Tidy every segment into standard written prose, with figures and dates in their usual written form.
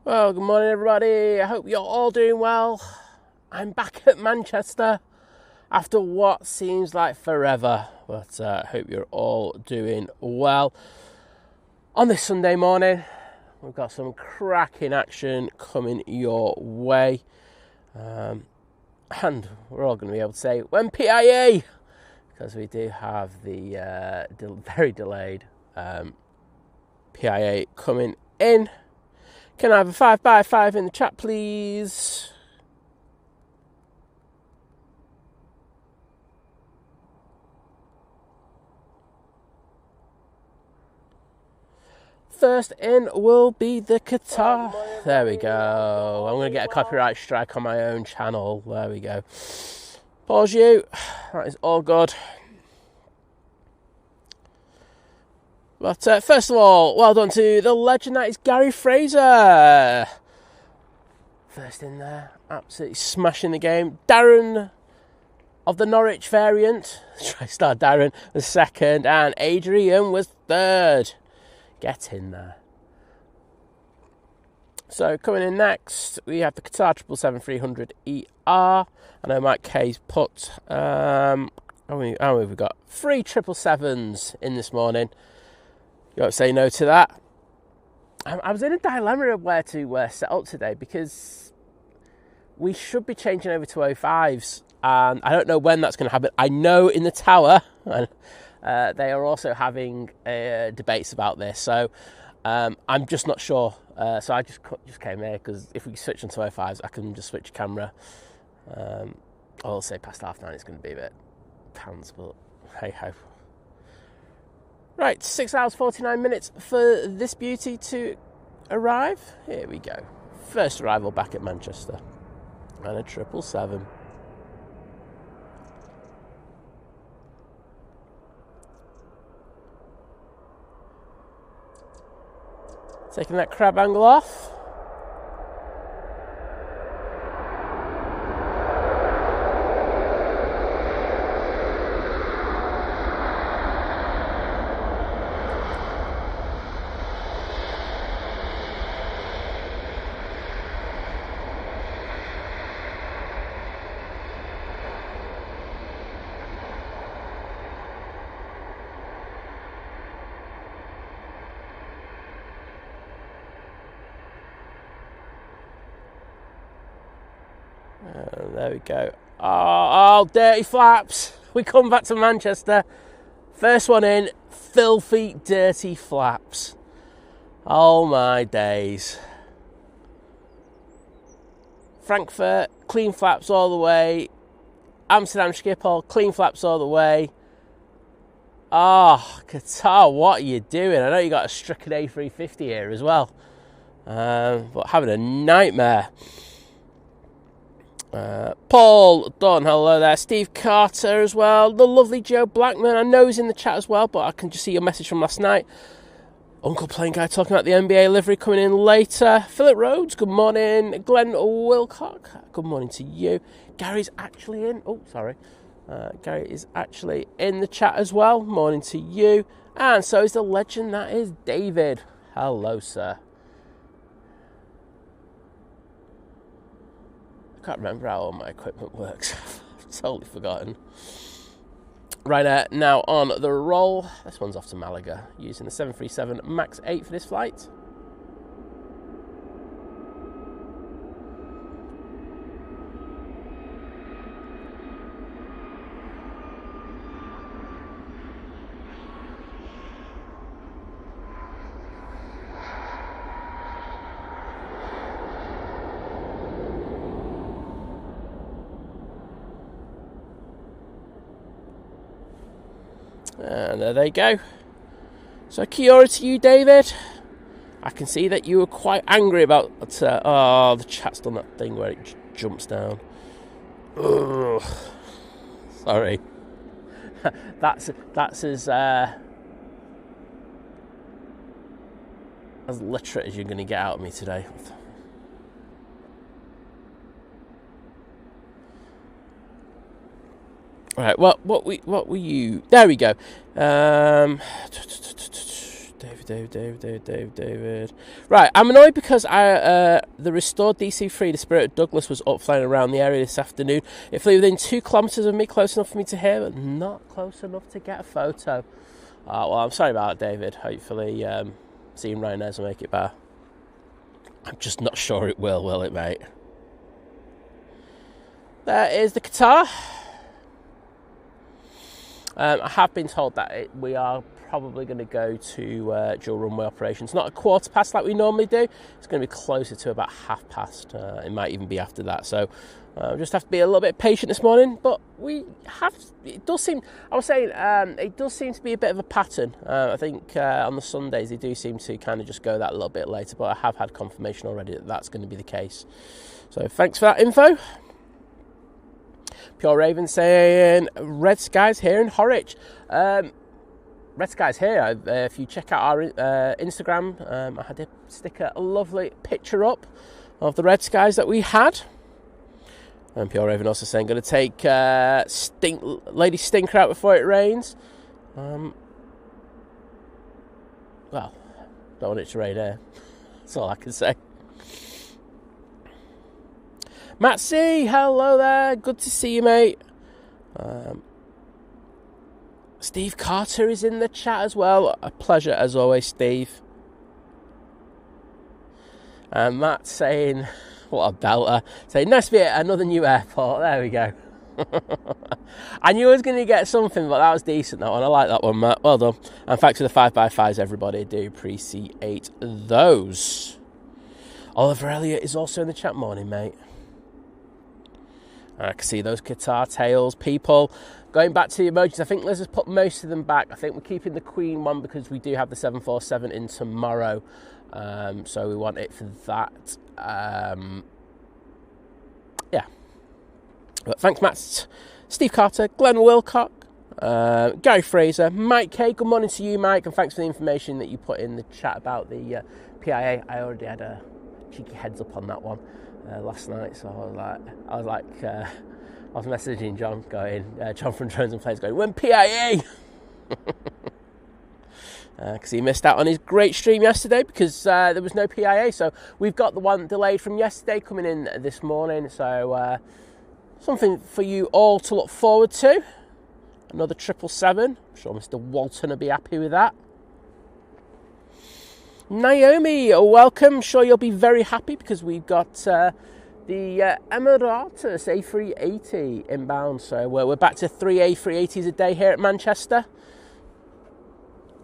Well, good morning everybody. I hope you're all doing well. I'm back at Manchester after what seems like forever, but I hope you're all doing well. On this Sunday morning, we've got some cracking action coming your way. And we're all going to be able to say, when PIA? Because we do have the very delayed PIA coming in. Can I have a 5x5 in the chat, please? First in will be the Qatar. There we go. I'm going to get a copyright strike on my own channel. There we go. Pause you. That is all good. But first of all, well done to the legend that is Gary Fraser. First in there, absolutely smashing the game. Darren of the Norwich variant, TriStar Darren was second, and Adrian was third. Get in there. So coming in next, we have the Qatar 777-300ER. I know Mike K's put, how many have we got? 3 777s in this morning. You won't say no to that. I was in a dilemma of where to set up today because we should be changing over to 05s, and I don't know when that's going to happen. I know in the tower they are also having debates about this, so I'm just not sure. So I just came here because if we switch onto 05s, I can just switch camera. I'll say past half 9 it's going to be a bit pants, but hey ho. Right, 6 hours 49 minutes for this beauty to arrive. Here we go. First arrival back at Manchester. And a 777. Taking that crab angle off. There we go. Oh, dirty flaps. We come back to Manchester. First one in, filthy, dirty flaps. Oh my days. Frankfurt, clean flaps all the way. Amsterdam Schiphol, clean flaps all the way. Oh, Qatar, what are you doing? I know you got a stricken A350 here as well. But having a nightmare. Paul Dunn, hello there. Steve Carter as well. The lovely Joe Blackman, I know he's in the chat as well, but I can just see your message from last night. Uncle Plain Guy talking about the NBA livery coming in later. Philip Rhodes, good morning. Glenn Wilcock, good morning to you. Gary's actually in. Oh, sorry. Gary is actually in the chat as well. Morning to you. And so is the legend that is David. Hello, sir. I can't remember how all my equipment works. I've totally forgotten. Right, now on the roll. This one's off to Malaga, using the 737 MAX 8 for this flight. And there they go. So kia ora to you, David. I can see that you were quite angry about the chat's done that thing where it jumps down. Ugh. Sorry. that's as literate as you're going to get out of me today. Right, what were you? There we go. David David. Right, I'm annoyed because the restored DC-3, the Spirit of Douglas, was up flying around the area this afternoon. It flew within 2 kilometres of me, close enough for me to hear, but not close enough to get a photo. Well, I'm sorry about that, David. Hopefully, seeing Ryanair's will make it better. I'm just not sure it will it, mate? There is the Qatar. I have been told that we are probably going to go to dual runway operations. Not a quarter past like we normally do. It's going to be closer to about half past. It might even be after that. So just have to be a little bit patient this morning. But it does seem to be a bit of a pattern. I think on the Sundays they do seem to kind of just go that a little bit later. But I have had confirmation already that that's going to be the case. So thanks for that info. Pure Raven saying red skies here in Horwich. Red skies here. If you check out our Instagram, I had to stick a lovely picture up of the red skies that we had. And Pure Raven also saying going to take Lady Stinker out before it rains. Well, don't want it to rain here. That's all I can say. Matt C, hello there. Good to see you, mate. Steve Carter is in the chat as well. A pleasure as always, Steve. And Matt saying, what a belter, saying, nice to be at another new airport. There we go. I knew I was going to get something, but that was decent, that one. I like that one, Matt. Well done. And thanks for the 5x5s, everybody. I do appreciate those. Oliver Elliott is also in the chat. Morning, mate. I can see those Qatar tails, people. Going back to the emojis, I think Liz has put most of them back. I think we're keeping the Queen one because we do have the 747 in tomorrow. So we want it for that. Yeah. But thanks, Matt. Steve Carter, Glenn Wilcock, Gary Fraser, Mike K. Good morning to you, Mike, and thanks for the information that you put in the chat about the PIA. I already had a cheeky heads up on that one last night, so I was messaging John, John from Drones and Planes, going, when PIA? Because he missed out on his great stream yesterday because there was no PIA. So we've got the one delayed from yesterday coming in this morning. So something for you all to look forward to. Another 777. I'm sure Mr. Walton will be happy with that. Naomi, welcome. I'm sure you'll be very happy because we've got the Emirates A380 inbound. So we're back to 3 A380s a day here at Manchester.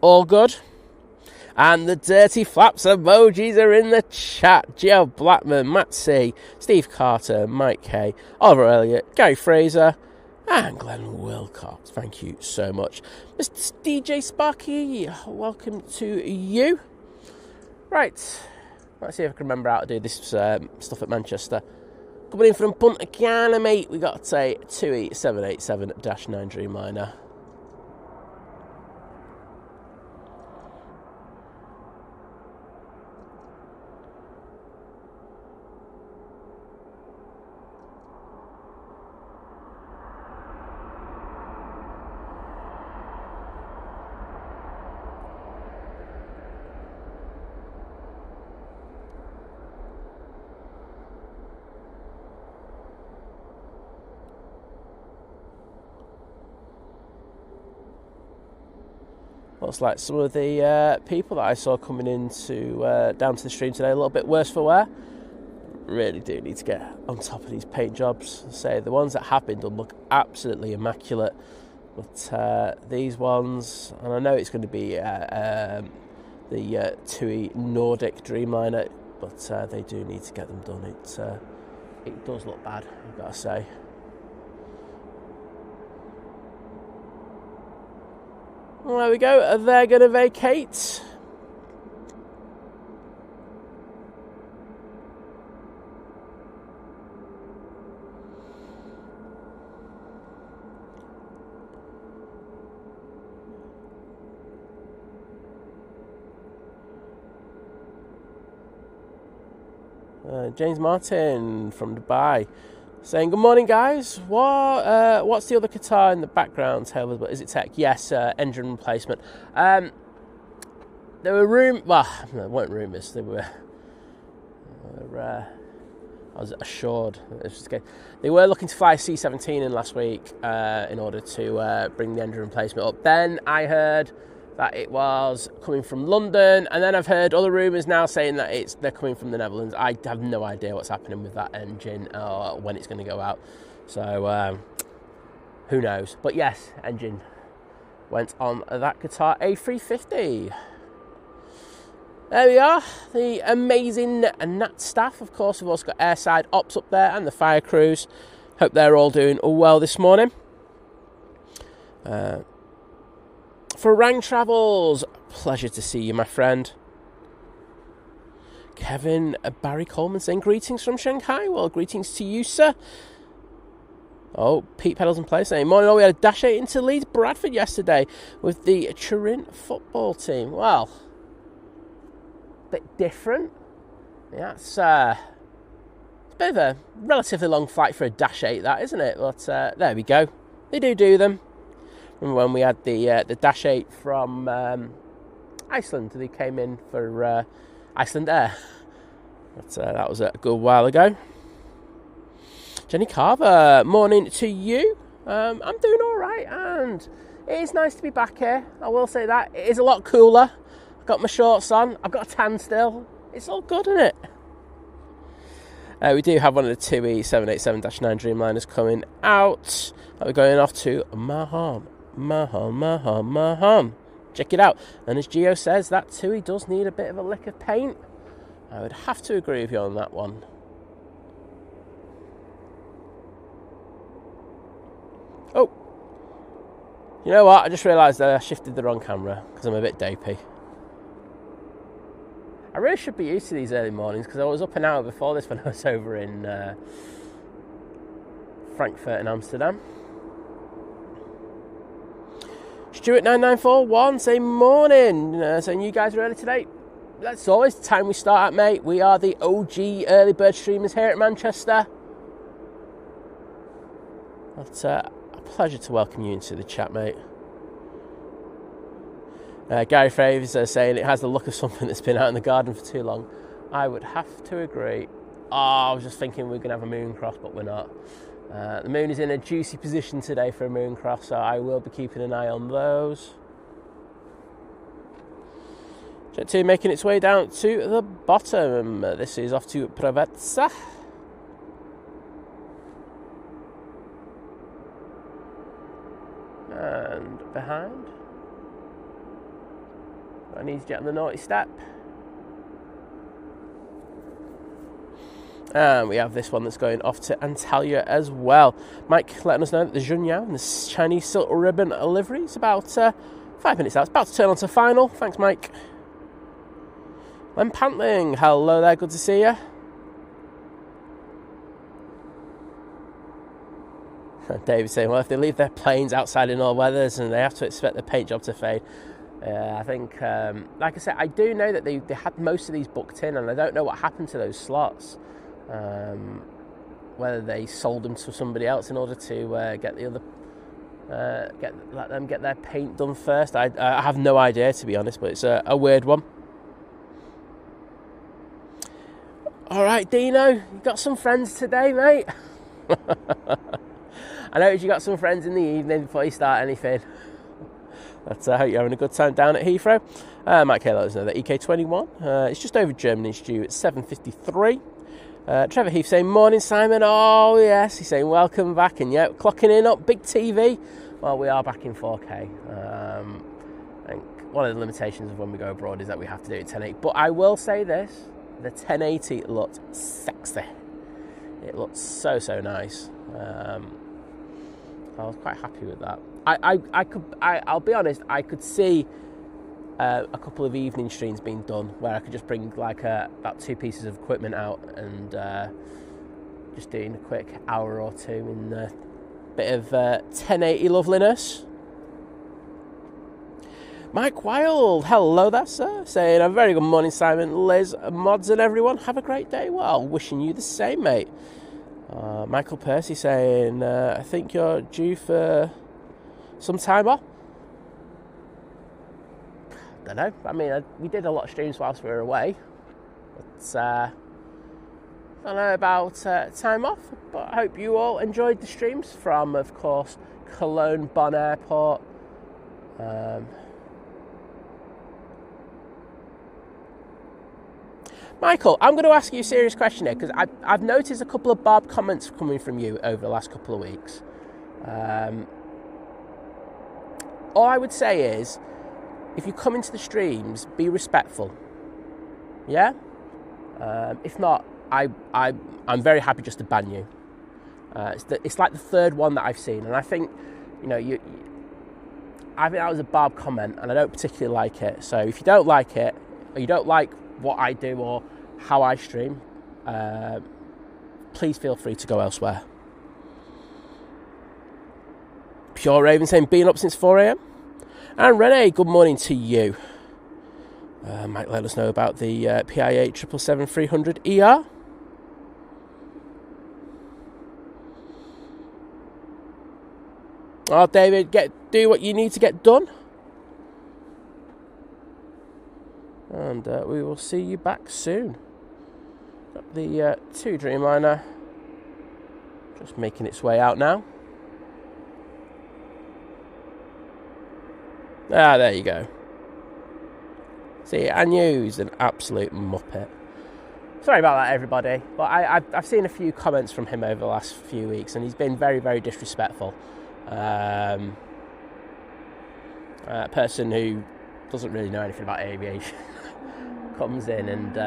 All good. And the dirty flaps emojis are in the chat. Gio Blackman, Matt C, Steve Carter, Mike K, Oliver Elliott, Gary Fraser, and Glenn Wilcox. Thank you so much. Mr. DJ Sparky, welcome to you. Right, let's see if I can remember how to do this stuff at Manchester. Coming in from Punta Cana, mate, we got a 28787-9 Dreamliner. Looks like some of the people that I saw coming into down to the stream today a little bit worse for wear. Really do need to get on top of these paint jobs. Say the ones that have been done look absolutely immaculate, but these ones, and I know it's going to be the TUI Nordic Dreamliner, but they do need to get them done. It does look bad, I've got to say. Well, there we go, they're going to vacate. James Martin from Dubai saying, good morning, guys. What's the other Qatar in the background? Taylor, is it tech? Yes, engine replacement. there were well, they weren't rumours, they were I was assured. They were looking to fly a C-17 in last week in order to bring the engine replacement up. Then I heard that it was coming from London, and then I've heard other rumours now saying that they're coming from the Netherlands. I have no idea what's happening with that engine or when it's going to go out. So who knows? But yes, engine went on that Qatar A350. There we are, the amazing Nat staff. Of course, we've also got airside ops up there and the fire crews. Hope they're all doing well this morning. For Rang Travels, pleasure to see you, my friend. Kevin Barry Coleman saying greetings from Shanghai. Well, greetings to you, sir. Oh, Pete Pedals and Play saying, morning all, we had a Dash 8 into Leeds Bradford yesterday with the Turin football team. Well, bit different. Yeah, it's a bit of a relatively long flight for a Dash 8, that, isn't it? But there we go. They do them. Remember when we had the Dash 8 from Iceland? They came in for Iceland Air. But that was a good while ago. Jenny Carver, morning to you. I'm doing all right, and it is nice to be back here. I will say that. It is a lot cooler. I've got my shorts on. I've got a tan still. It's all good, isn't it? We do have one of the TUI 787-9 Dreamliners coming out. We're going off to Mahon. Check it out. And as Gio says, that TUI does need a bit of a lick of paint. I would have to agree with you on that one. Oh, you know what? I just realised that I shifted the wrong camera because I'm a bit dopey. I really should be used to these early mornings because I was up an hour before this when I was over in Frankfurt and Amsterdam. Stuart9941 saying morning, saying you guys are early today. That's always the time we start at, mate. We are the OG early bird streamers here at Manchester. It's a pleasure to welcome you into the chat, mate. Gary Fraves saying it has the look of something that's been out in the garden for too long. I would have to agree. Oh, I was just thinking we're going to have a moon cross, but we're not. The moon is in a juicy position today for a moon cross, so I will be keeping an eye on those. Jet 2 making its way down to the bottom. This is off to Preveza. And behind. An Easyjet on the naughty step. And we have this one that's going off to Antalya as well. Mike letting us know that the Junyao and the Chinese silk ribbon livery is about 5 minutes out. It's about to turn on to final. Thanks, Mike. Len Pantling, hello there, good to see you. David saying, well, if they leave their planes outside in all weathers and they have to expect the paint job to fade. I think, like I said, I do know that they had most of these booked in, and I don't know what happened to those slots. Whether they sold them to somebody else in order to get the other, let them get their paint done first. I have no idea, to be honest, but it's a weird one. All right, Dino, you got some friends today, mate? I noticed you got some friends in the evening before you start anything. But I hope you're having a good time down at Heathrow. Mike K let us know that EK21 it's just over Germany, it's due at 7:53. Trevor Heath saying, morning Simon. Oh yes, he's saying welcome back, and yeah, clocking in up big TV. Well, we are back in 4K. I think one of the limitations of when we go abroad is that we have to do it 1080. But I will say this, the 1080 looked sexy. It looked so nice. I was quite happy with that. I'll be honest, I could see a couple of evening streams being done where I could just bring like about 2 pieces of equipment out and just doing a quick hour or two in a bit of 1080 loveliness. Mike Wild, hello there, sir. Saying a very good morning, Simon, Liz, mods, and everyone. Have a great day. Well, wishing you the same, mate. Michael Percy saying, I think you're due for some time off. don't know. I mean, we did a lot of streams whilst we were away. But I don't know about time off. But I hope you all enjoyed the streams from, of course, Cologne Bonn Airport. Michael, I'm going to ask you a serious question here, because I've noticed a couple of Bob comments coming from you over the last couple of weeks. All I would say is, if you come into the streams, be respectful. Yeah? If not, I'm very happy just to ban you. It's like the third one that I've seen, and I think, I think that was a Bob comment, and I don't particularly like it. So if you don't like it, or you don't like what I do or how I stream, please feel free to go elsewhere. Pure Raven saying, been up since 4 a.m. And Renee, good morning to you. Might let us know about the PIA 777-300ER. Oh, David, do what you need to get done. And we will see you back soon. Got the 2 Dreamliner just making its way out now. Ah, there you go. See, I knew he was an absolute muppet. Sorry about that, everybody. But I've seen a few comments from him over the last few weeks, and he's been very, very disrespectful. A person who doesn't really know anything about aviation comes in, and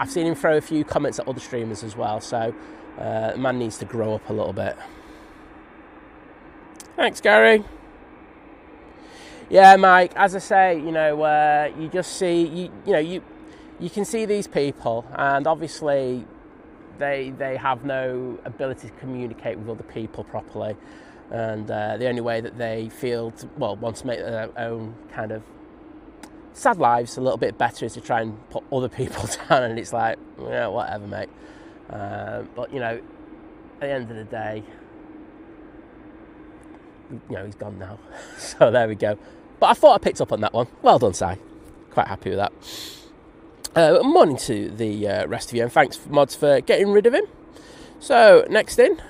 I've seen him throw a few comments at other streamers as well, so the man needs to grow up a little bit. Thanks, Gary. Yeah, Mike, as I say, you just see, you can see these people, and obviously they have no ability to communicate with other people properly, and the only way that they want to make their own kind of sad lives a little bit better is to try and put other people down, and it's like, yeah, whatever, mate. But, at the end of the day, he's gone now. So there we go. But I thought I picked up on that one. Well done, Si. Quite happy with that. Morning to the rest of you, and thanks, mods, for getting rid of him. So, next in,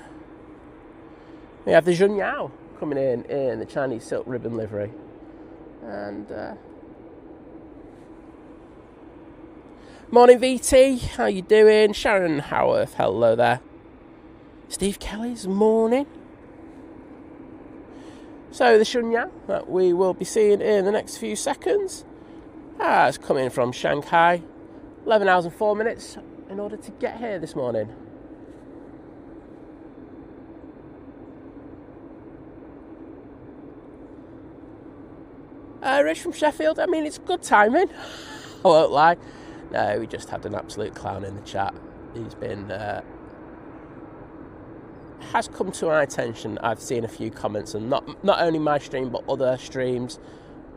we have the Jun Yao coming in the Chinese silk ribbon livery. And, morning, VT. How you doing? Sharon Howarth, hello there. Steve Kelly's morning. So the Shenyang that we will be seeing in the next few seconds has come in from Shanghai, 11 hours and 4 minutes in order to get here this morning. Rich from Sheffield, I mean, it's good timing, I won't lie. No, we just had an absolute clown in the chat. He's been... has come to my attention. I've seen a few comments, and not only my stream but other streams,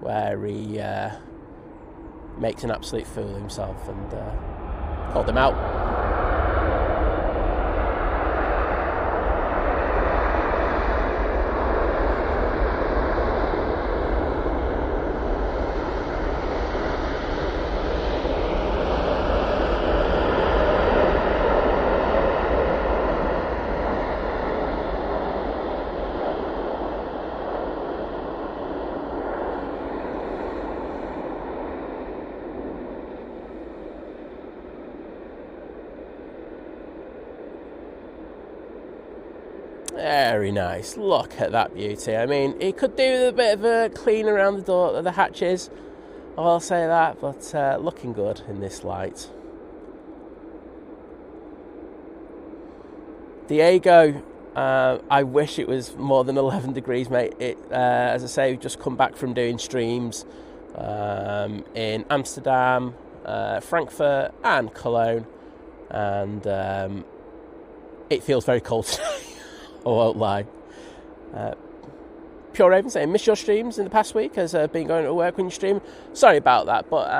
where he makes an absolute fool of himself, and called him out. Very nice. Look at that beauty. I mean, he could do a bit of a clean around the door, the hatches, I'll say that, but looking good in this light. Diego, I wish it was more than 11 degrees, mate. As I say, we've just come back from doing streams in Amsterdam, Frankfurt and Cologne, and it feels very cold today. I won't lie. Pure Raven saying, miss your streams in the past week as I've been going to work when you stream. Sorry about that, but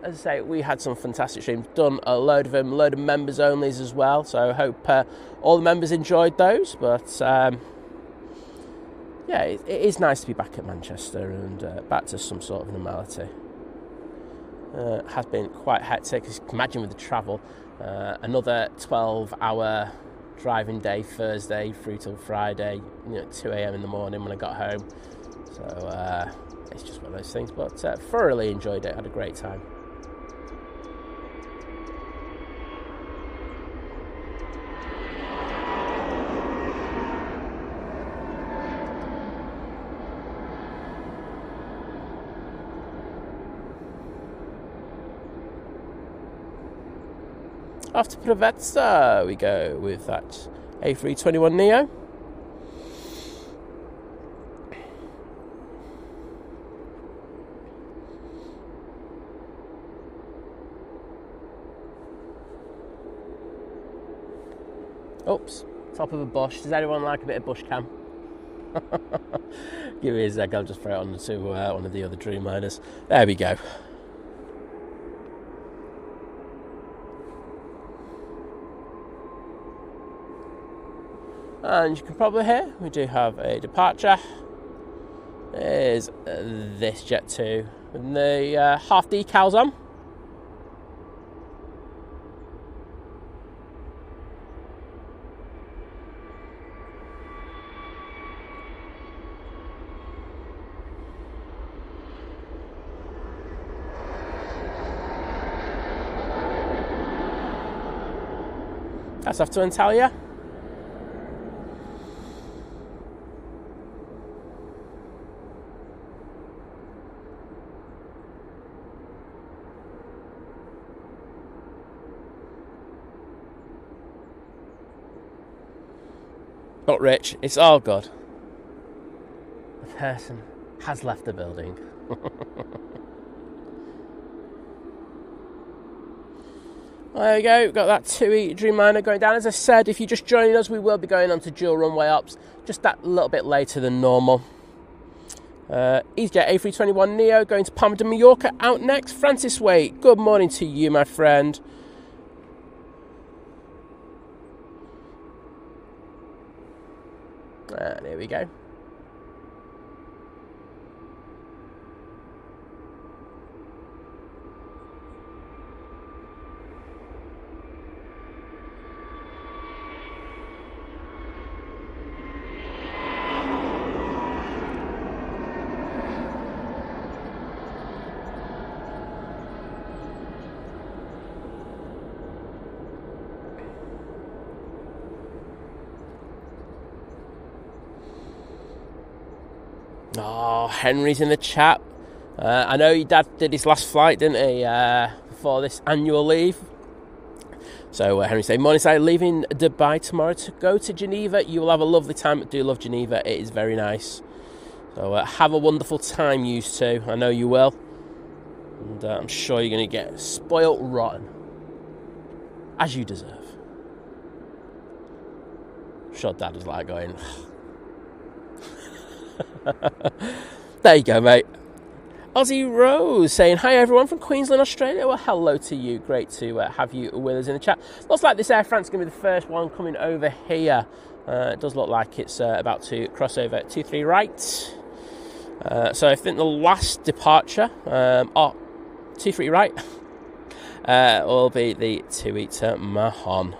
as I say, we had some fantastic streams, done a load of them, a load of members onlys as well, so I hope all the members enjoyed those. But yeah, it is nice to be back at Manchester and back to some sort of normality. Has been quite hectic, as you can imagine with the travel. Another 12-hour driving day Thursday through till Friday, 2 a.m. in the morning when I got home. So it's just one of those things, but thoroughly enjoyed it, had a great time. After Preveza, we go with that A321neo. Oops, top of a bush. Does anyone like a bit of bush cam? Give me a sec, I'll just throw it on to one of the other Dreamliners. There we go. And you can probably hear we do have a departure. There's this Jet 2 with the half decals on. That's off to Antalya. Not Rich, it's all good. The person has left the building. There we go, we've got that 2E Dreamliner going down. As I said, if you're just joining us, we will be going on to dual runway ops, just that little bit later than normal. Easyjet A321neo going to Palma de Mallorca out next. Francis Waite, good morning to you, my friend. There we go. Oh, Henry's in the chat. I know your dad did his last flight, didn't he, before this annual leave. So Henry saying, morning side, leaving Dubai tomorrow to go to Geneva. You will have a lovely time. I do love Geneva. It is very nice. So have a wonderful time, you two. I know you will. And I'm sure you're going to get spoilt rotten. As you deserve. I'm sure Dad was like going... There you go, mate. Aussie Rose saying, hi everyone from Queensland, Australia. Well, hello to you. Great to have you with us in the chat. Looks like this Air France is going to be the first one coming over here. It does look like it's about to cross over 23 right. So I think the last departure, 23 right, will be the 2-eater Mahon.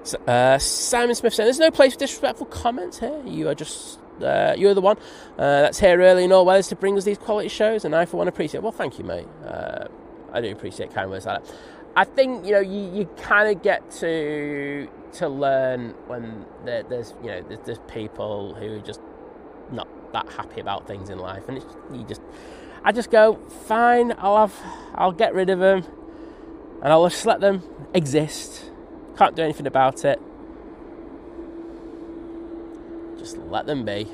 So, Simon Smith saying, there's no place for disrespectful comments here. You are just... you're the one that's here early in all weathers to bring us these quality shows, and I for one appreciate. Well, thank you, mate. I do appreciate kind words like that. I think you kind of get to learn when there's people who are just not that happy about things in life, and I just go fine. I'll get rid of them, and I'll just let them exist. Can't do anything about it. Just let them be.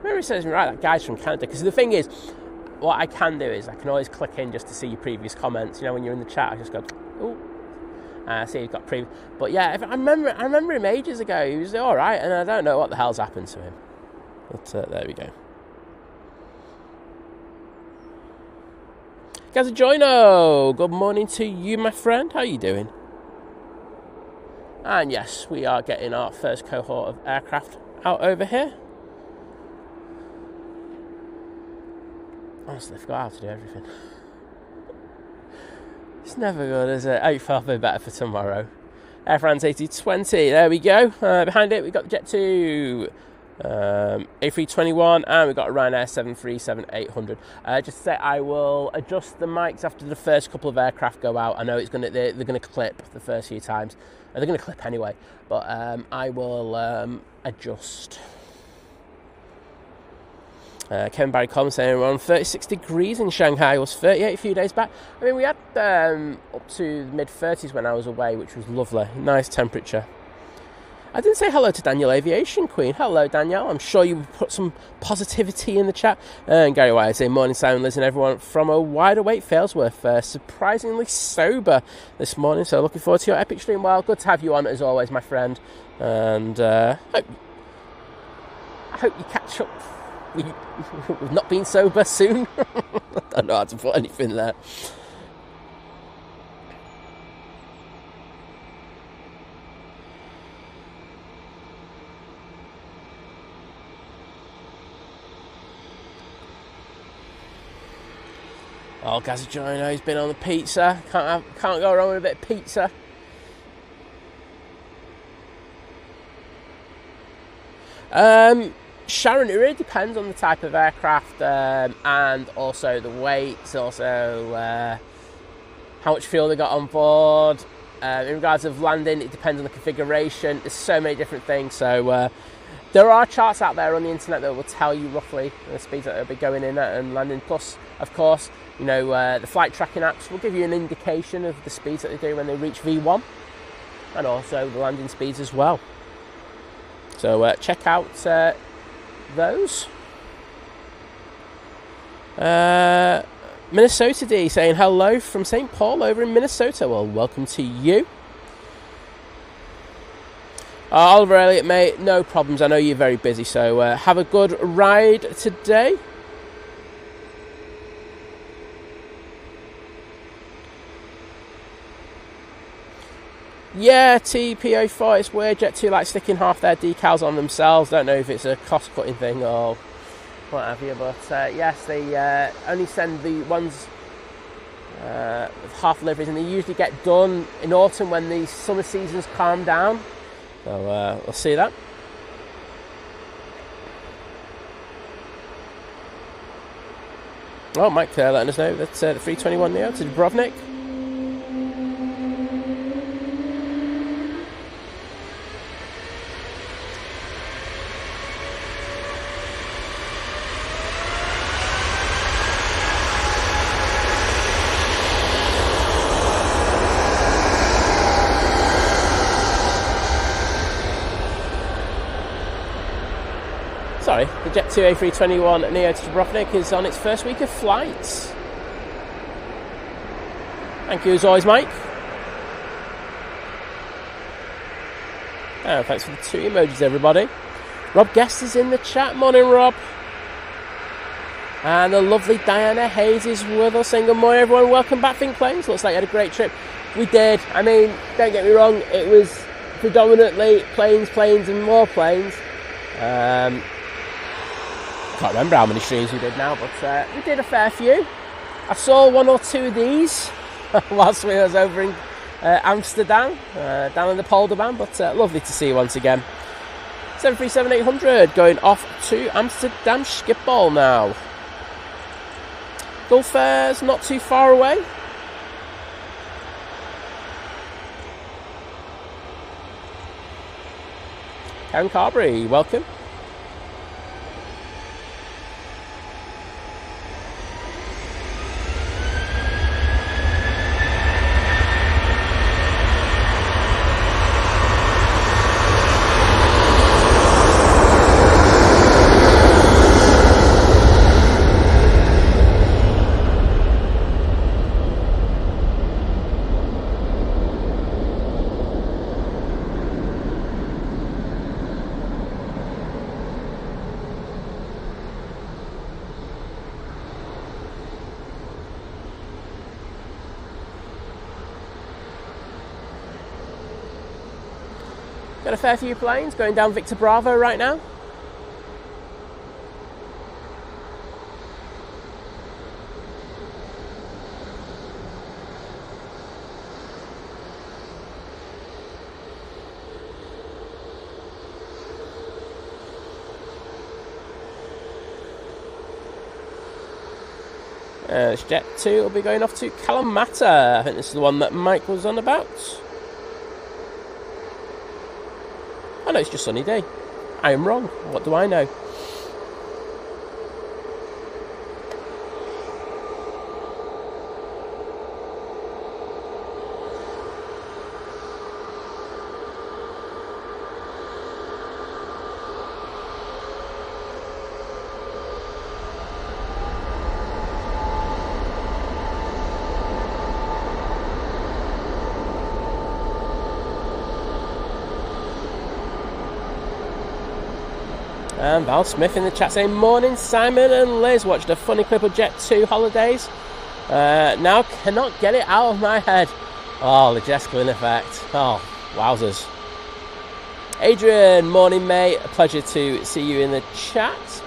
Mary says, right, that guy's from Canada. Because the thing is, what I can do is I can always click in just to see your previous comments. You know, when you're in the chat, I just go, oh, see you've got previous. But yeah, I remember him ages ago. He was all right, and I don't know what the hell's happened to him. But there we go. Gazajoino, good morning to you, my friend. How are you doing? And yes, we are getting our first cohort of aircraft out over here. Honestly, I forgot how to do everything. It's never good, is it? Hope I'll be better for tomorrow. Air France A320, there we go. Behind it, we've got the Jet 2, A321, and we've got a Ryanair 737-800. Just to say, I will adjust the mics after the first couple of aircraft go out. I know they're going to clip the first few times. They're going to clip anyway, but I will adjust. Kevin Barry Collins saying we're on 36 degrees in Shanghai. It was 38 a few days back. I mean, we had up to the mid-30s when I was away, which was lovely. Nice temperature. I didn't say hello to Danielle Aviation Queen. Hello, Danielle. I'm sure you put some positivity in the chat. And Gary Wyatt saying, morning, Simon, Liz, and everyone from a wide awake Failsworth. Surprisingly sober this morning, so looking forward to your epic stream. Well, good to have you on, as always, my friend. And I hope you catch up. We've not been sober soon. I don't know how to put anything there. Oh, Gazajoino, he's been on the pizza. Can't go wrong with a bit of pizza. Sharon, it really depends on the type of aircraft and also the weights, also how much fuel they got on board. In regards of landing, it depends on the configuration. There's so many different things. So there are charts out there on the internet that will tell you roughly the speeds that they'll be going in at and landing. Plus, of course, you know, the flight tracking apps will give you an indication of the speeds that they do when they reach V1 and also the landing speeds as well. So check out those. Minnesota D saying hello from St. Paul over in Minnesota. Well, welcome to you. Oliver Elliott, mate, no problems. I know you're very busy, so have a good ride today. Yeah, TPO4, it's weird. Jet 2 like sticking half their decals on themselves. Don't know if it's a cost-cutting thing or what have you, but yes, they only send the ones with half deliveries, and they usually get done in autumn when the summer seasons calm down. So we'll see that. Oh, Mike letting us know that's the 321 Neo to Dubrovnik. Sorry, the Jet 2 A321 Neo to Dubrovnik is on its first week of flights. Thank you as always, Mike. Oh, thanks for the 2 emojis, everybody. Rob Guest is in the chat. Morning, Rob. And the lovely Diana Hayes is with us saying good morning, everyone. Welcome back, Think Planes. Looks like you had a great trip. We did. I mean, don't get me wrong, it was predominantly planes, and more planes. Can't remember how many streams we did now, but we did a fair few. I saw 1 or 2 of these whilst we was over in Amsterdam, down in the Polderbaan, but lovely to see you once again. 737-800 going off to Amsterdam Schiphol now. Gulf Air's not too far away. Karen Carberry, welcome. Got a fair few planes going down Victor Bravo right now. This Jet 2 will be going off to Kalamata. I think this is the one that Mike was on about. Oh no, it's just sunny day. I am wrong. What do I know? And Val Smith in the chat saying, morning Simon and Liz, watched a funny clip of Jet 2 holidays. Now cannot get it out of my head. Oh, the Jesklin effect. Oh, wowzers. Adrian, morning mate, a pleasure to see you in the chat.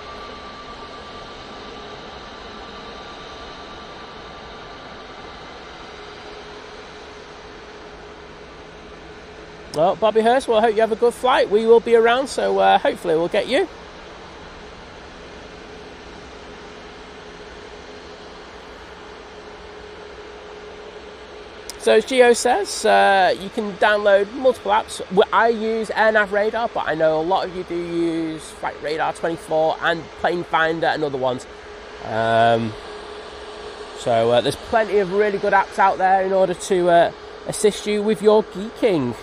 Well, Bobby Hurst, well, I hope you have a good flight. We will be around, so hopefully we'll get you. So as Gio says, you can download multiple apps. I use AirNav Radar, but I know a lot of you do use Flight Radar 24 and Plane Finder and other ones. So there's plenty of really good apps out there in order to assist you with your geeking.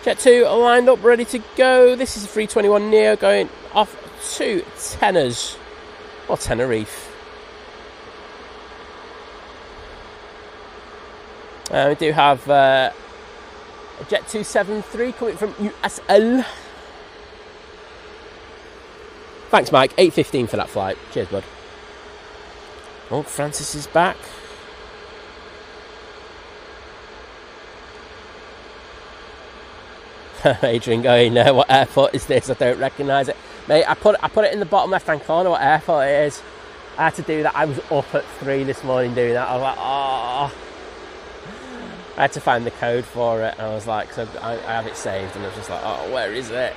Jet 2 are lined up, ready to go. This is a 321 Neo going off to Teners. Or Tenerife. We do have a Jet 273 coming from USL. Thanks, Mike. 8:15 for that flight. Cheers, bud. Oh, Francis is back. Adrian going, what airport is this? I don't recognise it. Mate, I put it in the bottom left-hand corner what airport it is. I had to do that. I was up at 3 this morning doing that. I was like, oh. I had to find the code for it. And I was like, so I have it saved. And I was just like, oh, where is it?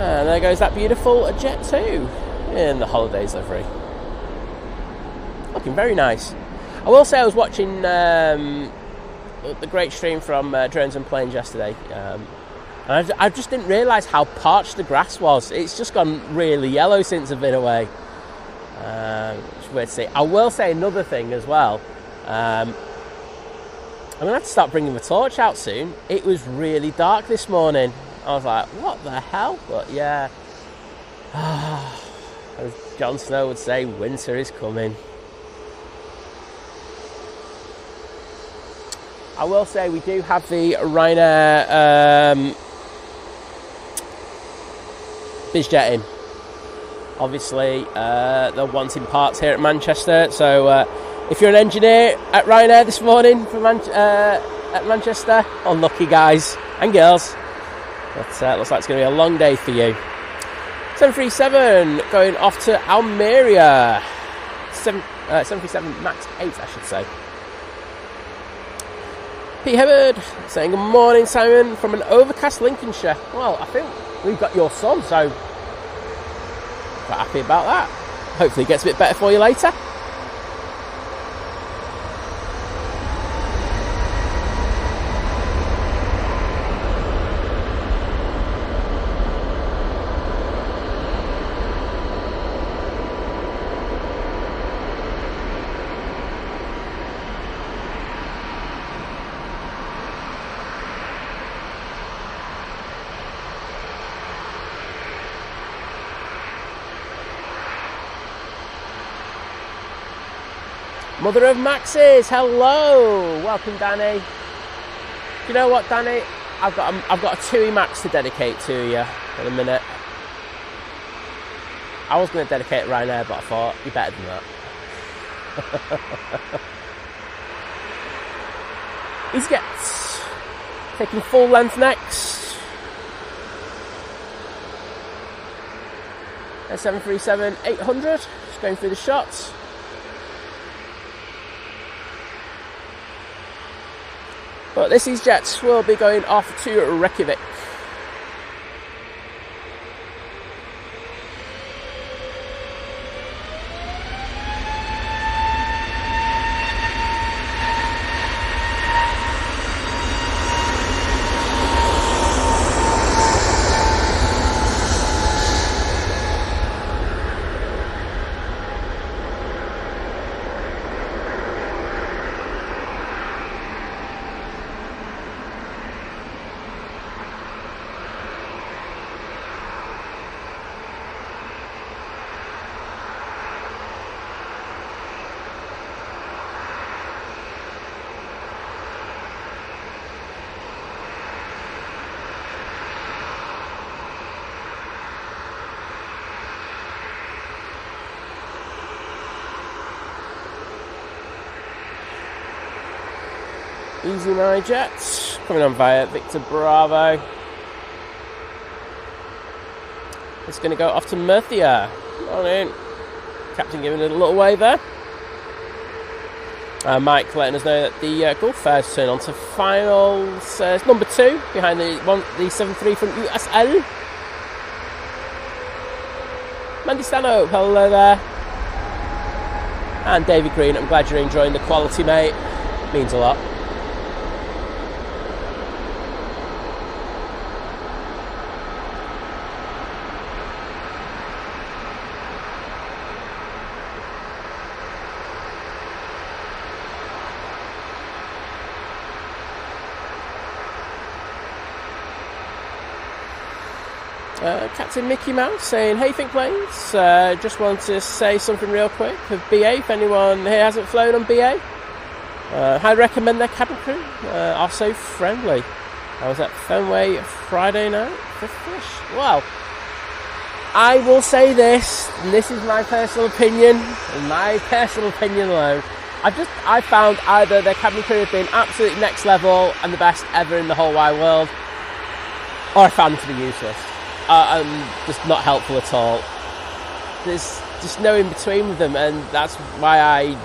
And there goes that beautiful Jet 2 in the holidays livery. Looking very nice. I will say I was watching the great stream from Drones and Planes yesterday. And I just didn't realise how parched the grass was. It's just gone really yellow since I've been away. It's weird to see. I will say another thing as well. I'm going to have to start bringing the torch out soon. It was really dark this morning. I was like, what the hell? But yeah, as Jon Snow would say, winter is coming. I will say we do have the Ryanair BizJet in. Obviously, they're wanting parts here at Manchester. So if you're an engineer at Ryanair this morning from at Manchester, unlucky guys and girls. But looks like it's going to be a long day for you. 737 going off to Almeria. 737 MAX 8, I should say. Pete Hibbard saying, good morning, Simon, from an overcast Lincolnshire. Well, I think we've got your sun, so quite happy about that. Hopefully it gets a bit better for you later. Mother of Maxes, hello, welcome Danny. Do you know what, Danny? I've got a TUI Max to dedicate to you in a minute. I was going to dedicate it Ryanair, but I thought you're better than that. Easyjet taking full length next. 737-800, just going through the shots. But this Easyjet will be going off to Reykjavik. Easy my Jets, coming on via Victor Bravo. It's going to go off to Murcia. Morning. Captain giving it a little wave there. Mike letting us know that the Gulf fares turn on to finals number 2 behind the 7-3 from USL. Mandy Stano, hello there. And David Green, I'm glad you're enjoying the quality, mate. Means a lot. Captain Mickey Mouse saying, hey Think Planes, just want to say something real quick of BA, if anyone here hasn't flown on BA. I'd recommend their cabin crew, are so friendly. I was at Fenway Friday night for fish. Well, I will say this, and this is my personal opinion, and my personal opinion alone. I found either their cabin crew have been absolutely next level and the best ever in the whole wide world, or I found them to be useless. Just not helpful at all. There's just no in between with them, and that's why I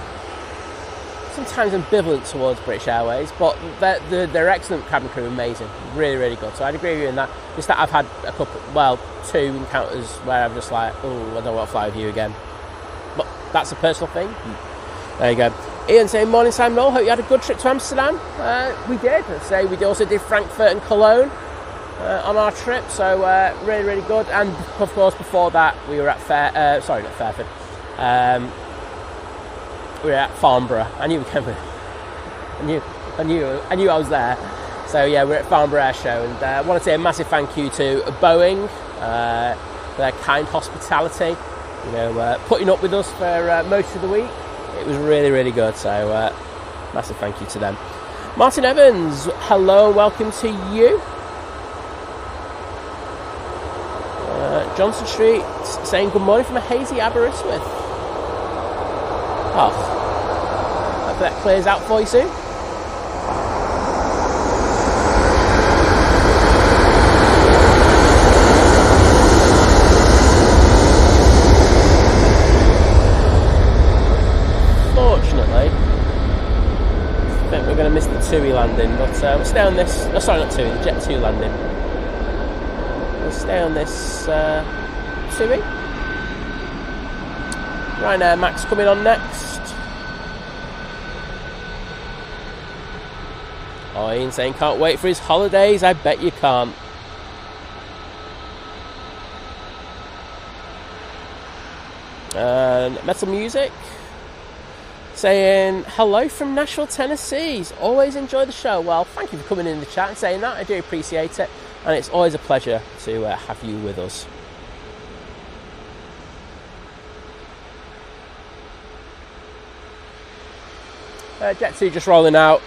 sometimes ambivalent towards British Airways. But they're excellent cabin crew, amazing, really, really good. So I'd agree with you in that. Just that I've had two encounters where I'm just like, oh, I don't want to fly with you again. But that's a personal thing. There you go. Ian saying, morning Sam Noel, hope you had a good trip to Amsterdam. We did. We also did Frankfurt and Cologne. On our trip, so really, really good. And of course, before that, we were at Fairford. We were at Farnborough. I knew I was there. So yeah, we're at Farnborough Air Show, and I want to say a massive thank you to Boeing for their kind hospitality. You know, putting up with us for most of the week. It was really, really good. So massive thank you to them. Martin Evans, hello, welcome to you. Johnson Street saying good morning from a hazy Aberystwyth. Oh, hope that clears out for you soon. Fortunately, I think we're going to miss the TUI landing, but we'll stay on this. Oh, sorry, not TUI, the Jet 2 landing. We'll stay on this TUI. Ryanair Max coming on next. Oh, Ian saying can't wait for his holidays. I bet you can't. And Metal Music saying hello from Nashville, Tennessee. Always enjoy the show. Well, thank you for coming in the chat and saying that. I do appreciate it. And it's always a pleasure to have you with us. Jet 2 just rolling out.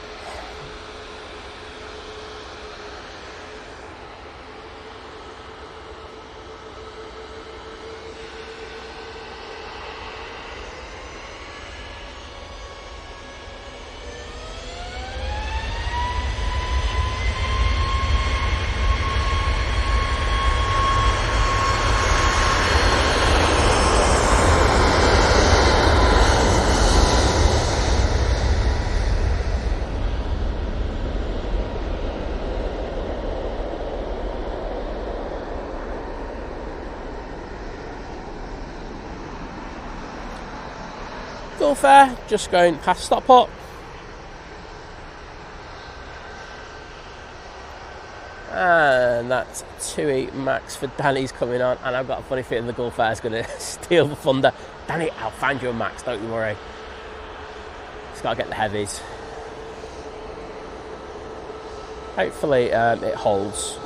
Gulf Air just going past Stockport. And that's 2E Max for Danny's coming on, and I've got a funny feeling the Gulf Air is going to steal the thunder. Danny, I'll find you a Max, don't you worry. Just got to get the heavies. Hopefully it holds.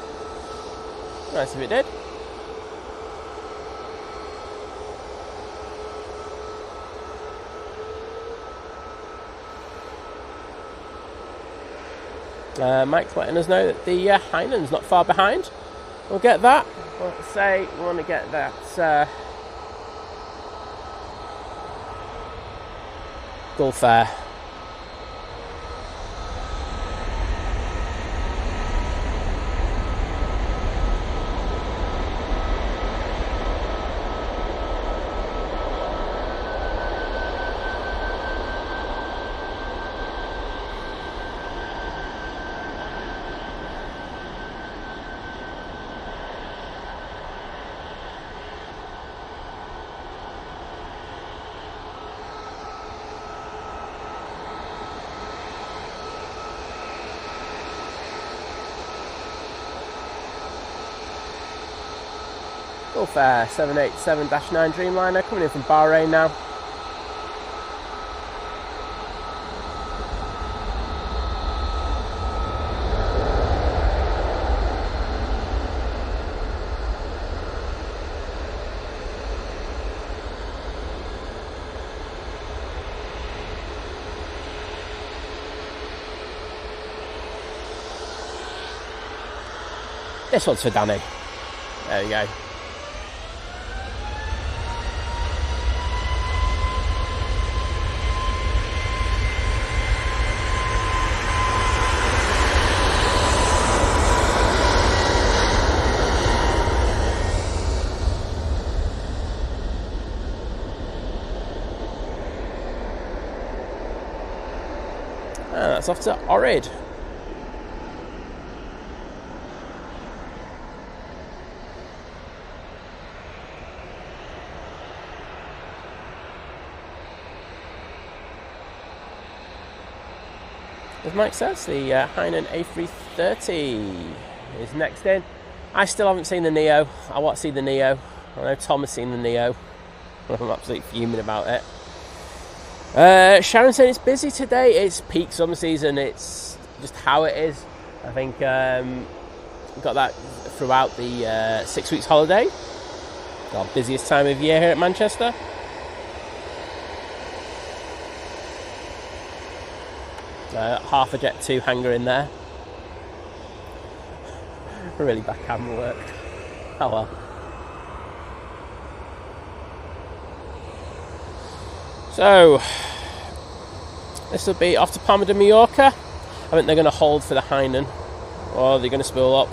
Nice if it did. Mike's letting us know that the Heinen's not far behind. We'll get that. Let's say we want to get that Gulf Air. Gulf Air 787-9 Dreamliner coming in from Bahrain now. This one's for Danny. There you go. That's off to Orid. As Mike says, the Hainan A330 is next in. I still haven't seen the Neo. I want to see the Neo. I know Tom has seen the Neo. I'm absolutely fuming about it. Sharon said it's busy today. It's peak summer season. It's just how it is. I think we've got that throughout the 6 weeks holiday. Our busiest time of year here at Manchester. Half a Jet 2 hangar in there. Really bad camera work. Oh well. So, this will be off to Palma de Mallorca. I think they're going to hold for the Hainan, or they're going to spool up.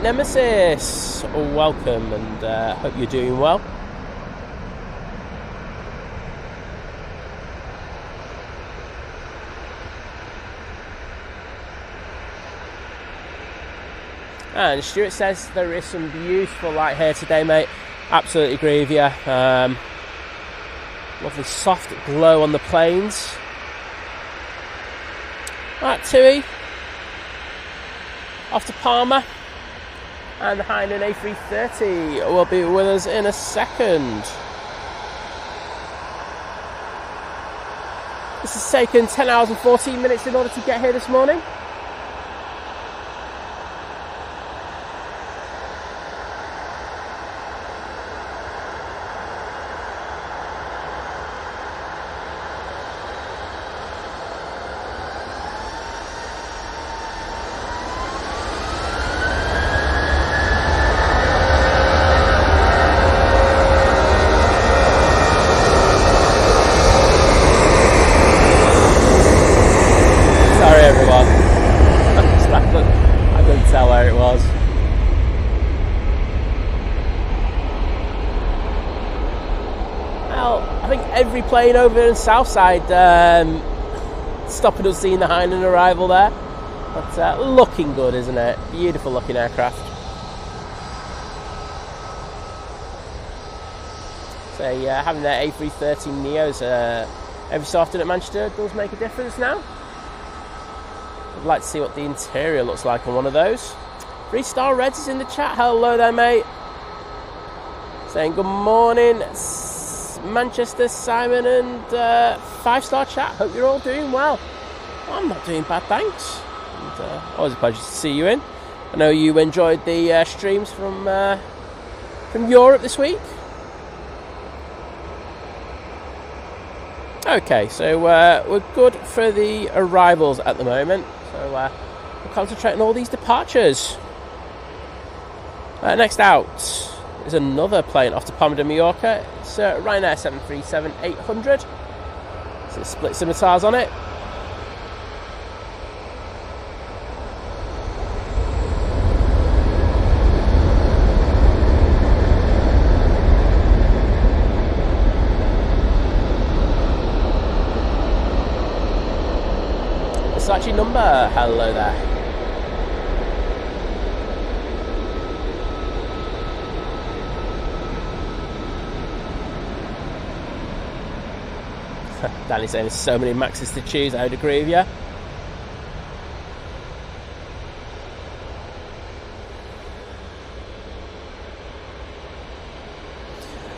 Nemesis, welcome, and hope you're doing well. And Stuart says there is some beautiful light here today, mate. Absolutely agree with you. Lovely soft glow on the planes. Right, TUI off to Palma, and the Hainan A330 will be with us in a second. This has taken 10 hours and 14 minutes in order to get here this morning. Every plane over in Southside stopping us seeing the Hainan arrival there. But looking good, isn't it? Beautiful looking aircraft. So having their A330 Neos every so often at Manchester does make a difference now. I'd like to see what the interior looks like on one of those. 3-star Reds is in the chat. Hello there, mate. Saying good morning, Manchester, Simon, and 5-star chat. Hope you're all doing well. I'm not doing bad, thanks. And, always a pleasure to see you in. I know you enjoyed the streams from Europe this week. Okay, so we're good for the arrivals at the moment. So we're concentrating on all these departures. Next out is another plane off to Palma de Mallorca. It's Ryanair 737-800. So split scimitars on it. Versace number. Hello there. Danny saying there's so many Maxes to choose. I would agree with you.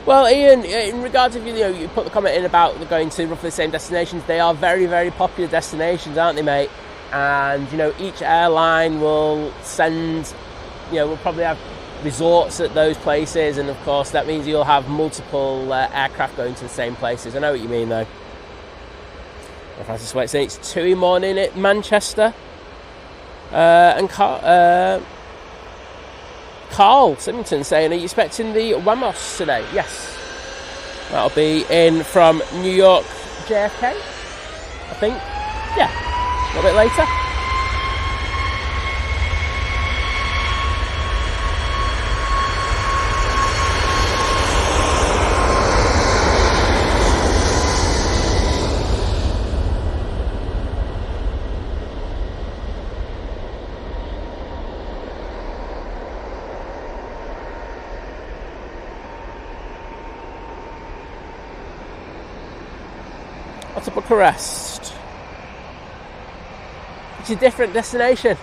Well, Ian, in regards of you put the comment in about going to roughly the same destinations. They are very, very popular destinations, aren't they, mate? And each airline will send, will probably have resorts at those places, and of course that means you'll have multiple aircraft going to the same places. I know what you mean, though. Francis White saying it's 2 morning at Manchester, and Carl Symington saying, are you expecting the Wamos today? Yes, that'll be in from New York JFK, I think. Yeah, a little bit later. To Bucharest. It's a different destination.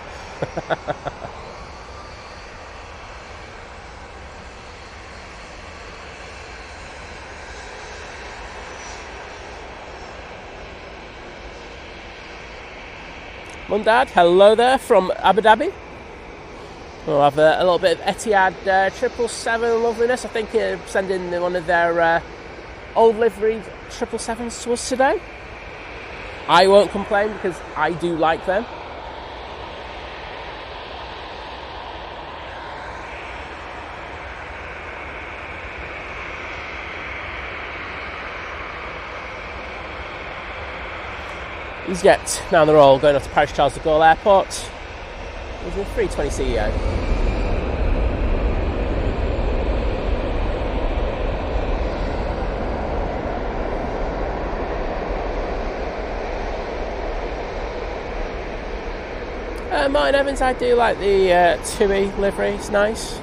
Mum, Dad, hello there from Abu Dhabi. We'll have a little bit of Etihad 777 loveliness. I think sending one of their old livery 777s to us today. I won't complain because I do like them. Easyjet now they're all going off to Paris Charles de Gaulle Airport. There's a 320 CEO. Martin Evans, I do like the TUI livery, it's nice.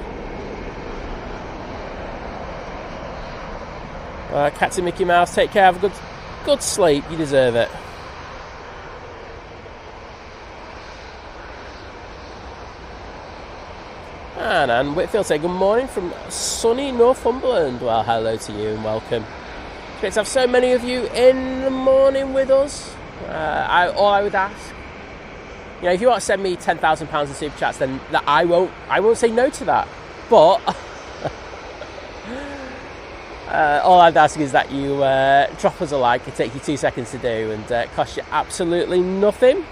Captain Mickey Mouse, take care, have a good sleep, you deserve it. And Whitfield say good morning from sunny Northumberland. Well, hello to you and welcome. It's great to have so many of you in the morning with us. All I would ask, if you want to send me £10,000 in super chats, then I won't say no to that. But all I'd ask is that you drop us a like. It takes you 2 seconds to do, and it costs you absolutely nothing.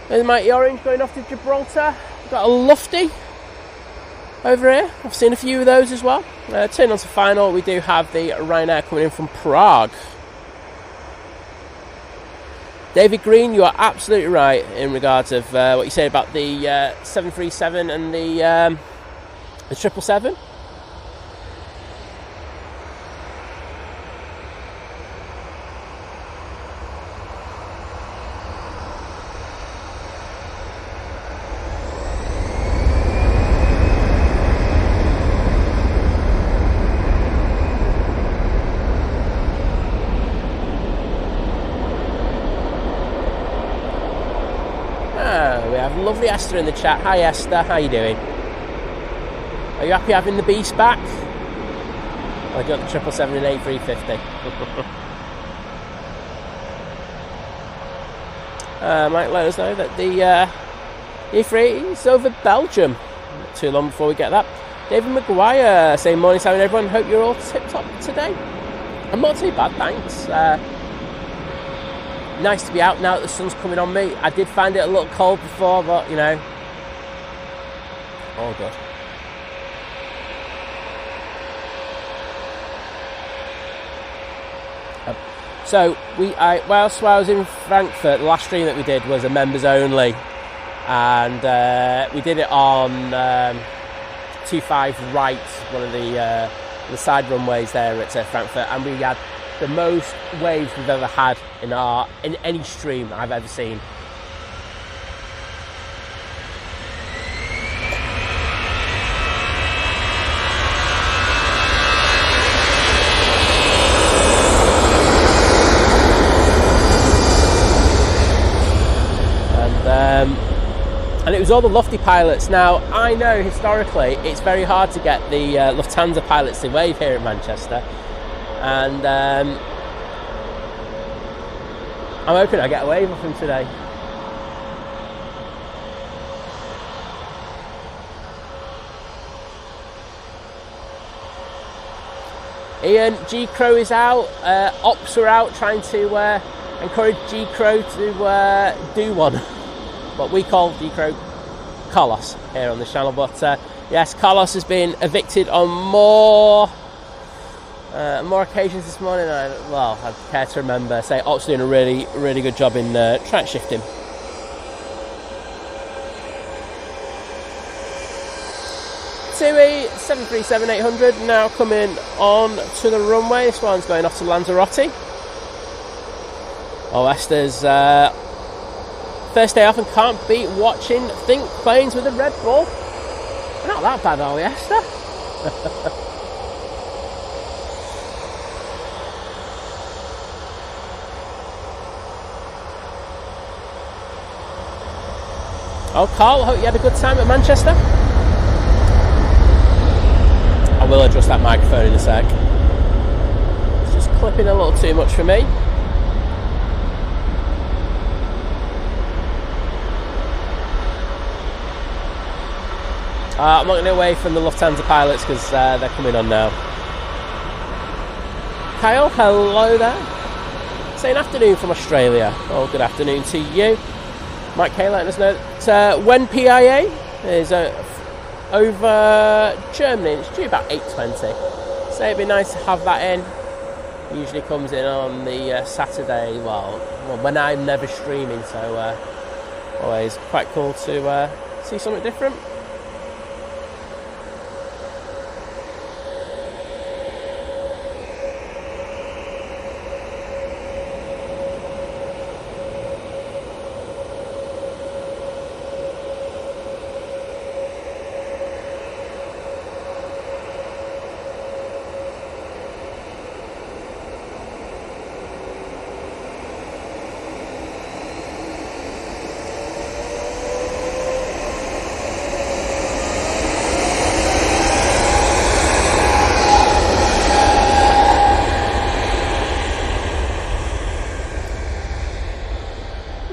There's Mighty Orange going off to Gibraltar. We've got a Lufty over here. I've seen a few of those as well. Turning on to final, we do have the Ryanair coming in from Prague. David Green, you are absolutely right in regards of what you say about the 737 and the 777. Lovely Esther in the chat. Hi Esther, how you doing? Are you happy having the Beast back? I got the 777 and A350. Might let us know that the E3 is over Belgium. Not too long before we get that. David Maguire saying morning Simon everyone. Hope you're all tip top today. I'm not too bad, thanks. Nice to be out now that the sun's coming on me. I did find it a little cold before, but all good. So whilst I was in Frankfurt, the last stream that we did was a members only, and we did it on 25 right, one of the side runways there at Frankfurt, and we had the most waves we've ever had in any stream I've ever seen. And it was all the Lufty pilots. Now, I know historically it's very hard to get the Lufthansa pilots to wave here in Manchester. And I'm hoping I get a wave off him today. Ian, G-Crow is out. Ops are out trying to encourage G-Crow to do one. What we call G-Crow Carlos here on the channel. But yes, Carlos has been evicted on more occasions this morning. I care to remember. Say, Ops doing a really, really good job in track shifting. TUI 737-800 now coming on to the runway. This one's going off to Lanzarote. Oh, Esther's first day off and can't beat watching Think Planes with a Red Bull. We're not that bad, are we, Esther? Oh, Carl, I hope you had a good time at Manchester. I will adjust that microphone in a sec. It's just clipping a little too much for me. I'm not going to away from the Lufthansa pilots because they're coming on now. Kyle, hello there. Saying afternoon from Australia. Oh, good afternoon to you. Mike K letting us know that when PIA is over Germany, it's due about 8:20. So it'd be nice to have that in. It usually comes in on the Saturday, well, when I'm never streaming, so always quite cool to see something different.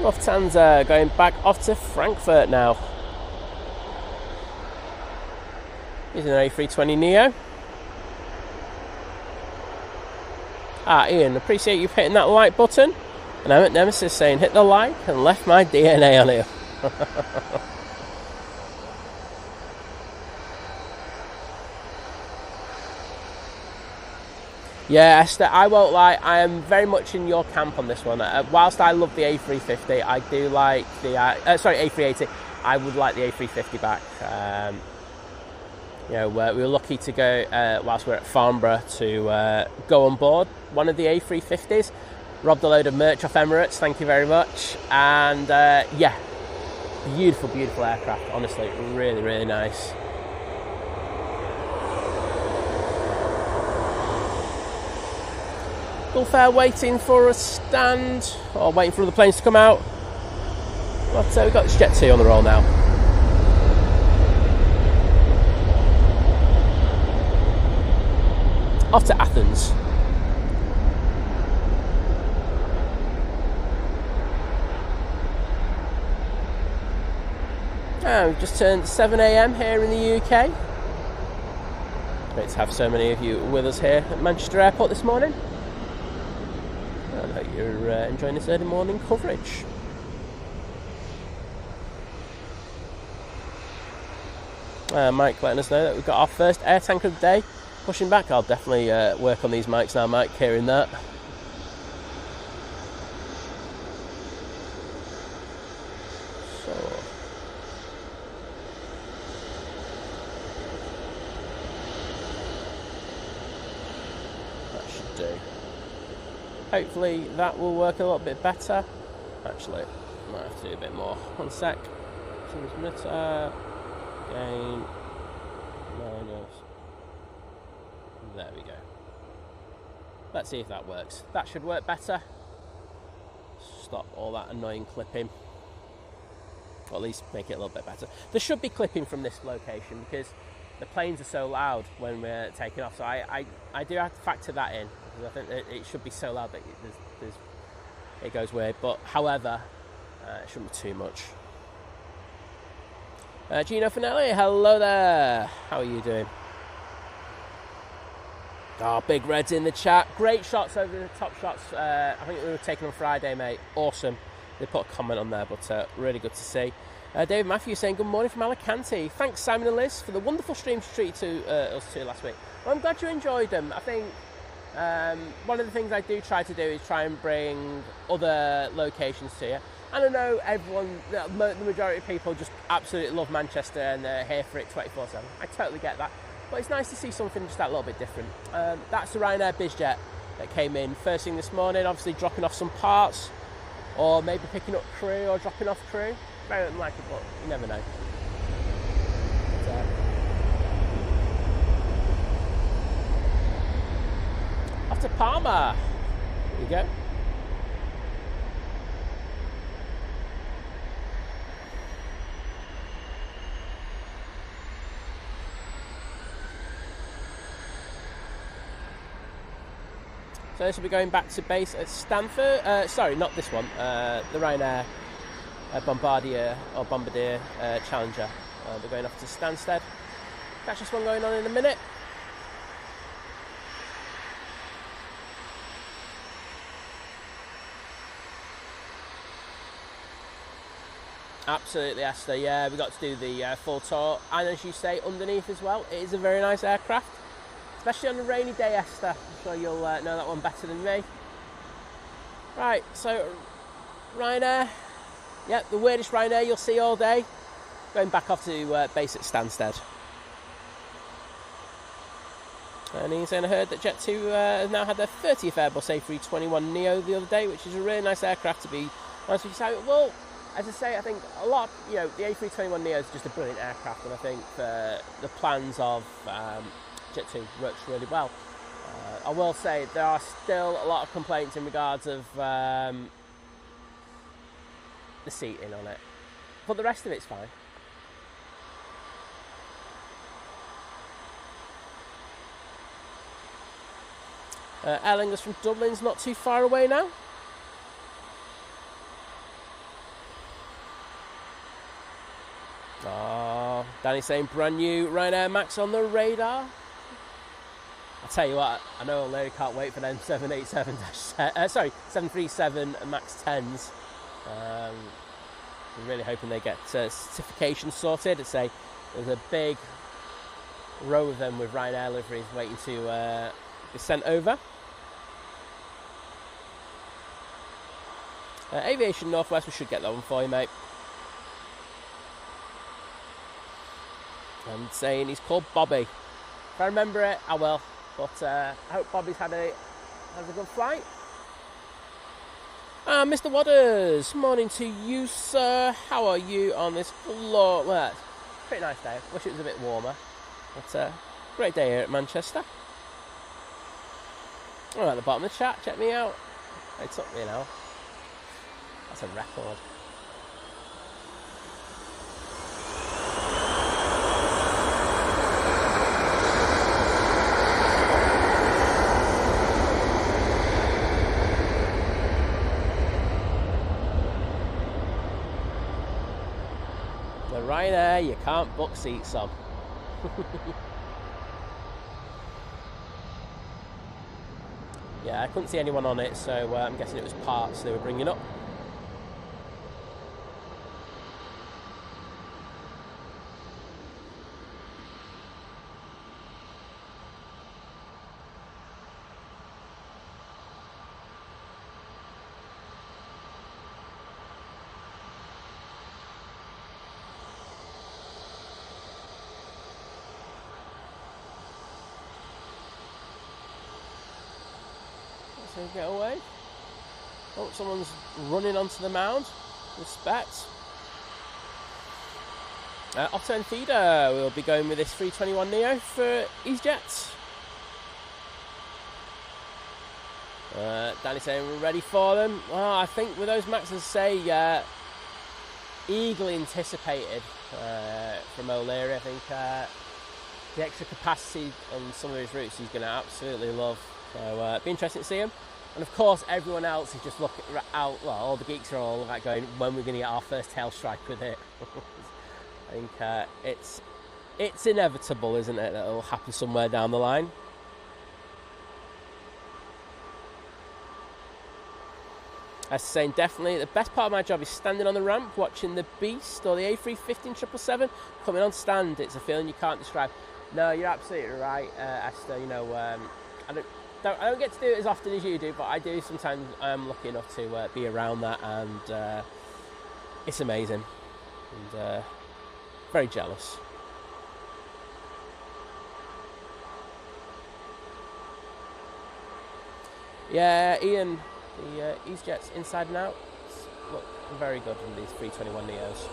Lufthansa going back off to Frankfurt now. Using an A320neo. Ian, appreciate you hitting that like button. And I'm at Nemesis saying hit the like and left my DNA on it. Yeah, Esther, I won't lie, I am very much in your camp on this one. Whilst I love the A350, I do like the A380. I would like the A350 back. We were lucky to go whilst we were at Farnborough to go on board one of the A350s. Robbed a load of merch off Emirates, thank you very much. And yeah, beautiful, beautiful aircraft. Honestly, really, really nice. Gulf Air waiting for a stand, or waiting for other planes to come out. But we've got this Jet 2 on the roll now. Off to Athens. We've just turned 7 AM here in the UK. Great to have so many of you with us here at Manchester Airport this morning. I hope you're enjoying this early morning coverage. Mike letting us know that we've got our first air tanker of the day pushing back. I'll definitely work on these mics now, Mike, hearing that. So, that should do. Hopefully that will work a little bit better. Actually, might have to do a bit more. 1 sec. Transmitter. Gain. Minus. There we go. Let's see if that works. That should work better. Stop all that annoying clipping. Or at least make it a little bit better. There should be clipping from this location because the planes are so loud when we're taking off. So I do have to factor that in. I think it should be so loud that it goes weird. But however, it shouldn't be too much. Gino Finelli, hello there. How are you doing? Oh, Big Red's in the chat. Great shots over the top shots. I think we were taken on Friday, mate. Awesome. They put a comment on there, but really good to see. David Matthews saying good morning from Alicante. Thanks, Simon and Liz, for the wonderful streams you treated to us two last week. Well, I'm glad you enjoyed them. I think one of the things I do try to do is try and bring other locations to you. And I know everyone, the majority of people just absolutely love Manchester and they're here for it 24/7. I totally get that. But it's nice to see something just that little bit different. That's the Ryanair BizJet that came in first thing this morning, obviously dropping off some parts, or maybe picking up crew or dropping off crew. Very unlikely, but you never know. Off to Palma. There you go. So this will be going back to base at Stanford. Sorry, not this one. The Ryanair Bombardier Challenger. We're going off to Stansted. Catch this one going on in a minute. Absolutely, Esther. Yeah, we got to do the full tour, and as you say, underneath as well. It is a very nice aircraft. Especially on a rainy day, Esther. I'm sure you'll know that one better than me. Right, so Ryanair. Yeah, the weirdest Ryanair you'll see all day. Going back off to base at Stansted. And he's saying I heard that Jet2 has now had their 30th Airbus A321neo the other day, which is a really nice aircraft to be honest with you. Well, as I say, I think a lot, the A321neo is just a brilliant aircraft, and I think the plans of Jet2 works really well. I will say there are still a lot of complaints in regards of the seating on it, but the rest of it's fine. Aer Lingus from Dublin's not too far away now. Danny saying brand new Ryanair Max on the radar. I'll tell you what, I know O'Leary can't wait for them 737 Max 10s. I'm really hoping they get certification sorted. There's a big row of them with Ryanair liveries waiting to be sent over. Aviation Northwest, we should get that one for you, mate. And saying he's called Bobby. If I remember it, I will. But I hope Bobby's has a good flight. Mr. Wadders, morning to you, sir. How are you on this well, it's a pretty nice day. Wish it was a bit warmer. But great day here at Manchester. Oh, at the bottom of the chat, check me out. It took me now. That's a record. The Ryanair you can't book seats on. Yeah, I couldn't see anyone on it, so I'm guessing it was parts they were bringing up. So get away. Oh, someone's running onto the mound. Respect. Otto and Feeder will be going with this 321neo for Easyjet. Danny saying we're ready for them. Well, I think with those Maxes, eagerly anticipated from O'Leary. I think the extra capacity on some of his routes he's going to absolutely love. So it'd be interesting to see him. And of course, everyone else is just looking out. Well, all the geeks are all like going, when we're going to get our first tail strike with it. I think it's inevitable, isn't it? That it'll happen somewhere down the line. As saying, definitely the best part of my job is standing on the ramp, watching the Beast or the A350 777 coming on stand. It's a feeling you can't describe. No, you're absolutely right, Esther. You know, I don't get to do it as often as you do, but I do sometimes. I'm lucky enough to be around that, and it's amazing, and very jealous. Yeah, Ian, the Easyjet's inside and out look very good in these 321neos.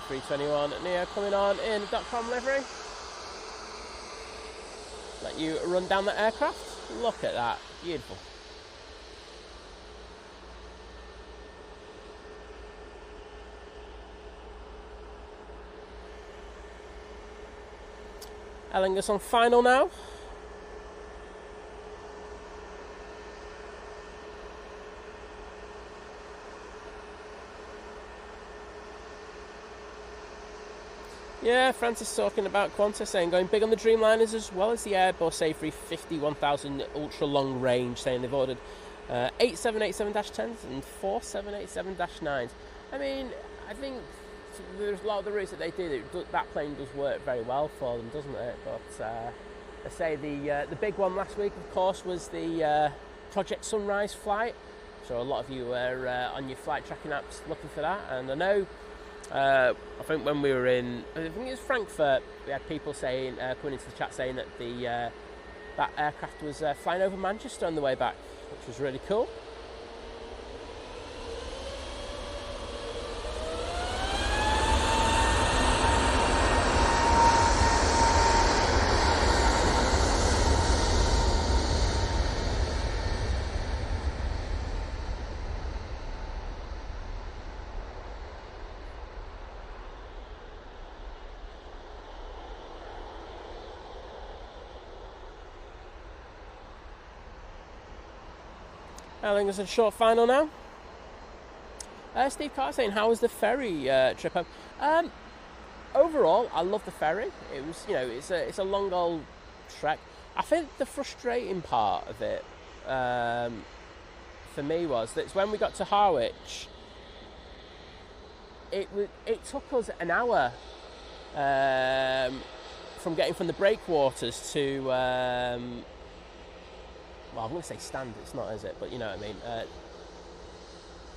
A321neo coming on in the .com livery. Let you run down the aircraft. Look at that, beautiful. Ellingus on final now. Yeah, Francis talking about Qantas, saying going big on the Dreamliners as well as the Airbus A350 1000 ultra long range, saying they've ordered 8 787-10s and 4 787-9s. I mean, I think there's a lot of the routes that they do, that plane does work very well for them, doesn't it? But I say the big one last week, of course, was the Project Sunrise flight. So a lot of you were on your flight tracking apps looking for that, and I know I think when we were in, I think it was Frankfurt, we had people saying, coming into the chat saying that that aircraft was flying over Manchester on the way back, which was really cool. I think it's a short final now. Steve Carr saying, how was the ferry trip home? Overall, I love the ferry. It was, it's a long old trek. I think the frustrating part of it for me was that when we got to Harwich, it took us an hour from getting from the breakwaters to. Well, I'm going to say stand, it's not, is it? But you know what I mean.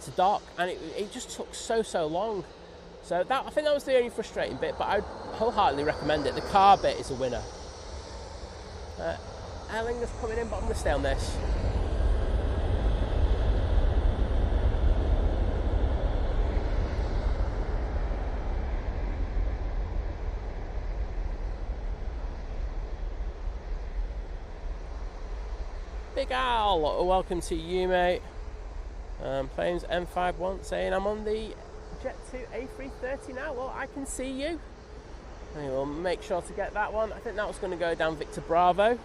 To dock, and it just took so long. So I think that was the only frustrating bit, but I wholeheartedly recommend it. The car bit is a winner. Erlinger's coming in, but I'm going to stay on this. Big Al, welcome to you, mate. Planes M51 saying I'm on the Jet2 A330 now. Well, I can see you. I will make sure to get that one. I think that was going to go down Victor Bravo.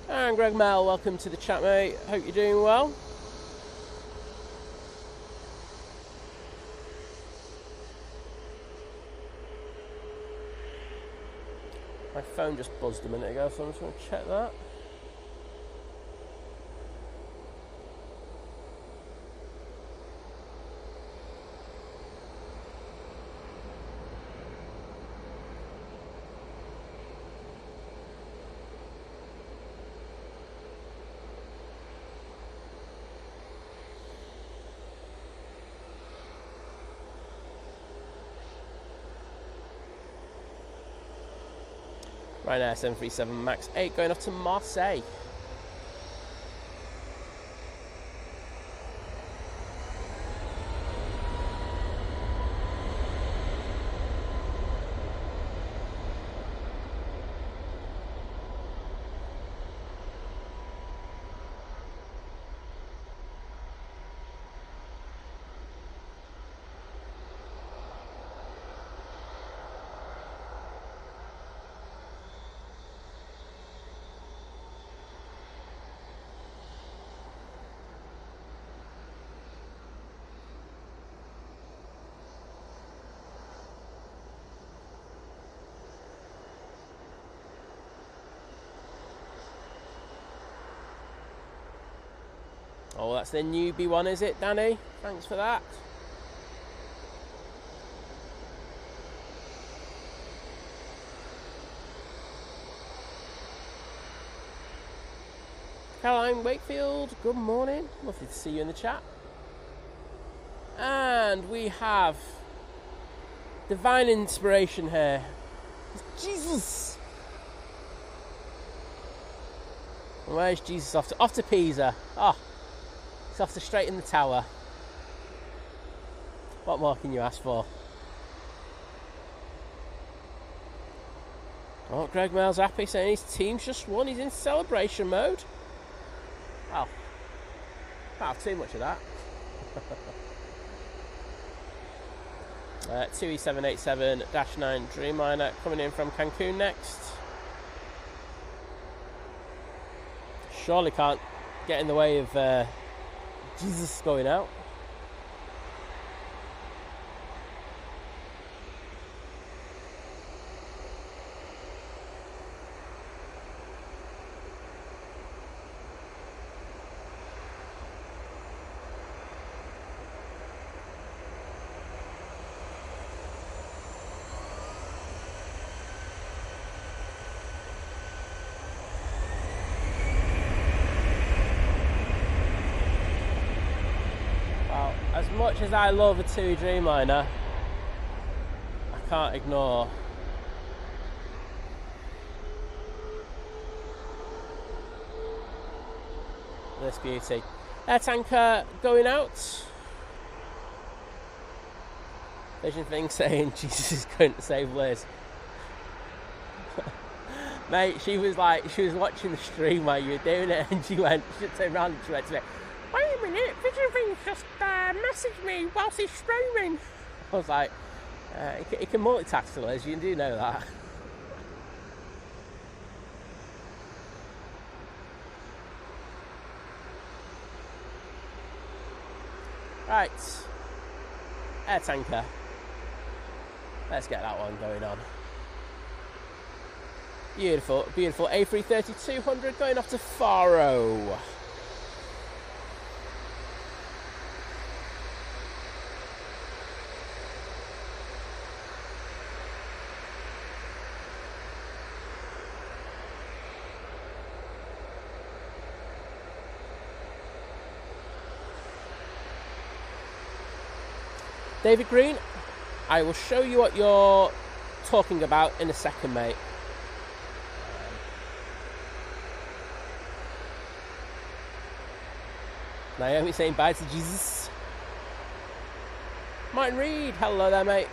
And Greg Mel, welcome to the chat, mate. Hope you're doing well. My phone just buzzed a minute ago, so I'm just going to check that. Ryanair 737 MAX 8 going off to Marseille. Oh, that's the newbie one, is it, Danny? Thanks for that. Caroline Wakefield, good morning. Lovely to see you in the chat. And we have divine inspiration here. Jesus! Where's Jesus off to? Off to Pisa. Oh, he's off to straighten the tower. What more can you ask for? Oh, Greg Mel's happy, saying his team's just won. He's in celebration mode. Oh, can't have too much of that. 2E787-9 Dreamliner coming in from Cancun next. Surely can't get in the way of Jesus going out. As much as I love a TUI Dreamliner, can't ignore. This beauty. Air tanker going out. Vision thing saying Jesus is going to save Liz. Mate, she was watching the stream while you were doing it, and she turned around and she went to me, wait a minute, Vision thing's just messaged me whilst he's streaming. I was like, he can multitask, Liz, you do know that. Right, air tanker. Let's get that one going on. Beautiful, beautiful. A330-200 going off to Faro. David Green, I will show you what you're talking about in a second, mate. Naomi saying bye to Jesus. Martin Reed, hello there, mate.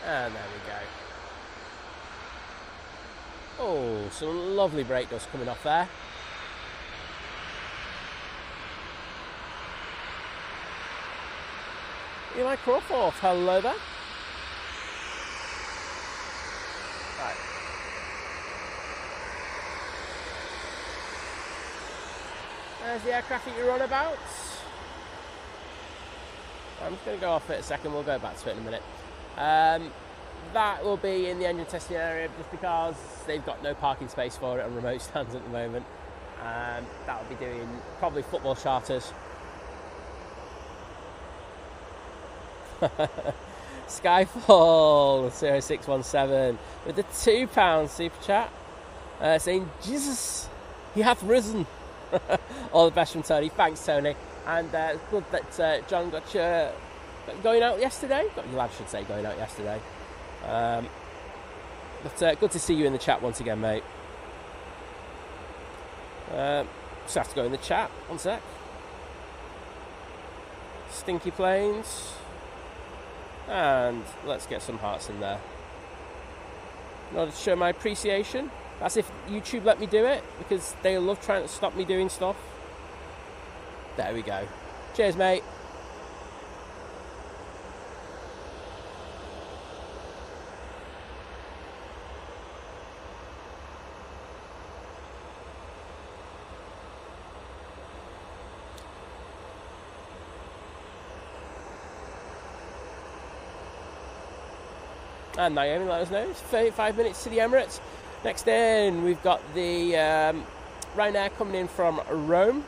And there we go. Oh, some lovely brake dust coming off there. Eli Crawford, hello there. Right. There's the aircraft that you're on about. I'm just going to go off it a second, we'll go back to it in a minute. That will be in the engine testing area just because they've got no parking space for it on remote stands at the moment. That will be doing probably football charters. Skyfall 0617 with the £2 super chat saying, Jesus, he hath risen. All the best from Tony. Thanks, Tony. And it's good that John got you going out yesterday. Got you, I should say, going out yesterday. But good to see you in the chat once again, mate. Just have to go in the chat. One sec. Stinky Planes. And let's get some hearts in there. In order to show my appreciation. That's if YouTube let me do it, because they love trying to stop me doing stuff. There we go. Cheers, mate. And Naomi, let us know. It's 35 minutes to the Emirates. Next in, we've got the Ryanair coming in from Rome.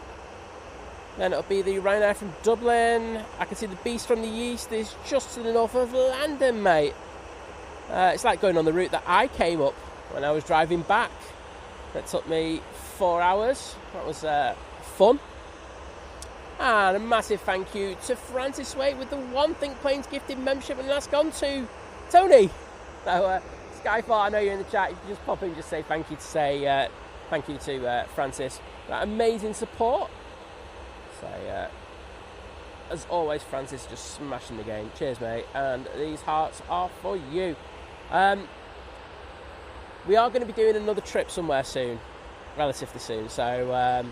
Then it'll be the Ryanair from Dublin. I can see the Beast from the East is just to the north of London, mate. It's like going on the route that I came up when I was driving back. That took me 4 hours. That was fun. And a massive thank you to Francis Wade with the One Think Planes gifted membership, and that's gone to Tony. So Skyfall, I know you're in the chat. You can just pop in and just say thank you to Francis. That amazing support. So as always, Francis just smashing the game. Cheers, mate. And these hearts are for you. We are going to be doing another trip somewhere soon. relatively soon. So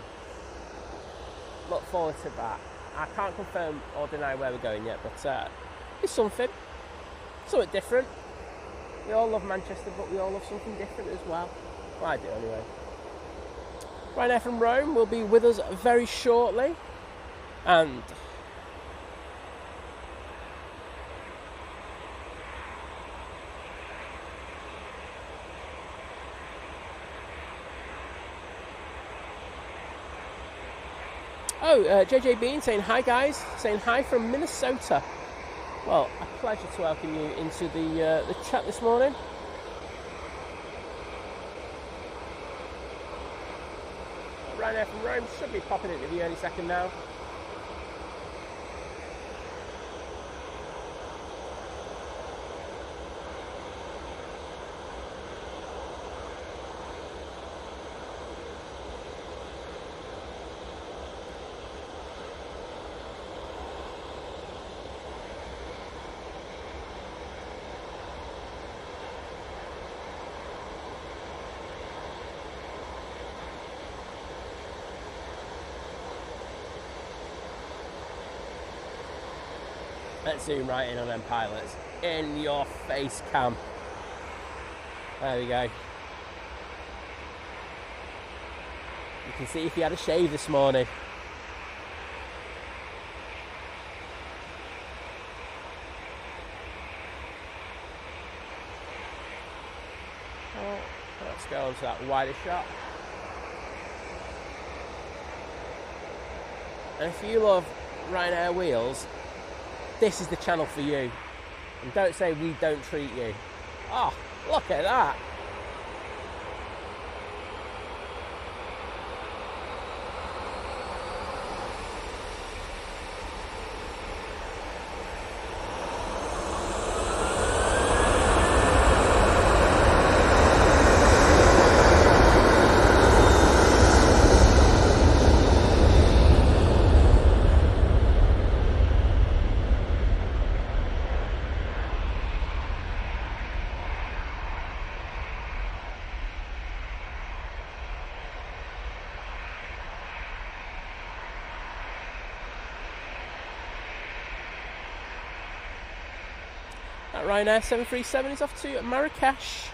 look forward to that. I can't confirm or deny where we're going yet, but it's something different. We all love Manchester, but we all love something different as well. Well, I do anyway. Ryanair from Rome will be with us very shortly, and JJ Bean saying hi guys, saying hi from Minnesota. Well, a pleasure to welcome you into the chat this morning. Ryanair from Rome should be popping into view any second now. Let's zoom right in on them pilots. In your face cam. There we go. You can see if he had a shave this morning. Oh, let's go on to that wider shot. And if you love Ryanair wheels, this is the channel for you. And don't say we don't treat you. Oh, look at that. That Ryanair 737 is off to Marrakesh.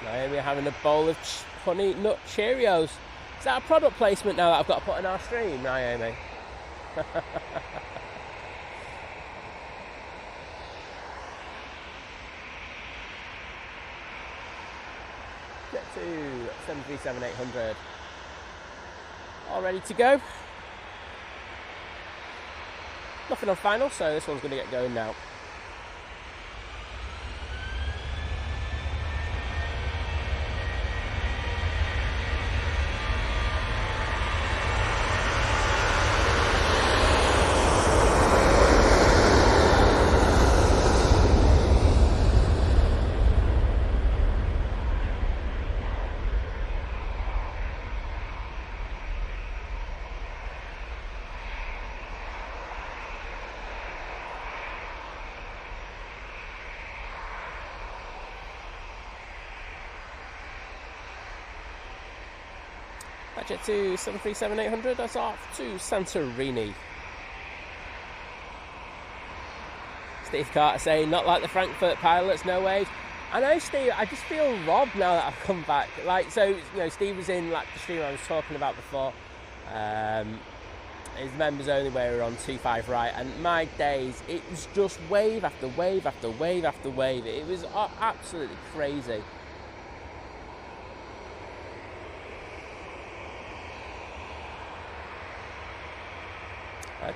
Now we're having a bowl of honey nut Cheerios. Is that a product placement now that I've got to put in our stream, Naomi? Get to 737-800. All ready to go. Nothing on final, so this one's going to get going now. Jet to 737-800, that's off to Santorini. Steve Carter saying, not like the Frankfurt pilots, no way. I know, Steve, I just feel robbed now that I've come back. Like, so, you know, Steve was in like the stream I was talking about before. His members only where we were on 25 right, and my days, it was just wave after wave after wave after wave. It was absolutely crazy.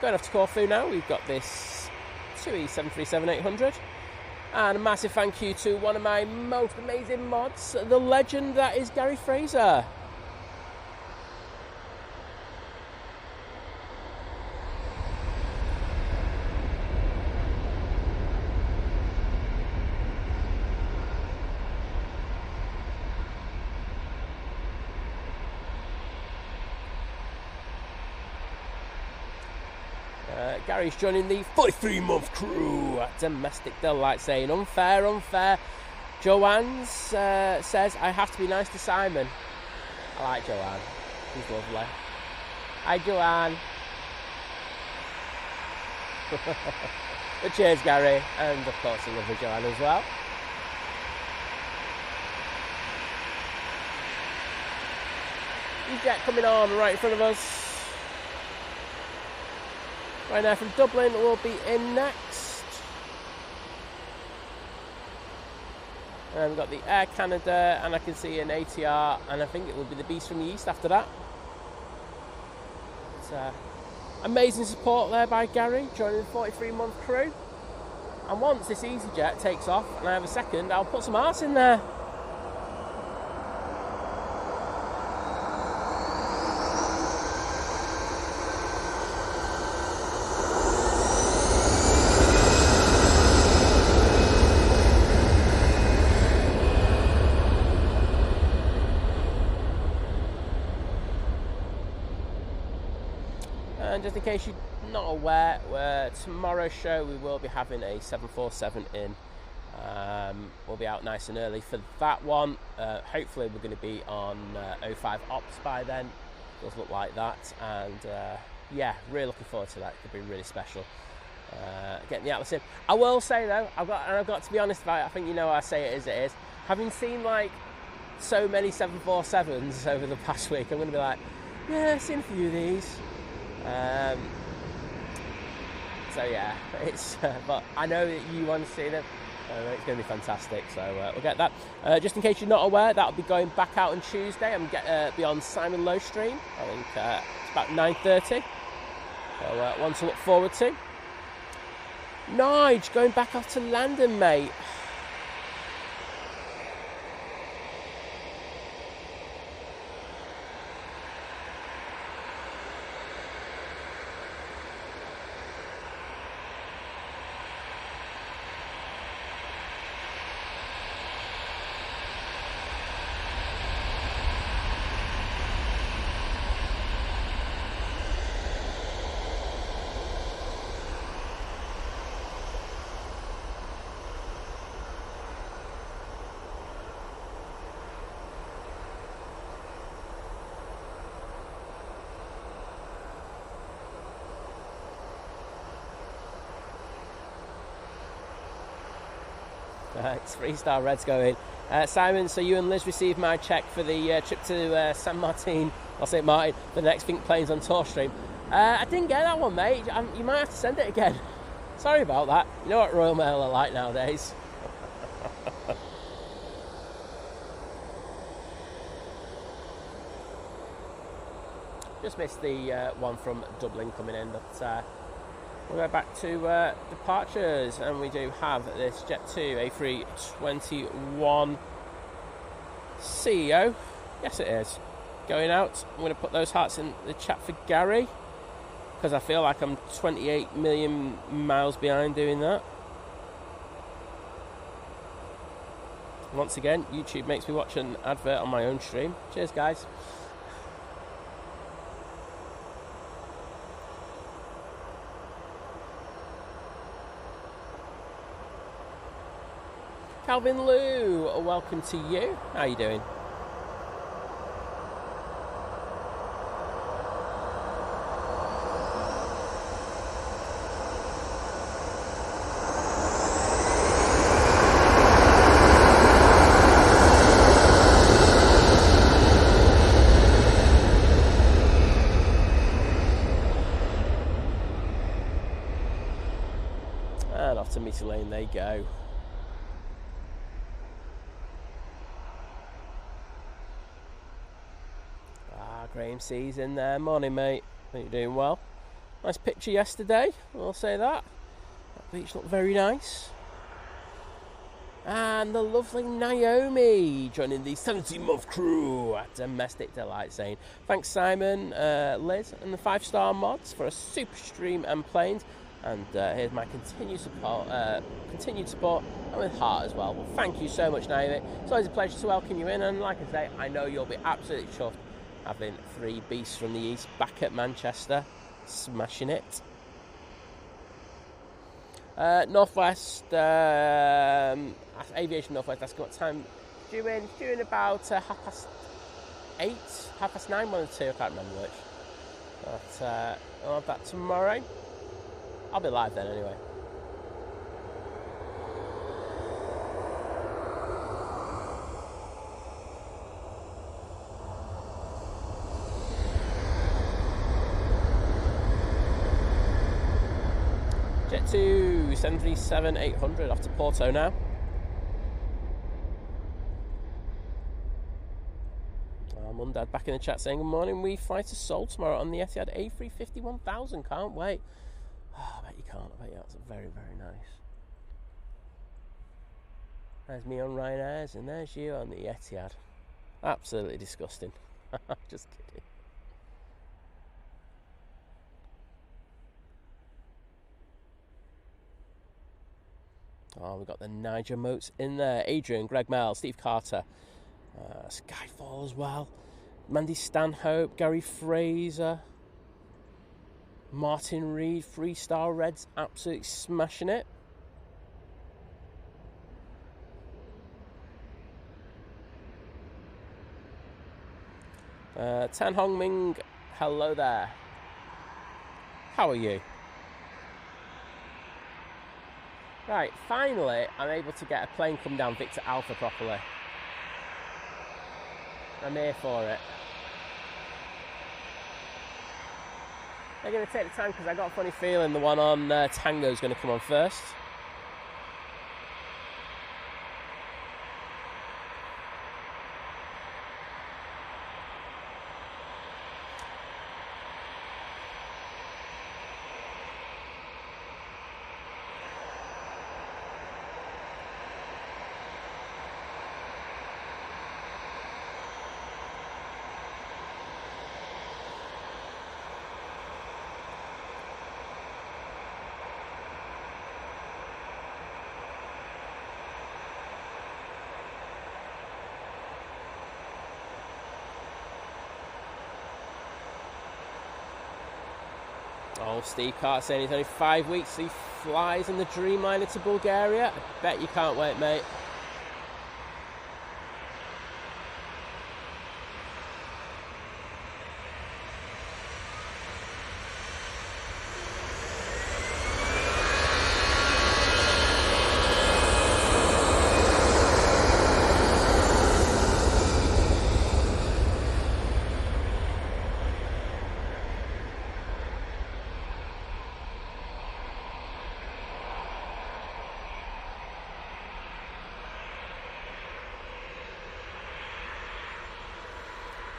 Going off to Corfu now, we've got this TUI 737-800. And a massive thank you to one of my most amazing mods, the legend that is Gary Fraser. Gary's joining the 43-month crew at Domestic Delight, saying unfair, unfair. Joanne says, I have to be nice to Simon. I like Joanne. She's lovely. Hi, Joanne. But cheers, Gary. And, of course, I love Joanne as well. Easyjet coming on right in front of us. Right now from Dublin will be in next. And we've got the Air Canada, and I can see an ATR, and I think it will be the Beast from the East after that. It's amazing support there by Gary, joining the 43-month crew. And once this Easyjet takes off, and I have a second, I'll put some arse in there. And just in case you're not aware, tomorrow's show we will be having a 747 in. We'll be out nice and early for that one. Hopefully we're going to be on 05 Ops by then. It does look like that. And yeah, really looking forward to that. It could be really special. Getting the Atlas in. I will say though, I've got to be honest about it. I think you know I say it as it is. Having seen like so many 747s over the past week, I'm going to be like, yeah, I've seen a few of these. So yeah, it's but I know that you want to see them. It's going to be fantastic. So we'll get that. Just in case you're not aware, that'll be going back out on Tuesday. I'm be on Simon Low stream. I think it's about 9:30. So one to look forward to. Nige going back off to London, mate. It's 3-star Reds going. Simon, so you and Liz received my cheque for the trip to San Martin, or St. Martin, the next Think Planes on Tour stream. I didn't get that one, mate. You might have to send it again. Sorry about that. You know what Royal Mail are like nowadays. Just missed the one from Dublin coming in, but we'll go back to departures, and we do have this Jet2 A321 CEO. Yes, it is. Going out. I'm going to put those hearts in the chat for Gary, because I feel like I'm 28 million miles behind doing that. Once again, YouTube makes me watch an advert on my own stream. Cheers, guys. Calvin Lou, welcome to you. How are you doing? And off to Meter Lane they go. Graham C's in there. Morning, mate. Hope you're doing well. Nice picture yesterday, I'll say that. That beach looked very nice. And the lovely Naomi joining the 17-month crew at Domestic Delight, saying thanks Simon, Liz and the 5-star mods for a super stream and planes. And here's my continued support and with heart as well. Well, thank you so much, Naomi. It's always a pleasure to welcome you in, and like I say, I know you'll be absolutely chuffed having 3 beasts from the East back at Manchester, smashing it. Northwest, Aviation Northwest, asking what time due in. Due in about 8:30, 9:30, 1 or 2, I can't remember which. But I'll have that tomorrow. I'll be live then anyway. Jet 2, 737-800 off to Porto now. Mundad back in the chat saying, good morning, we fly to Seoul tomorrow on the Etihad A350 1000, can't wait. Oh, I bet you can't, I bet you that's very, very nice. There's me on Ryanair's and there's you on the Etihad. Absolutely disgusting. Just kidding. Oh, we've got the Niger Moats in there. Adrian, Greg Mel, Steve Carter, Skyfall as well. Mandy Stanhope, Gary Fraser, Martin Reed, 3-star Reds, absolutely smashing it. Tan Hong Ming, hello there. How are you? Right, finally, I'm able to get a plane come down Victor Alpha properly. I'm here for it. They're going to take the time because I got a funny feeling the one on Tango is going to come on first. Oh, Steve Carter saying he's only 5 weeks, so he flies in the Dreamliner to Bulgaria. I bet you can't wait, mate.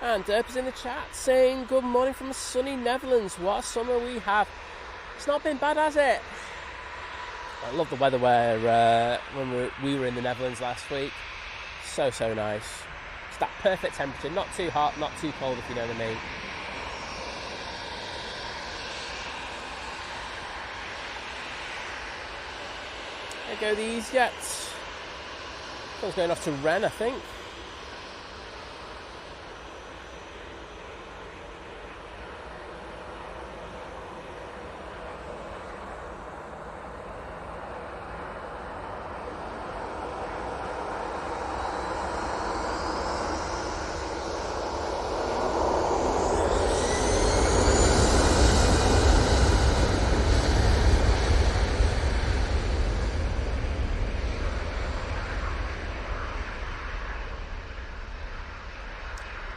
And Derp is in the chat saying, good morning from sunny Netherlands. What a summer we have. It's not been bad, has it? I love the weather where when we were in the Netherlands last week. So, so nice. It's that perfect temperature. Not too hot, not too cold, if you know what I mean. There go the Easyjet. One's going off to Rennes, I think.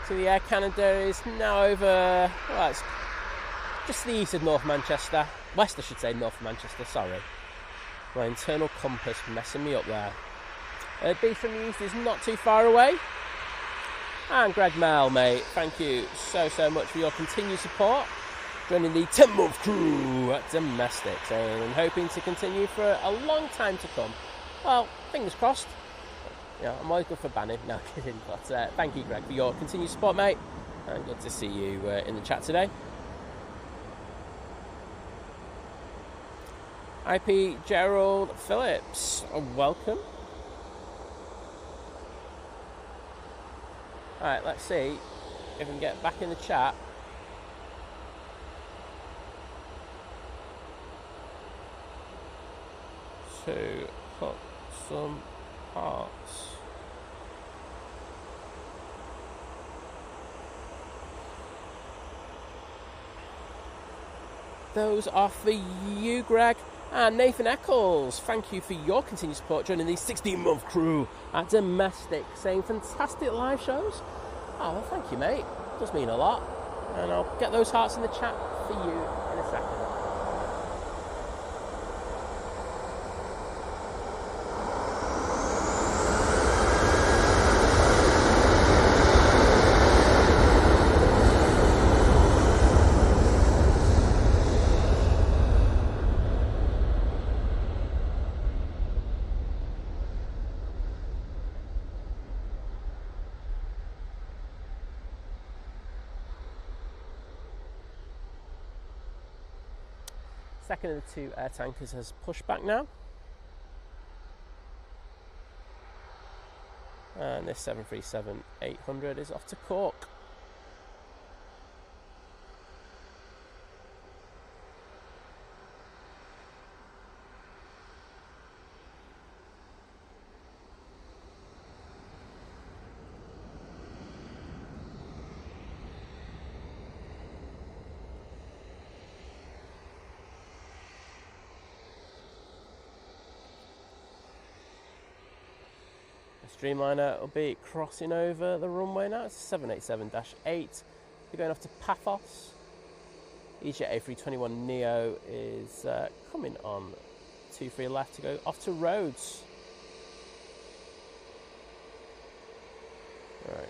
The Air Canada is now over, well, it's just the east of North Manchester. West, I should say, North Manchester, sorry. My internal compass messing me up there. B from the east is not too far away. And Greg Mel, mate, thank you so, so much for your continued support. Joining the 10-month crew at Domestics and hoping to continue for a long time to come. Well, fingers crossed. Yeah, I'm always good for banning. No, kidding. But thank you, Greg, for your continued support, mate. And good to see you in the chat today. IP Gerald Phillips, welcome. Alright, let's see if we can get back in the chat. to put some parts. Those are for you, Greg. And Nathan Eccles, thank you for your continued support joining the 16-month crew at Domestic, saying fantastic live shows. Oh, well, thank you, mate. Does mean a lot. And I'll get those hearts in the chat for you in a second. Second of the two air tankers has pushed back now. And this 737-800 is off to Cork. Streamliner will be crossing over the runway now. It's 787-8. We're going off to Paphos. Easyjet A321neo is coming on 23 left to go off to Rhodes. Right.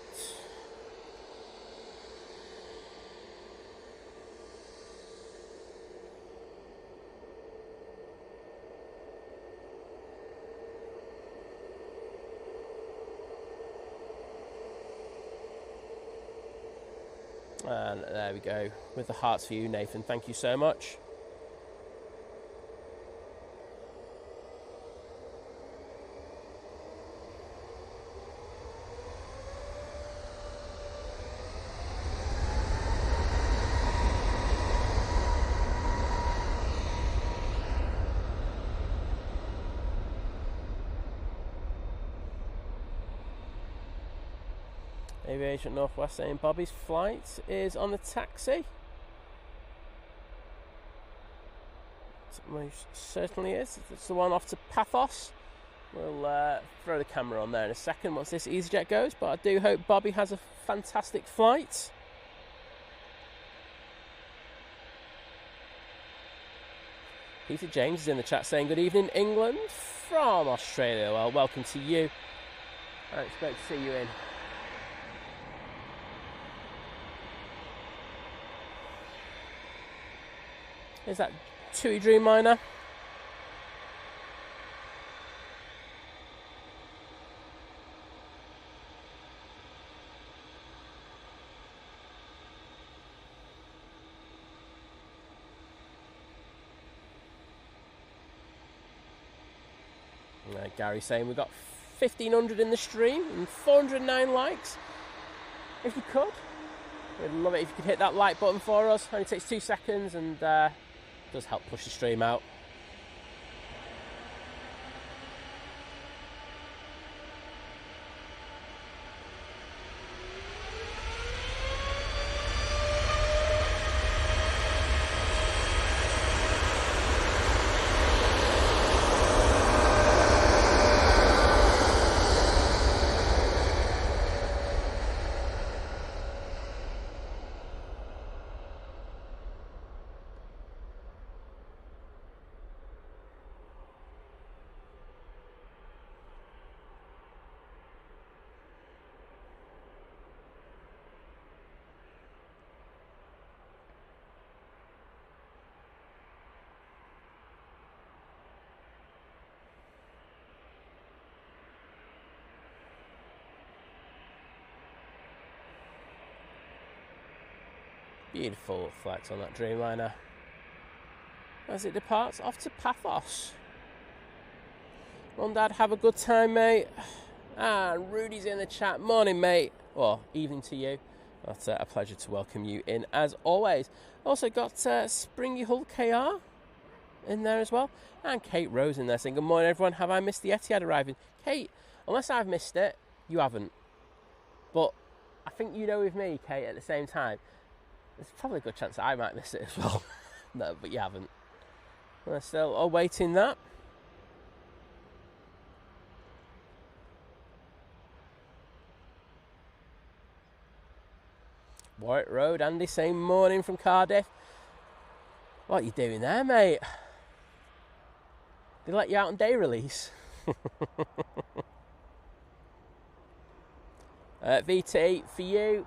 And there we go, with the hearts for you, Nathan. Thank you so much. Aviation Northwest saying Bobby's flight is on the taxi. It most certainly is. It's the one off to Paphos. We'll throw the camera on there in a second once this EasyJet goes, but I do hope Bobby has a fantastic flight. Peter James is in the chat saying good evening, England from Australia. Well, welcome to you. I expect to see you in. Is that TUI Dreamliner? Gary saying we've got 1,500 in the stream and 409 likes. If you could, we'd love it if you could hit that like button for us. Only takes 2 seconds and does help push the stream out. Beautiful flights on that Dreamliner as it departs off to Paphos. Mum, Dad, have a good time, mate. And Rudy's in the chat. Morning, mate. Well, evening to you. That's a pleasure to welcome you in as always. Also got Springy Hull KR in there as well. And Kate Rose in there saying, good morning, everyone. Have I missed the Etihad arriving? Kate, unless I've missed it, you haven't. But I think you know with me, Kate, at the same time, there's probably a good chance that I might miss it as well. No, but you haven't. We're still awaiting that. Warwick Road, Andy saying morning from Cardiff. What are you doing there, mate? They let you out on day release. VT, for you,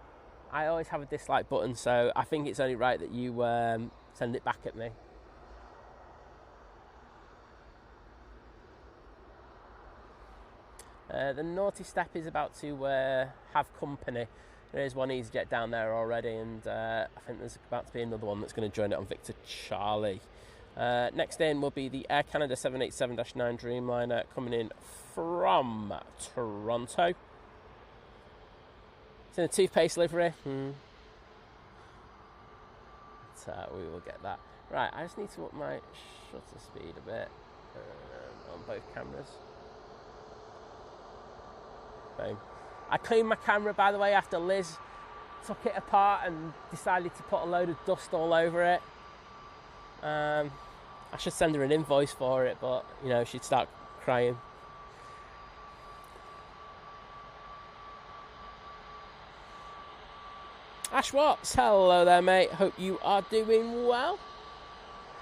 I always have a dislike button, so I think it's only right that you send it back at me. The naughty step is about to have company. There is one Easyjet down there already, and I think there's about to be another one that's going to join it on Victor Charlie. Next in will be the Air Canada 787-9 Dreamliner coming in from Toronto. It's in a toothpaste livery. So we will get that. Right, I just need to up my shutter speed a bit on both cameras. Boom. I cleaned my camera, by the way, after Liz took it apart and decided to put a load of dust all over it. I should send her an invoice for it, but, you know, she'd start crying. Ash Watts, hello there, mate. Hope you are doing well.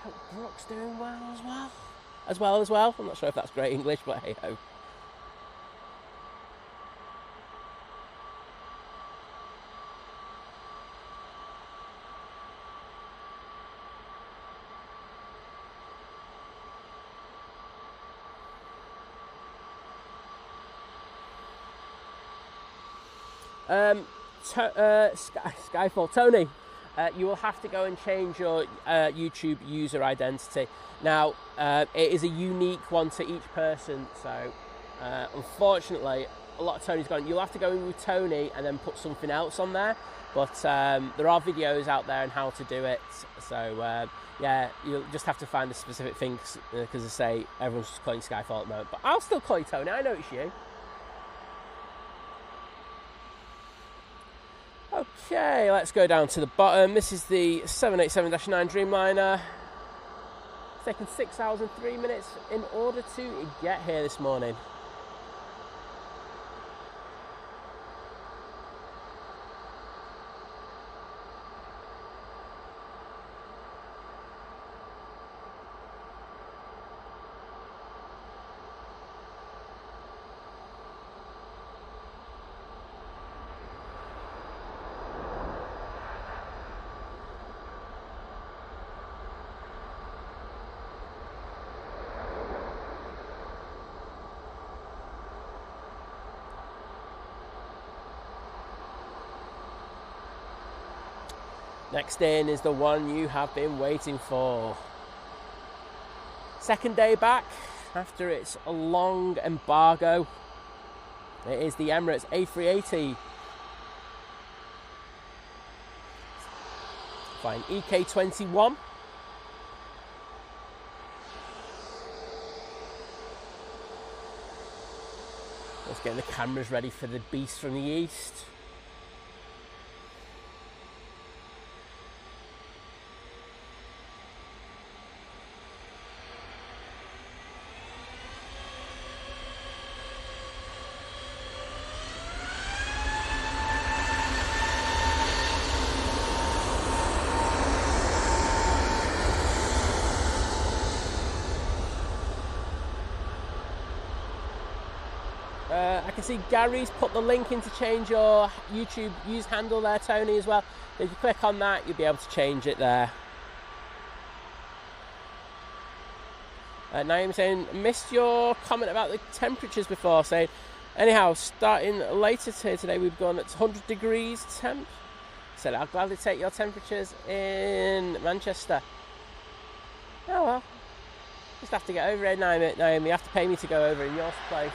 Hope Brooke's doing well as well. I'm not sure if that's great English, but hey-ho. Skyfall, Tony, you will have to go and change your YouTube user identity. Now, it is a unique one to each person, so unfortunately, a lot of Tony's gone. You'll have to go in with Tony and then put something else on there, but there are videos out there on how to do it, so yeah, you'll just have to find a specific thing, because I say everyone's just calling Skyfall at the moment, but I'll still call you Tony. I know it's you. Okay, let's go down to the bottom. This is the 787-9 Dreamliner. It's taken 6 hours and 3 minutes in order to get here this morning. Next in is the one you have been waiting for. Second day back after its long embargo. It is the Emirates A380. Flying EK21. Let's get the cameras ready for the beast from the east. I can see Gary's put the link in to change your YouTube use handle there, Tony, as well. If you click on that, you'll be able to change it there. Naeem saying, missed your comment about the temperatures before, saying, anyhow, starting later today, we've gone at 100 degrees temp. Said, I'll gladly take your temperatures in Manchester. Oh well, just have to get over here, Naeem. You have to pay me to go over in your place.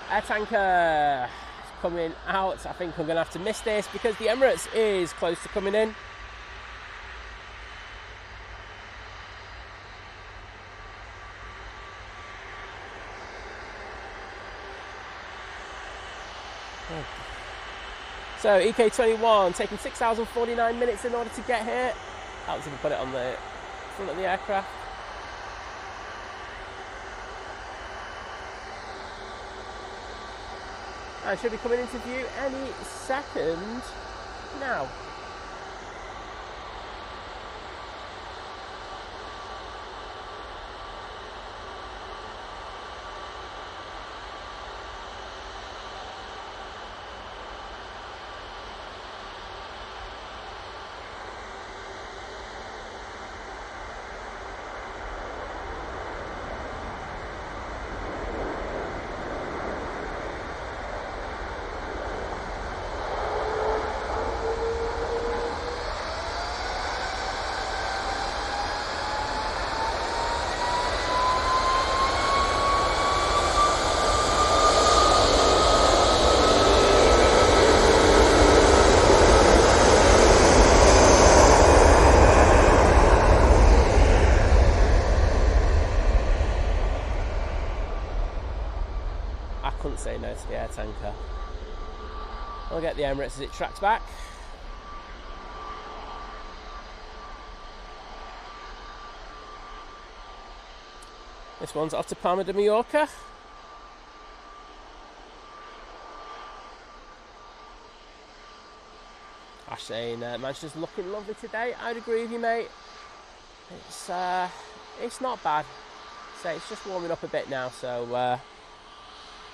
Air tanker is coming out. I think I'm going to have to miss this because the Emirates is close to coming in. So EK21 taking 6,049 minutes in order to get here. Helps if we put it on the front of the aircraft. And should be coming into view any second now. Say no to the air tanker. We'll get the Emirates as it tracks back. This one's off to Palma de Mallorca. Ash saying Manchester's looking lovely today. I'd agree with you, mate. It's not bad. So it's just warming up a bit now, so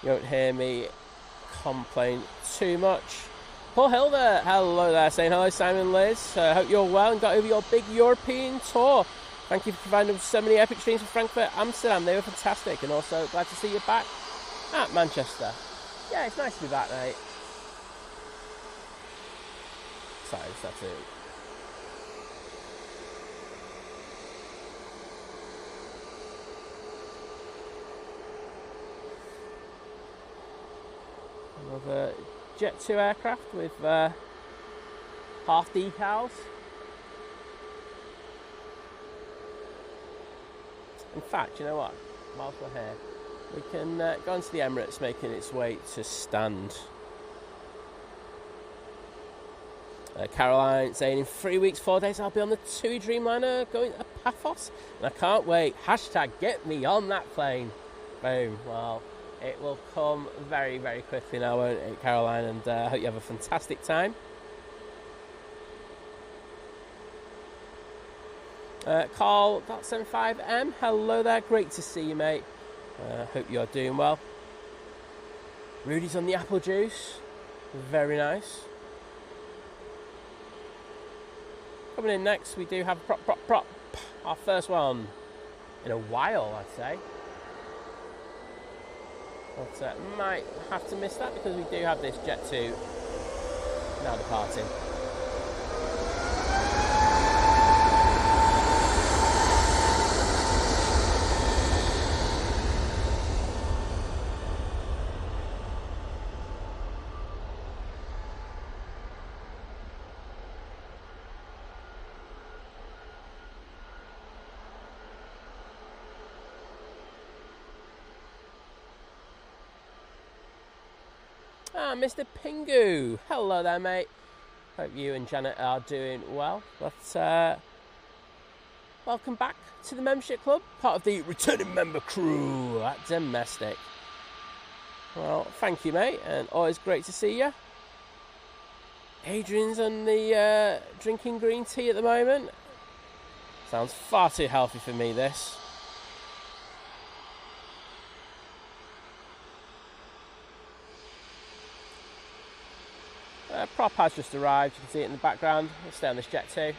you won't hear me complain too much. Paul Hill there, hello there, saying hello Simon Liz. Hope you're well and got over your big European tour. Thank you for providing so many epic streams for Frankfurt, Amsterdam. They were fantastic, and also glad to see you back at Manchester. Yeah, it's nice to be back, mate. Sorry, that's it. Another Jet 2 aircraft with half decals. In fact, you know what? Whilst we're here, we can go into the Emirates making its way to stand. Caroline saying in 3 weeks, 4 days, I'll be on the TUI Dreamliner going to Paphos. And I can't wait. Hashtag get me on that plane. Boom. Well, it will come very, very quickly now, won't it, Caroline? And I hope you have a fantastic time. Carl.75M, hello there. Great to see you, mate. Hope you're doing well. Rudy's on the apple juice. Very nice. Coming in next, we do have prop. Our first one in a while, I'd say. But might have to miss that because we do have this Jet 2 now departing. Mr. Pingu, hello there, mate. Hope you and Janet are doing well. But welcome back to the membership club, part of the returning member crew at Domestic. Well, thank you, mate, and always great to see you. Adrian's on the drinking green tea at the moment. Sounds far too healthy for me, this. Prop has just arrived, you can see it in the background. We'll stay on this Jet 2.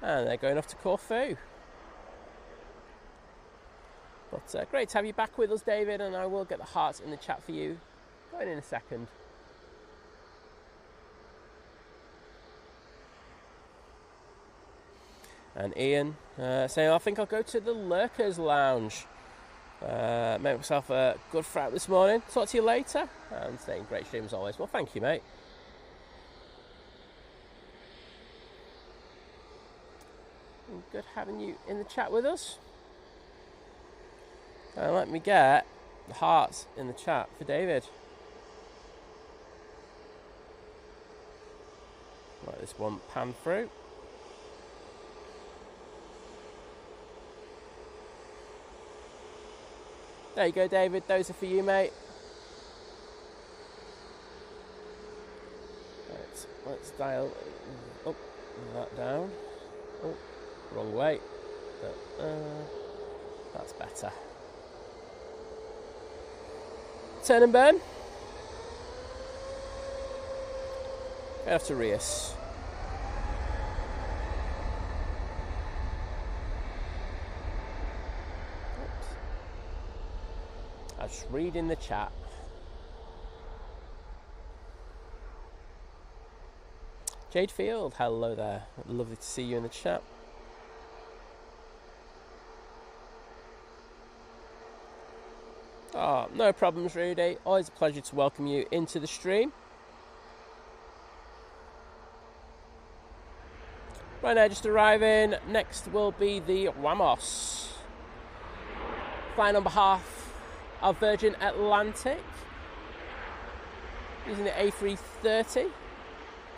And they're going off to Corfu. But great to have you back with us, David, and I will get the hearts in the chat for you going in a second. And Ian saying, I think I'll go to the Lurkers Lounge. Made myself a good fright this morning. Talk to you later. And saying, great stream as always. Well, thank you, mate. Good having you in the chat with us. And let me get the hearts in the chat for David. Let this one pan through. There you go, David. Those are for you, mate. Let's dial up that down. Oh, wrong way. That's better. Turn and burn. Go off to Rias. I was just reading the chat. Jade Field, hello there. Lovely to see you in the chat. Oh, no problems, Rudy. Always a pleasure to welcome you into the stream. Right now, just arriving. Next will be the Wamos. Flying on behalf of Virgin Atlantic. Using the A330.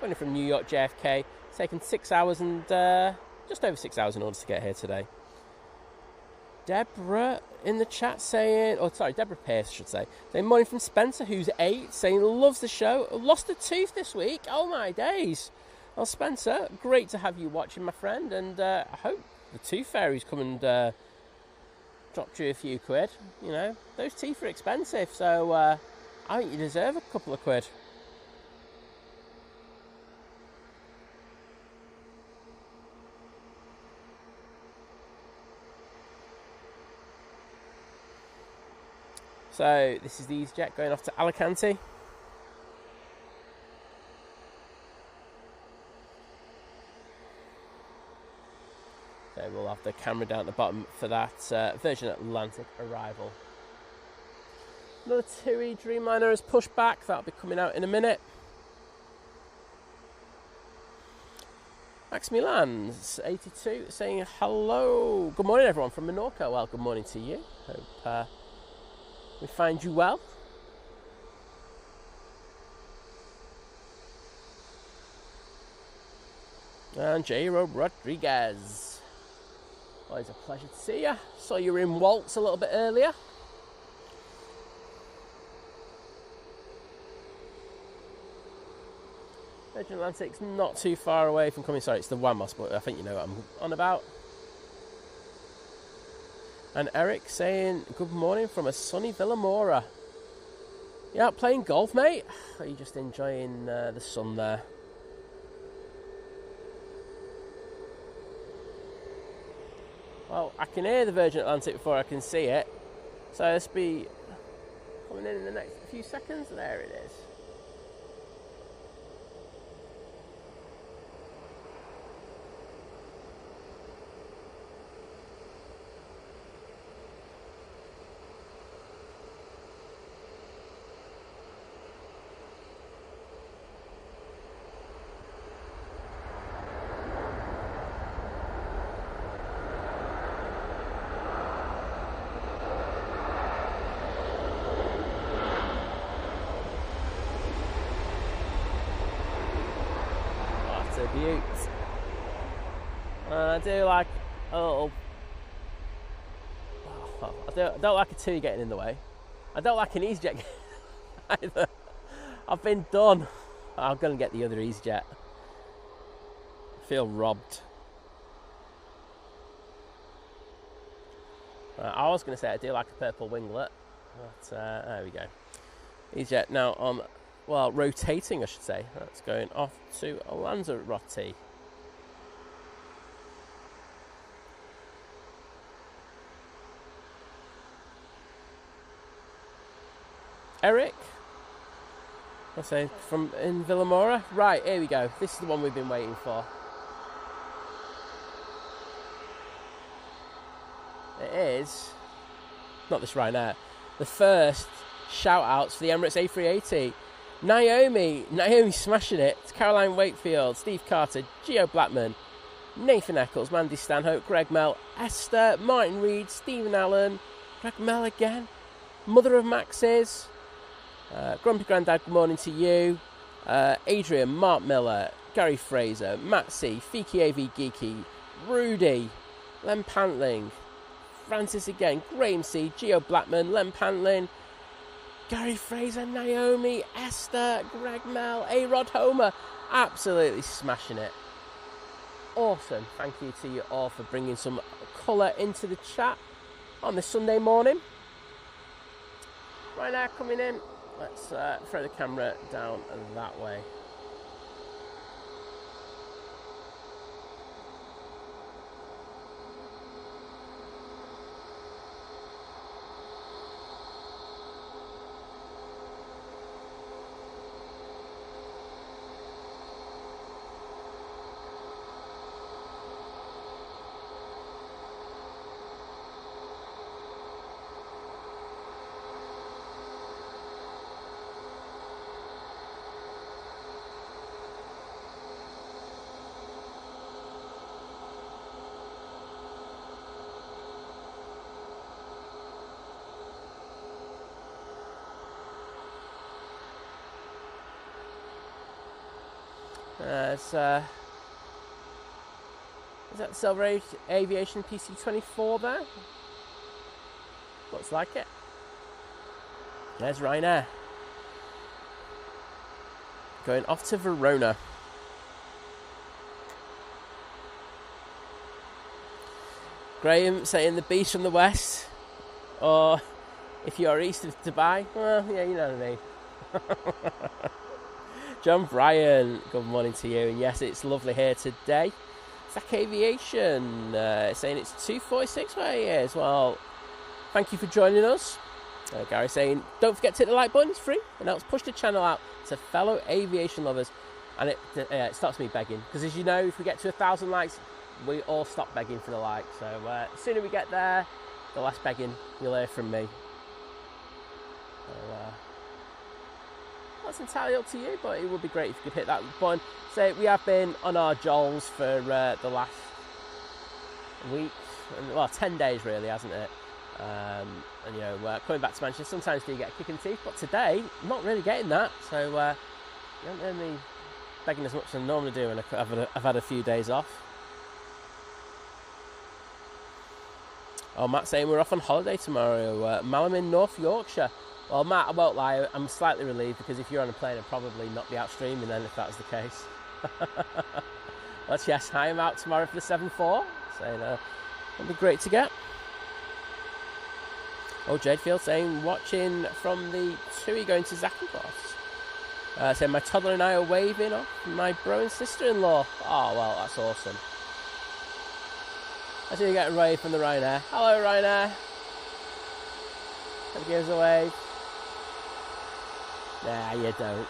Going from New York JFK. It's taken 6 hours and just over 6 hours in order to get here today. Deborah in the chat saying, Deborah Pierce, I should say. Saying, morning from Spencer, who's 8, saying loves the show. Lost a tooth this week. Oh my days. Well, Spencer, great to have you watching, my friend, and I hope the tooth fairy's come and dropped you a few quid. You know, those teeth are expensive, so I think you deserve a couple of quid. So this is the Easyjet going off to Alicante. So we'll have the camera down at the bottom for that Virgin Atlantic arrival. Another TUI Dreamliner has pushed back. That'll be coming out in a minute. Max Milan's 82 saying hello. Good morning, everyone from Menorca. Well, good morning to you. Hope we find you well. And Jairo Rodriguez. Always a pleasure to see you. Saw you were in Waltz a little bit earlier. Virgin Atlantic's not too far away from coming. Sorry, it's the Wamos, but I think you know what I'm on about. And Eric saying, good morning from a sunny Villamora. You out playing golf, mate? Or are you just enjoying the sun there? Well, I can hear the Virgin Atlantic before I can see it. So let's be coming in the next few seconds. There it is. I do like a little. I don't like a TUI getting in the way. I don't like an Easyjet either. I've been done. I'm going to get the other Easyjet. I feel robbed. I was going to say I do like a purple winglet, but there we go. Easyjet now on, well, rotating, I should say. That's going off to Lanzarote. Eric, I say from in Villamora. Right, here we go. This is the one we've been waiting for. it is, not this Ryanair, the first shout-outs for the Emirates A380. Naomi smashing it. Caroline Wakefield, Steve Carter, Gio Blackman, Nathan Eccles, Mandy Stanhope, Greg Mell, Esther, Martin Reed, Stephen Allen, Greg Mell again, Mother of Max's, Grumpy Grandad, good morning to you, Adrian, Mark Miller, Gary Fraser, Matt C, Fiki AV Geeky, Rudy, Lem Pantling, Francis again, Graham C, Gio Blackman, Lem Pantling, Gary Fraser, Naomi, Esther, Greg Mell, A-Rod Homer, absolutely smashing it. Awesome. Thank you to you all for bringing some colour into the chat on this Sunday morning. Right now, coming in, let's throw the camera down that way. Is that Silver Aviation PC24 there? Looks like it. There's Ryanair. Going off to Verona. Graham saying the beast from the west. Or if you're east of Dubai, well, yeah, you know what I mean. John Bryan, good morning to you. And yes, it's lovely here today. Zach Aviation saying it's 2:46 where he is. Well, thank you for joining us. Gary saying, don't forget to hit the like button, it's free. And helps push the channel out to fellow aviation lovers. And it stops me begging. Because as you know, if we get to 1,000 likes, we all stop begging for the like. So the sooner we get there, the less begging you'll hear from me. So, that's entirely up to you, but it would be great if you could hit that button. So we have been on our jolls for the last week, well, 10 days really, hasn't it? And you know, coming back to Manchester, sometimes do get a kick in the teeth, but today, not really getting that. So you haven't heard me begging as much as I normally do, and I've had a few days off. Oh, Matt saying we're off on holiday tomorrow. Malham in North Yorkshire. Well, Matt, I won't lie, I'm slightly relieved because if you're on a plane, I'd probably not be out streaming then if that was the case. But yes, I am out tomorrow for the 7-4, so it'll be great to get. Oh, Jadefield saying, watching from the TUI going to Zakynthos. Saying, my toddler and I are waving off my bro and sister-in-law. Oh, well, that's awesome. I see you getting away from the Ryanair. Hello, Ryanair. Hope he gives a wave. Nah, you don't.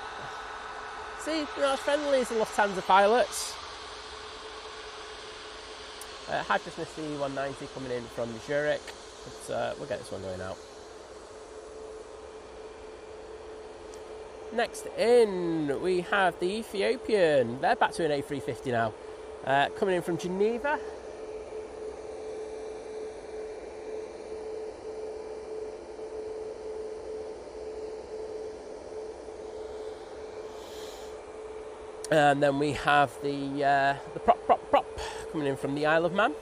See, you're not as friendly as the Lufthansa pilots. I just missed the 190 coming in from Zurich, but we'll get this one going out. Next in, we have the Ethiopian. They're back to an A350 now. Coming in from Geneva. And then we have the prop coming in from the Isle of Man.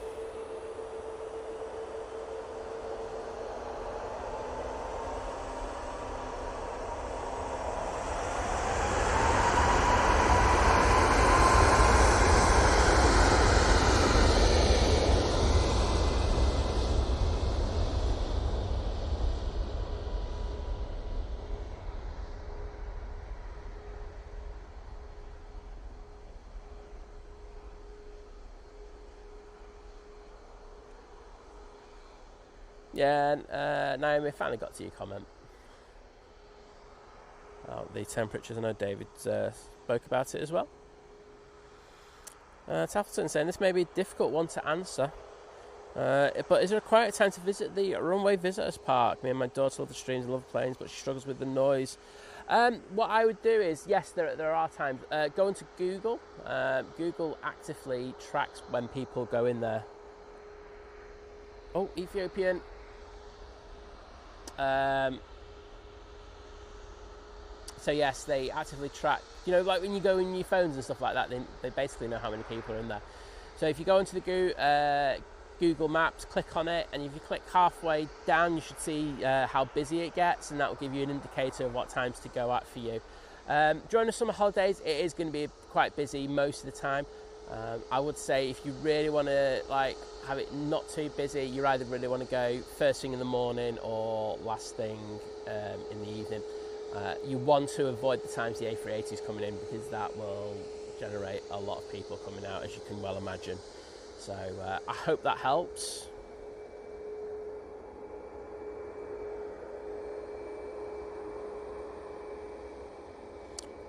Yeah, Naomi, finally got to your comment. The temperatures, I know David spoke about it as well. Taffleton saying, this may be a difficult one to answer. But is there a quiet time to visit the runway visitors park? Me and my daughter love the streams and love planes, but she struggles with the noise. What I would do is, yes, there are times. Go into Google. Google actively tracks when people go in there. Oh, Ethiopian. So yes, they actively track. You know, like when you go in your phones and stuff like that, they basically know how many people are in there. So if you go into the Google Maps, click on it, and if you click halfway down, you should see how busy it gets, and that will give you an indicator of what times to go at for you. During the summer holidays, it is going to be quite busy most of the time. I would say if you really want to have it not too busy, you either really want to go first thing in the morning or last thing in the evening. You want to avoid the times the A380 is coming in, because that will generate a lot of people coming out, as you can well imagine. So I hope that helps.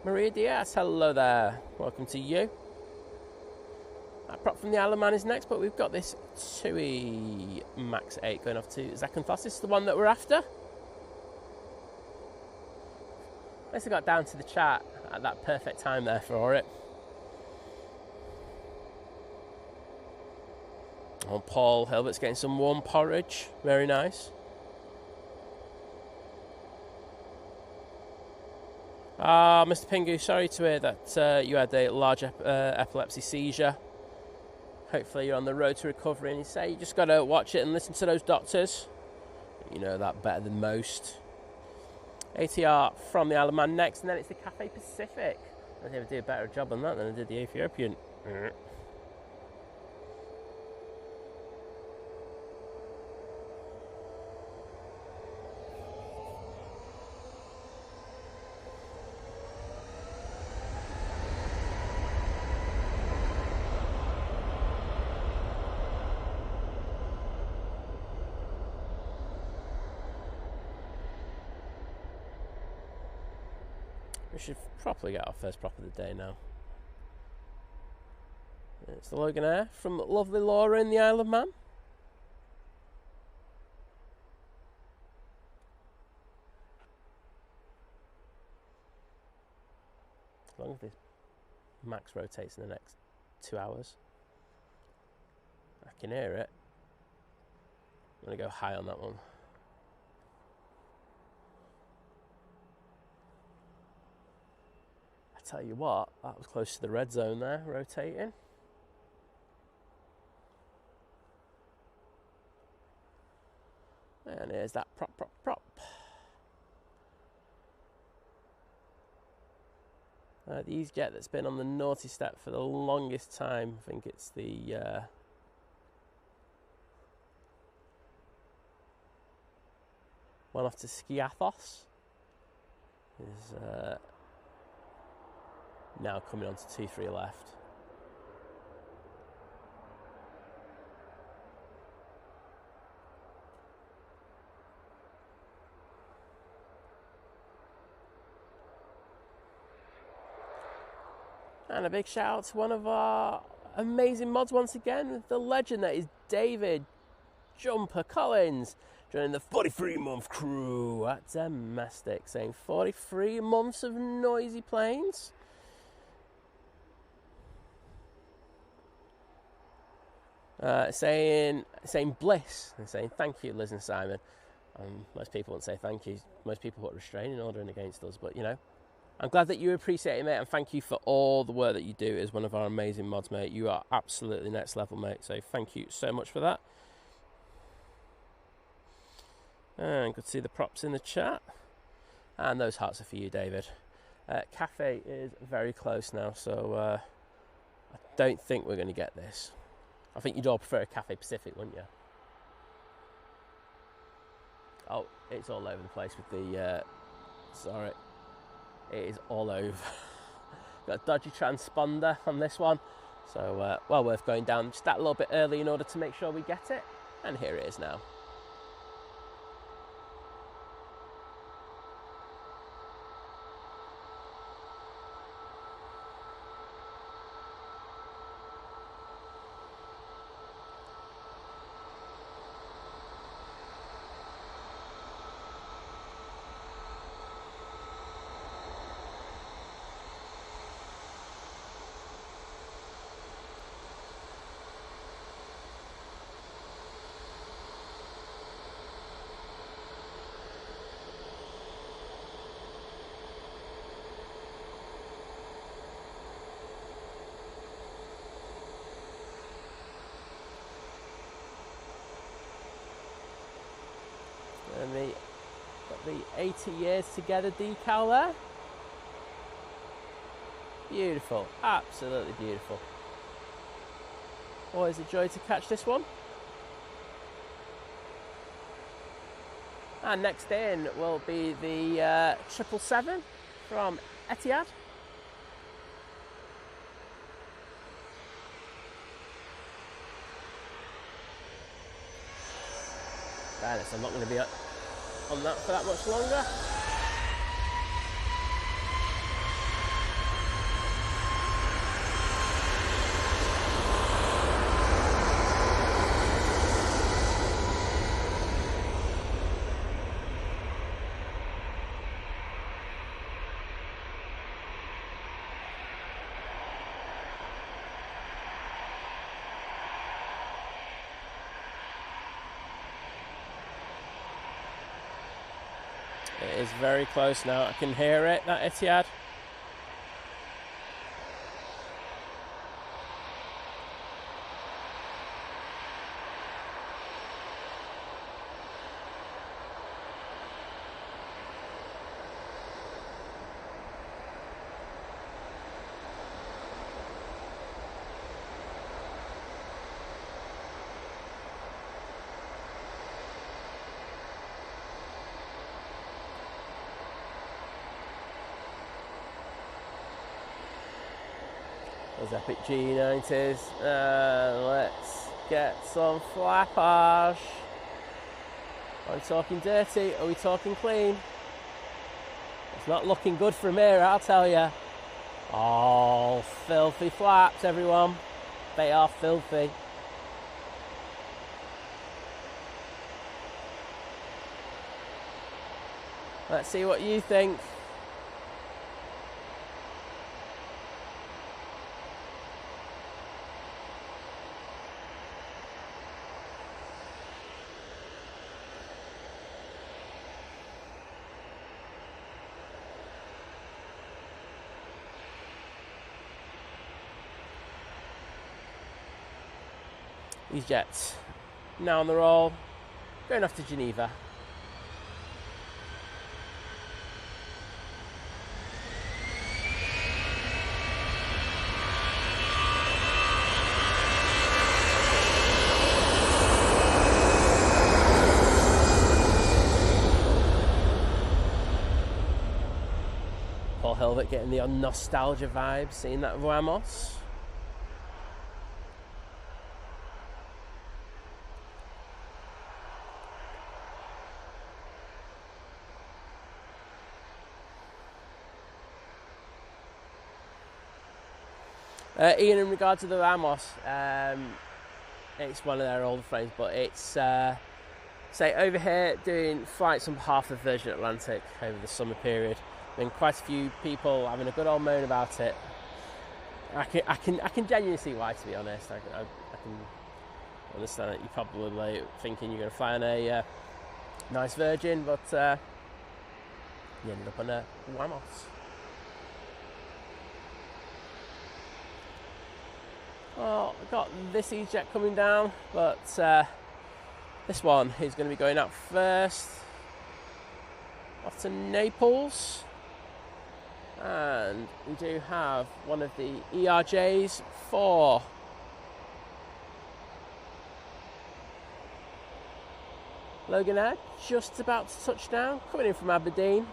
Maria Diaz, hello there. Welcome to you. That prop from the Isle of Man is next, but we've got this TUI Max 8 going off to Zakynthos. This is the one that we're after. At least I got down to the chat at that perfect time there for it. Oh, Paul Hilbert's getting some warm porridge. Very nice. Mr. Pingu, sorry to hear that you had a large epilepsy seizure. Hopefully you're on the road to recovery, and you say you just got to watch it and listen to those doctors. You know that better than most. ATR from the Isle of Man next, and then it's the Cathay Pacific. I think I did a better job on that than I did the Ethiopian. We should properly get our first prop of the day now. It's the Logan Air from lovely Laura in the Isle of Man. As long as this max rotates in the next 2 hours, I can hear it. I'm going to go high on that one. Tell you what, that was close to the red zone there, rotating. And here's that prop. The Easyjet that's been on the naughty step for the longest time. I think it's the one off to Skiathos. Is now coming on to 2-3 left. And a big shout out to one of our amazing mods once again, the legend that is David Jumper Collins, joining the 43-month crew at Domestic, saying 43 months of noisy planes. Saying bliss, and saying thank you, Liz and Simon. Most people won't say thank you. Most people put a restraining order in against us, but you know, I'm glad that you appreciate it, mate, and thank you for all the work that you do as one of our amazing mods, mate. You are absolutely next level, mate, so thank you so much for that. And good to see the props in the chat, and those hearts are for you, David. Cathay is very close now, so I don't think we're going to get this. I think you'd all prefer a Cathay Pacific, wouldn't you? Oh, it's all over the place with the... sorry. It is all over. Got a dodgy transponder on this one. So, well worth going down just that little bit early in order to make sure we get it. And here it is now. 80 years together decal there. Beautiful, absolutely beautiful. Always a joy to catch this one. And next in will be the 777 from Etihad. Fairness, I'm not going to be on that for that much longer. It is very close now. I can hear it, that Etihad. Those epic G90s. Let's get some flappage. Are we talking dirty? Are we talking clean? It's not looking good from here, I'll tell you. Oh, filthy flaps, everyone. They are filthy. Let's see what you think. Easyjet now on the roll, going off to Geneva. Paul Hilbert getting the nostalgia vibe, seeing that Ramos. Ian, in regard to the Ramos, it's one of their older frames, but it's, say, over here doing flights on behalf of Virgin Atlantic over the summer period. Been quite a few people having a good old moan about it. I can genuinely see why, to be honest. I can understand that you're probably thinking you're going to fly on a nice Virgin, but you ended up on a Ramos. Well, I've got this Easyjet coming down, but this one is going to be going out first, off to Naples, and we do have one of the ERJs for Logan Air, just about to touch down, coming in from Aberdeen.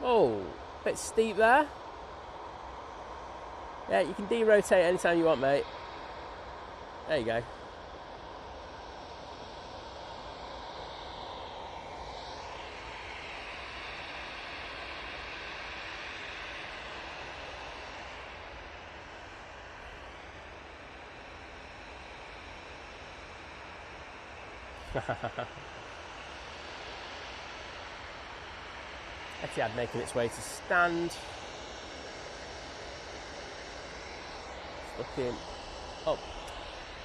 Oh, bit steep there. Yeah, you can de-rotate anytime you want, mate. There you go. Etihad making its way to stand. It's looking up.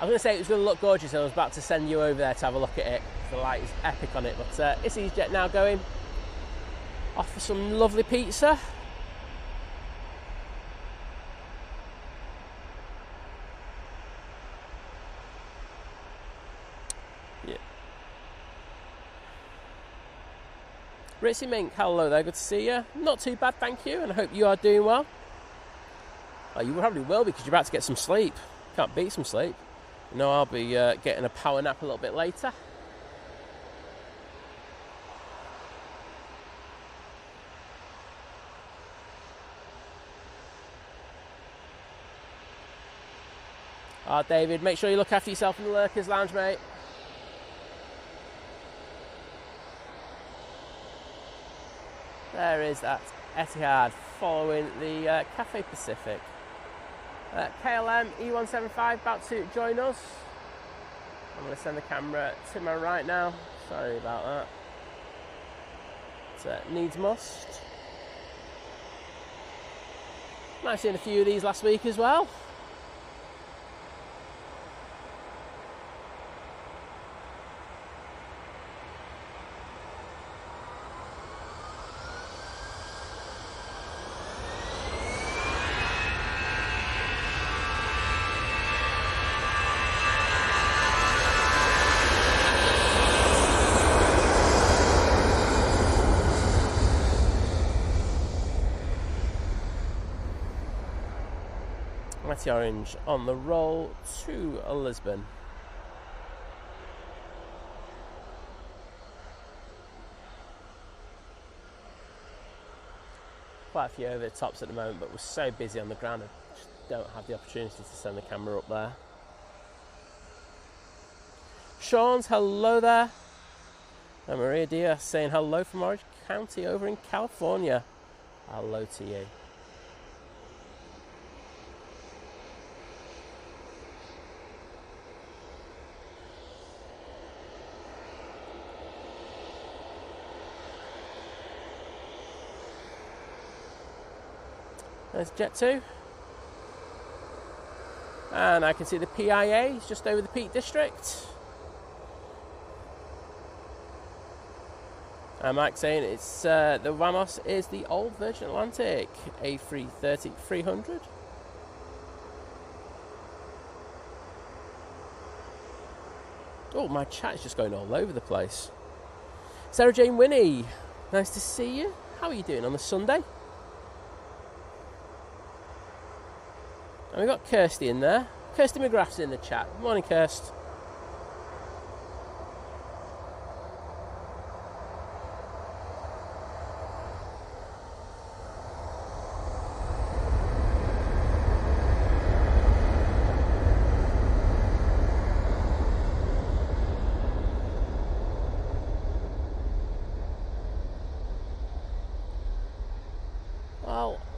I was going to say it was going to look gorgeous, and I was about to send you over there to have a look at it. The light is epic on it, but it's Easyjet now going off for some lovely pizza. Ritzy Mink, hello there, good to see you. Not too bad, thank you, and I hope you are doing well. Oh, you probably will because you're about to get some sleep. Can't beat some sleep. You know, I'll be getting a power nap a little bit later. David, make sure you look after yourself in the Lurkers Lounge, mate. There is that Etihad following the Cathay Pacific. KLM E175 about to join us. I'm going to send the camera to my right now. Sorry about that. It needs must. Might have seen a few of these last week as well. Matty Orange on the roll to Lisbon. Quite a few over the tops at the moment, but we're so busy on the ground I just don't have the opportunity to send the camera up there. Sean's hello there. And Maria Diaz saying hello from Orange County over in California. Hello to you. There's Jet 2. And I can see the PIA is just over the Peak District. And Mike saying it's the Vamos is the old Virgin Atlantic A330-300. Oh, my chat is just going all over the place. Sarah Jane Winnie, nice to see you. How are you doing on the Sunday? And we've got Kirsty in there. Kirsty McGrath's in the chat. Morning, Kirst.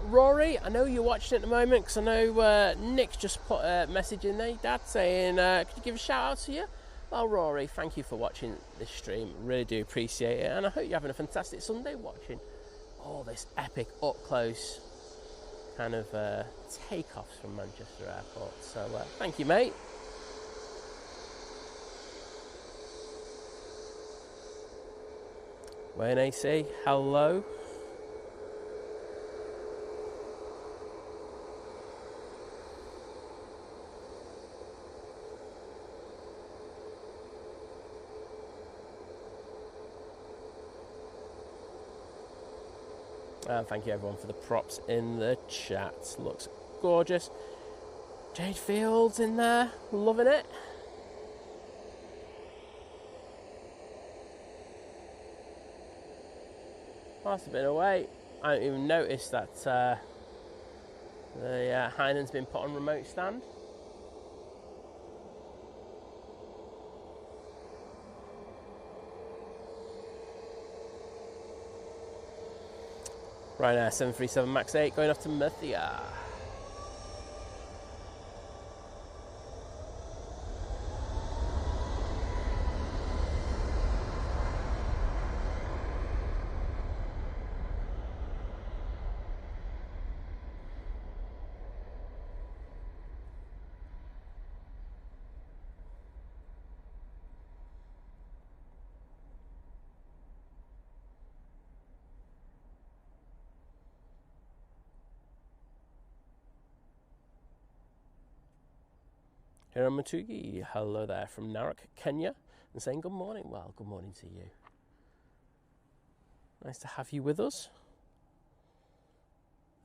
Rory, I know you're watching at the moment because I know Nick just put a message in there, Dad, saying, could you give a shout out to you? Well, Rory, thank you for watching this stream. Really do appreciate it. And I hope you're having a fantastic Sunday watching all this epic up close kind of takeoffs from Manchester Airport. So thank you, mate. Wayne AC, hello. And thank you everyone for the props in the chat. Looks gorgeous. Jade Fields in there, loving it. Whilst I've been away, I didn't even notice that the Heinen's been put on remote stand. Ryanair 737 MAX 8 going off to Murcia. Hiram Matugi, hello there from Narok, Kenya, and saying good morning. Well, good morning to you. Nice to have you with us.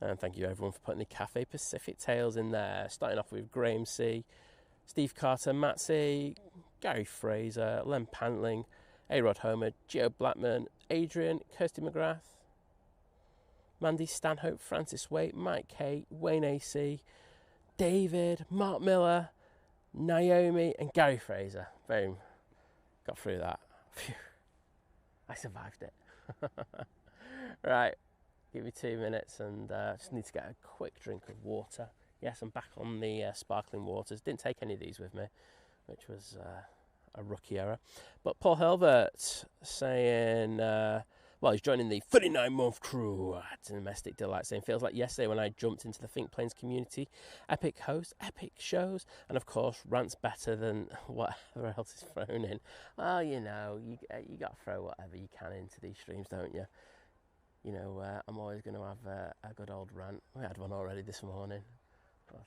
And thank you everyone for putting the Cathay Pacific Tales in there. Starting off with Graham C, Steve Carter, Matt C, Gary Fraser, Len Pantling, A-Rod Homer, Joe Blackman, Adrian, Kirsty McGrath, Mandy Stanhope, Francis Waite, Mike K, Wayne AC, David, Mark Miller, Naomi and Gary Fraser. Boom. Got through that. Phew. I survived it. Right. Give me 2 minutes and just need to get a quick drink of water. Yes, I'm back on the sparkling waters. Didn't take any of these with me, which was a rookie error. But Paul Hilbert saying, well, he's joining the 39-month crew at Domestic Delight, saying, feels like yesterday when I jumped into the Think Planes community. Epic host, epic shows, and of course, rants better than whatever else is thrown in. Well, you know, you got to throw whatever you can into these streams, don't you? You know, I'm always going to have a good old rant. We had one already this morning, but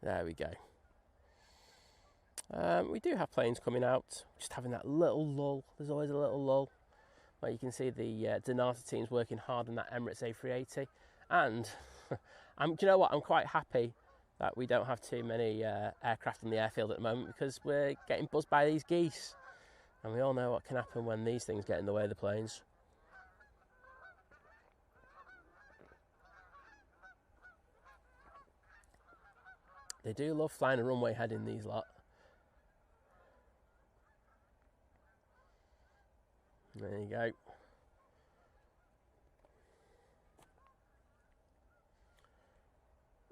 there we go. We do have planes coming out, just having that little lull. There's always a little lull. Well, you can see the Donata team's working hard on that Emirates A380. And do you know what? I'm quite happy that we don't have too many aircraft on the airfield at the moment, because we're getting buzzed by these geese. And we all know what can happen when these things get in the way of the planes. They do love flying a runway head in these lot. There you go.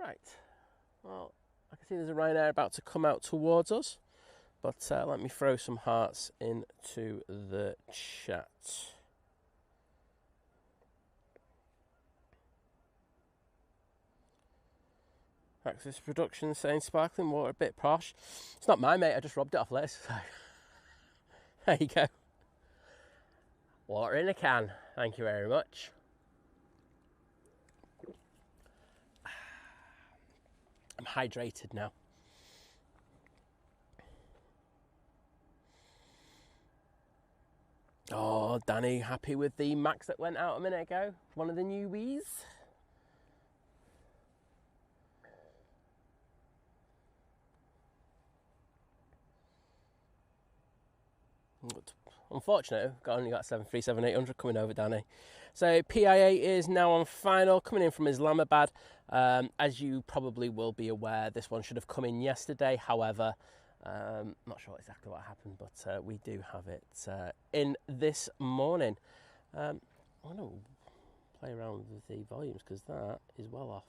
Right. Well, I can see there's a Ryanair about to come out towards us. But let me throw some hearts into the chat. Axis Productions saying sparkling water a bit posh. It's not mine, mate. I just robbed it off Liz. So. There you go. Water in a can. Thank you very much. I'm hydrated now. Oh, Danny, happy with the Max that went out a minute ago? One of the newbies. Unfortunately, only got 737-800 coming over, Danny. So PIA is now on final, coming in from Islamabad. As you probably will be aware, this one should have come in yesterday. However, not sure exactly what happened, but we do have it in this morning. I'm going to play around with the volumes because that is well off.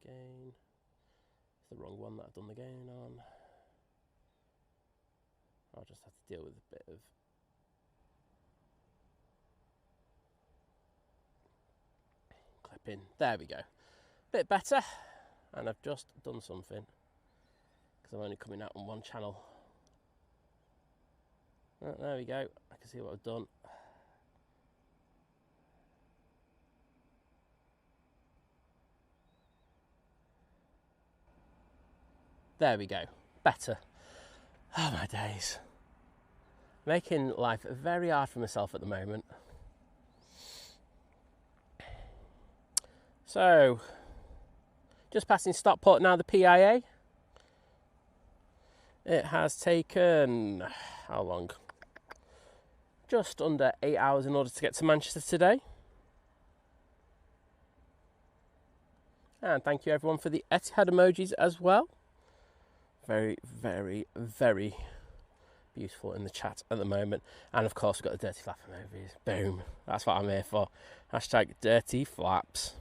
Gain. It's the wrong one that I've done the gain on. I'll just have to deal with a bit of clipping. There we go. Bit better. And I've just done something because I'm only coming out on one channel. Oh, there we go. I can see what I've done. There we go. Better. Oh, my days. Making life very hard for myself at the moment. So, just passing Stockport now, the PIA. It has taken, how long? Just under 8 hours in order to get to Manchester today. And thank you everyone for the Etihad emojis as well. Very, very, very beautiful in the chat at the moment. And of course we've got the Dirty Flap emojis. Boom. That's what I'm here for. Hashtag Dirty Flaps.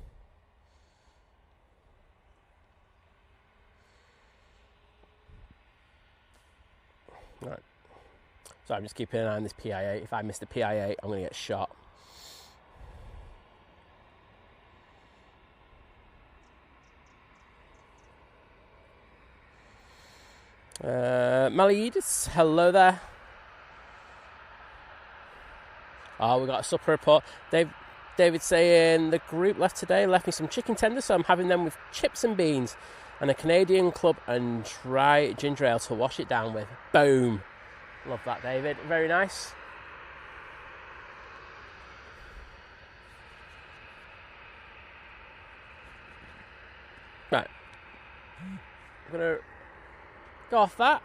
Right. So I'm just keeping an eye on this PIA. If I miss the PIA, I'm going to get shot. Maliidis, hello there. Oh, we got a supper report. David saying the group left today left me some chicken tenders, so I'm having them with chips and beans and a Canadian club and dry ginger ale to wash it down with. Boom. Love that, David. Very nice. Right. I'm going to go off that.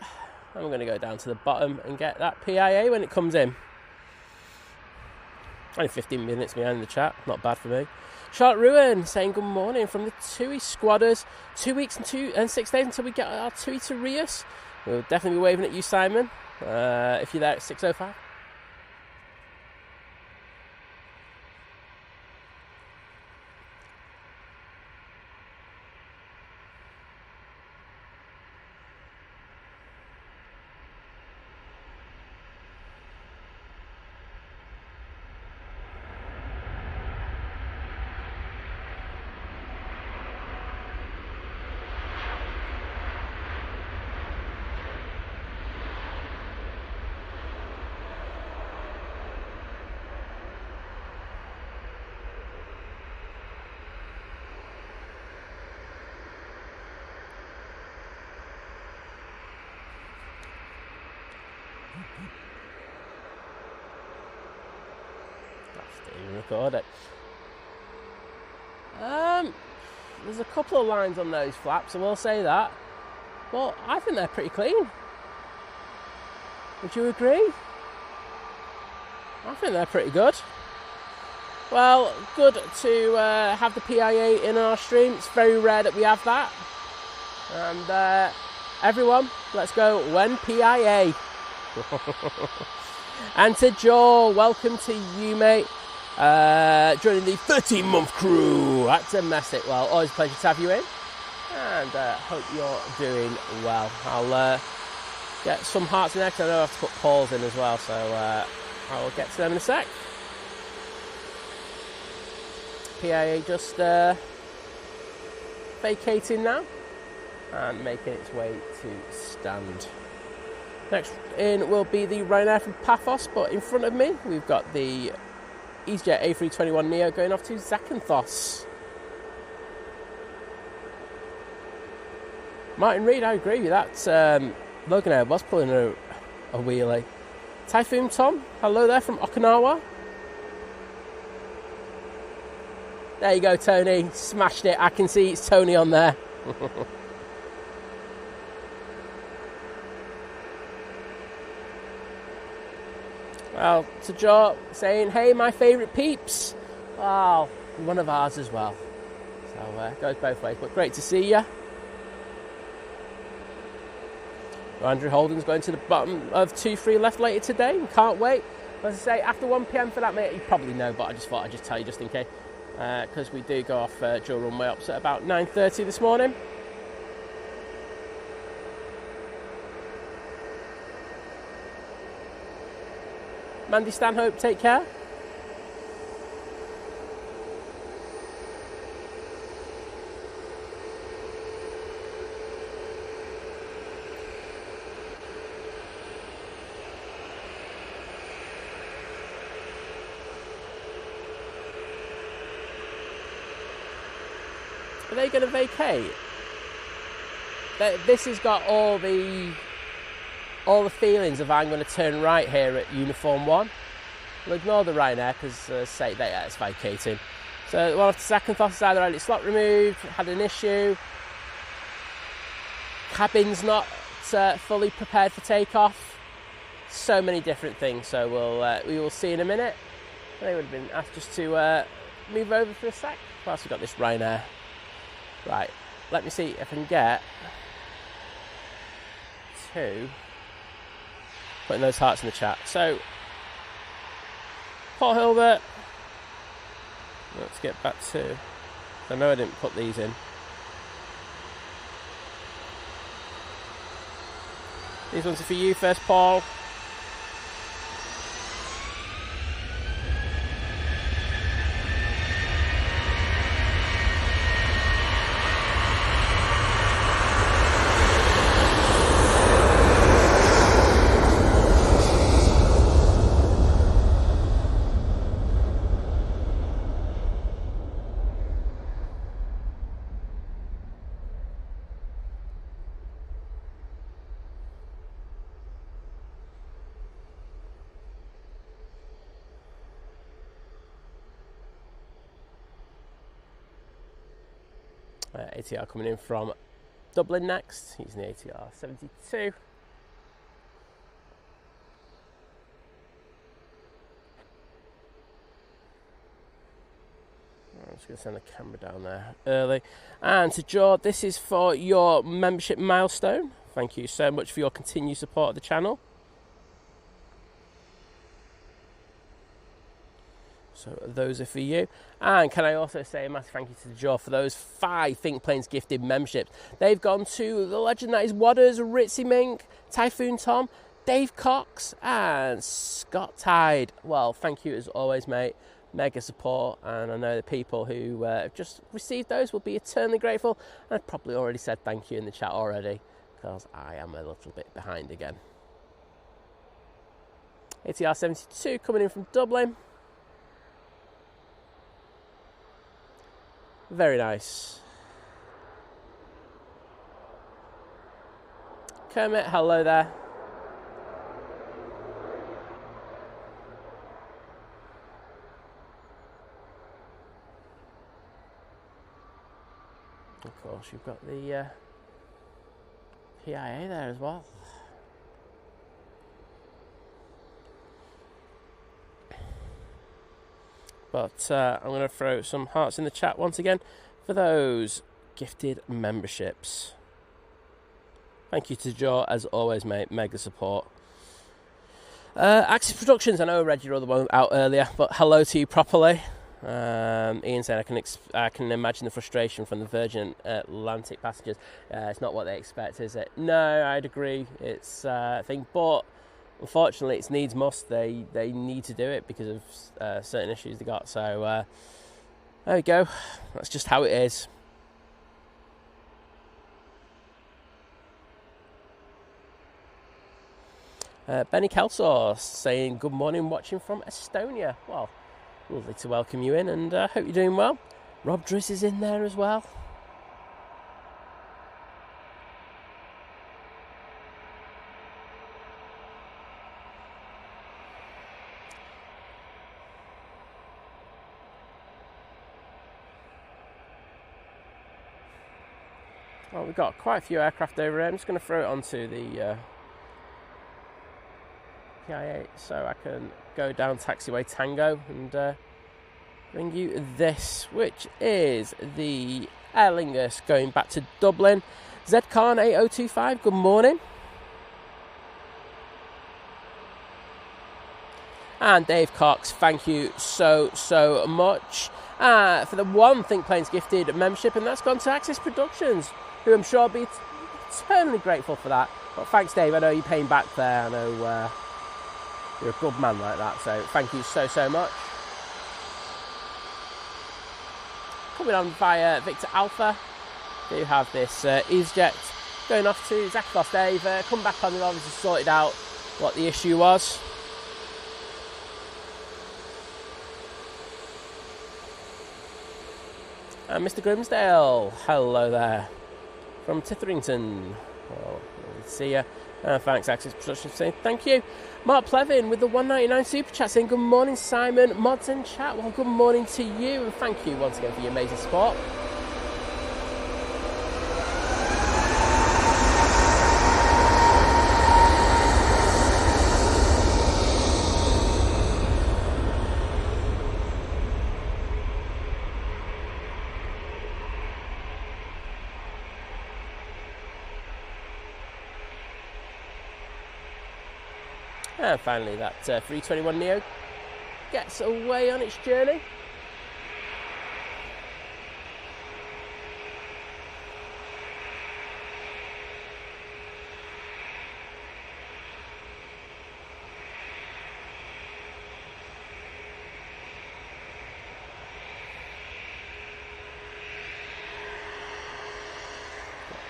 I'm going to go down to the bottom and get that PIA when it comes in. Only 15 minutes behind the chat. Not bad for me. Charlotte Ruin saying good morning from the TUI squadders. 2 weeks and 6 days until we get our TUI to Rios. We'll definitely be waving at you, Simon, if you're there at 6:05. Record it. There's a couple of lines on those flaps, I will say that, but I think they're pretty clean. Would you agree? I think they're pretty good. Well, good to have the PIA in our stream. It's very rare that we have that. And everyone, let's go when PIA. And to Joel, welcome to you, mate. Joining the 13-month crew. That's domestic. Well, always a pleasure to have you in. And hope you're doing well. I'll get some hearts in there because I know I have to put Paul's in as well. So I'll get to them in a sec. PIA just vacating now and making its way to stand. Next in will be the Ryanair from Paphos, but in front of me we've got the Easyjet A321neo going off to Zakynthos. Martin Reed, I agree with that. Logan Air was pulling a wheelie. Typhoon Tom, hello there from Okinawa. There you go, Tony. Smashed it. I can see it's Tony on there. Well, to Joe saying, hey, my favourite peeps. Oh, one of ours as well. So goes both ways, but great to see you. Andrew Holden's going to the bottom of 2-3 left later today. Can't wait. As I say, after 1 p.m. for that, mate, you probably know, but I just thought I'd just tell you just in case. Because we do go off dual runway ops at about 9:30 this morning. Mandy Stanhope, take care. Are they going to vacate? This has got all the feelings of I'm going to turn right here at Uniform 1. We'll ignore the Ryanair because say that it's vacating. So one off to Zakynthos, either had its slot removed, had an issue. Cabin's not fully prepared for takeoff. So many different things. So we will see in a minute. They would have been asked just to move over for a sec. Whilst we've got this Ryanair. Right, let me see if I can get to putting those hearts in the chat. So, Port Hilbert, let's get back to, I know I didn't put these in. These ones are for you first, Paul. ATR coming in from Dublin next, using the ATR 72. I'm just going to send the camera down there early. And to Joe, this is for your membership milestone. Thank you so much for your continued support of the channel. So those are for you. And can I also say a massive thank you to Joe for those 5 Think Planes gifted memberships. They've gone to the legend that is Wadders, Ritzy Mink, Typhoon Tom, Dave Cox and Scott Tide. Well, thank you as always, mate. Mega support, and I know the people who have just received those will be eternally grateful. And I've probably already said thank you in the chat already, because I am a little bit behind again. ATR 72 coming in from Dublin. Very nice. Kermit, hello there. Of course, you've got the PIA there as well. But I'm going to throw some hearts in the chat once again for those gifted memberships. Thank you to Joe, as always, mate. Mega support. Axis Productions, I know I read your other one out earlier, but hello to you properly. Ian said, I can imagine the frustration from the Virgin Atlantic passengers. It's not what they expect, is it? No, I'd agree. It's a thing, but unfortunately, it's needs must. They need to do it because of certain issues they got. So there we go. That's just how it is. Benny Kelso saying good morning, watching from Estonia. Well, lovely to welcome you in, and hope you're doing well. Rob Driss is in there as well. Well, we've got quite a few aircraft over here. I'm just going to throw it onto the PIA so I can go down taxiway Tango and bring you this, which is the Aer Lingus going back to Dublin. Zcarn 8025, good morning. And Dave Cox, thank you so much for the 1 Think Planes gifted membership, and that's gone to Axis Productions, who I'm sure will be eternally grateful for that. But thanks, Dave. I know you're paying back there. I know you're a good man like that, so thank you so much. Coming on via Victor Alpha, do have this Easyjet going off to Zakos Dave. Come back on, they've obviously sorted out what the issue was. And Mr. Grimsdale, hello there. From Titherington. Well, lovely to see you. Thanks, Axis Productions, saying thank you. Mark Plevin with the 199 super chat saying good morning, Simon, mods and chat. Well, good morning to you, and thank you once again for your amazing support. And finally, that 321neo gets away on its journey.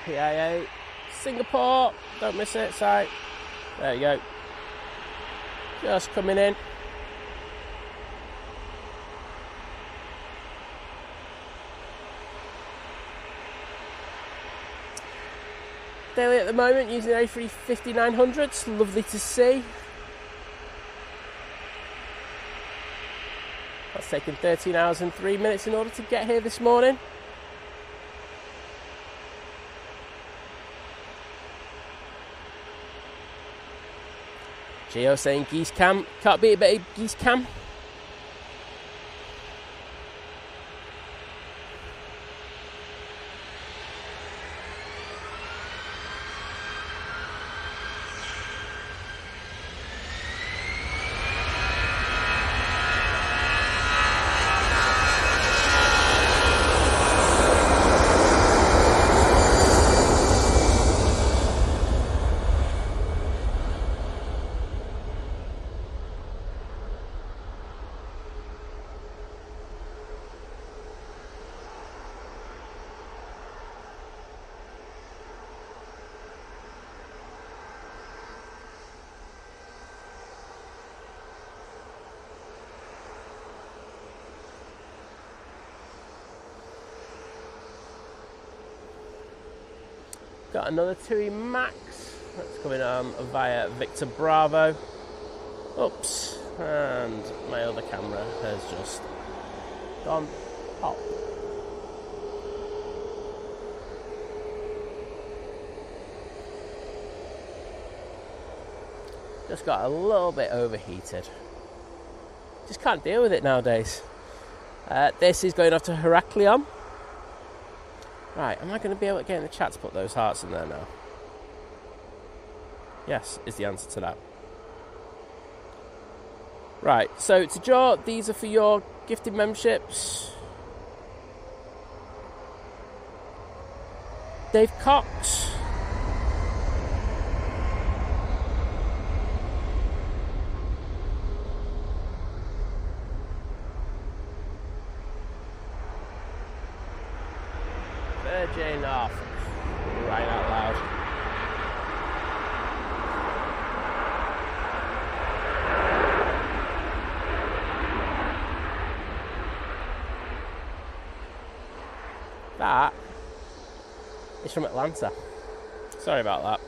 PIA, Singapore, don't miss it, sight. There you go. Just coming in. Daily at the moment using A350-900s, lovely to see. That's taken 13 hours and 3 minutes in order to get here this morning. Gio saying geese cam. Can't beat a bit of geese cam. Got another TUI Max that's coming on via Victor Bravo. Oops, and my other camera has just gone pop. Just got a little bit overheated. Just can't deal with it nowadays. This is going off to Heraklion. Right, am I going to be able to get in the chat to put those hearts in there now? Yes, is the answer to that. Right, so to Joe, these are for your gifted memberships. Dave Cox. Virgin off. Right out loud. That is from Atlanta. Sorry about that.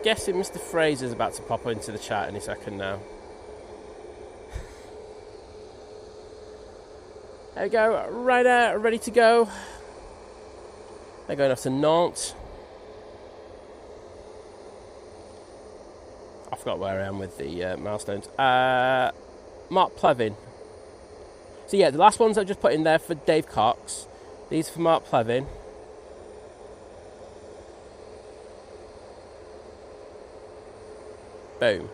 Guessing Mr. Fraser's about to pop into the chat any second now. There we go, right out, ready to go. They're going off to Nantes. I forgot where I am with the milestones. Mark Plevin. So yeah, the last ones I've just put in there for Dave Cox. These are for Mark Plevin. Boom.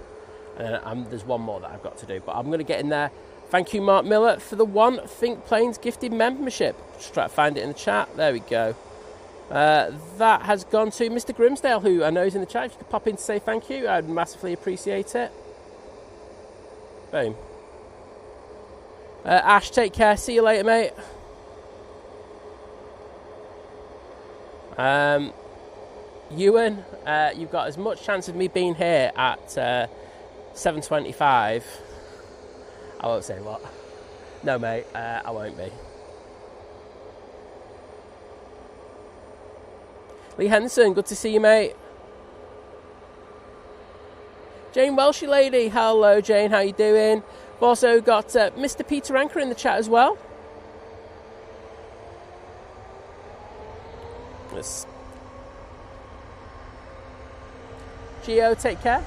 And there's one more that I've got to do, but I'm going to get in there. Thank you, Mark Miller, for the one Think Planes gifted membership. Just try to find it in the chat. There we go. That has gone to Mr. Grimsdale, who I know is in the chat. If you could pop in to say thank you, I'd massively appreciate it. Boom. Ash, take care. See you later, mate. Ewan, you've got as much chance of me being here at 7:25. I won't say what. No, mate, I won't be. Lee Henderson, good to see you, mate. Jane Welshie lady, hello, Jane, how you doing? We've also got Mr. Peter Anker in the chat as well. Yes. Gio, take care.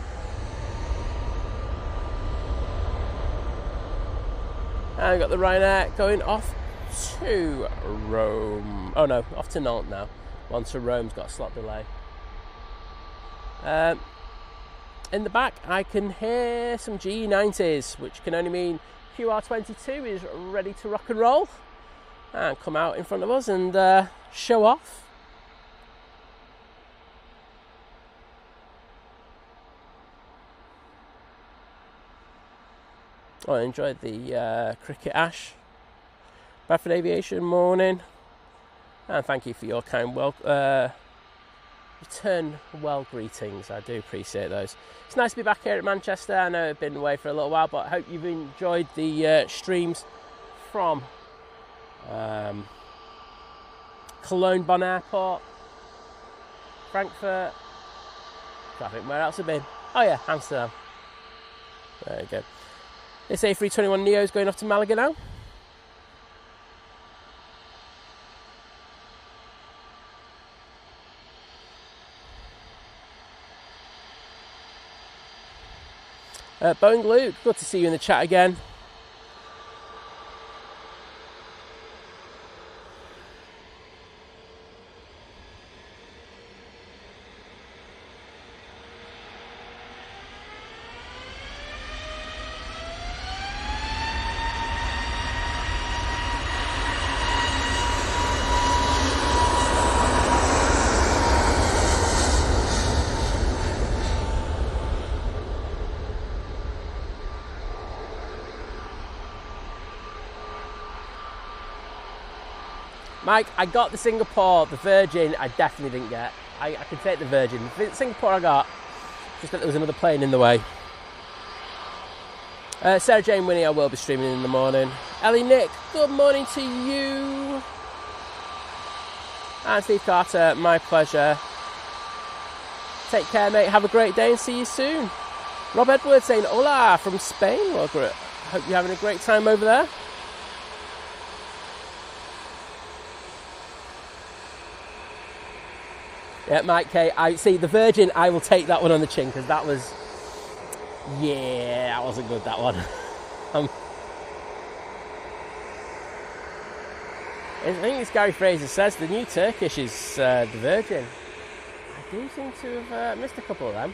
And we've got the Ryanair going off to Rome. Oh no, off to Nantes now. One to Rome's got a slot delay. In the back, I can hear some G90s, which can only mean QR22 is ready to rock and roll and come out in front of us and show off. Oh, I enjoyed the cricket, Ash. Bradford Aviation, morning. And thank you for your kind return well greetings. I do appreciate those. It's nice to be back here at Manchester. I know I've been away for a little while, but I hope you've enjoyed the streams from Cologne Bonn Airport, Frankfurt. I think where else have been? Oh yeah, Amsterdam. There you go. This A321neo is going off to Malaga now. Boeing Luke, good to see you in the chat again. Mike, I got the Singapore, the Virgin I definitely didn't get. I can take the Virgin. The Singapore I got, just that there was another plane in the way. Sarah Jane Winnie, I will be streaming in the morning. Ellie Nick, good morning to you. And Steve Carter, my pleasure. Take care, mate. Have a great day and see you soon. Rob Edwards saying hola from Spain. Well, great. Hope you're having a great time over there. Yeah, Mike K. I see the Virgin. I will take that one on the chin because that was, yeah, that wasn't good. That one. I think it's Gary Fraser says the new Turkish is the Virgin. I do seem to have missed a couple of them.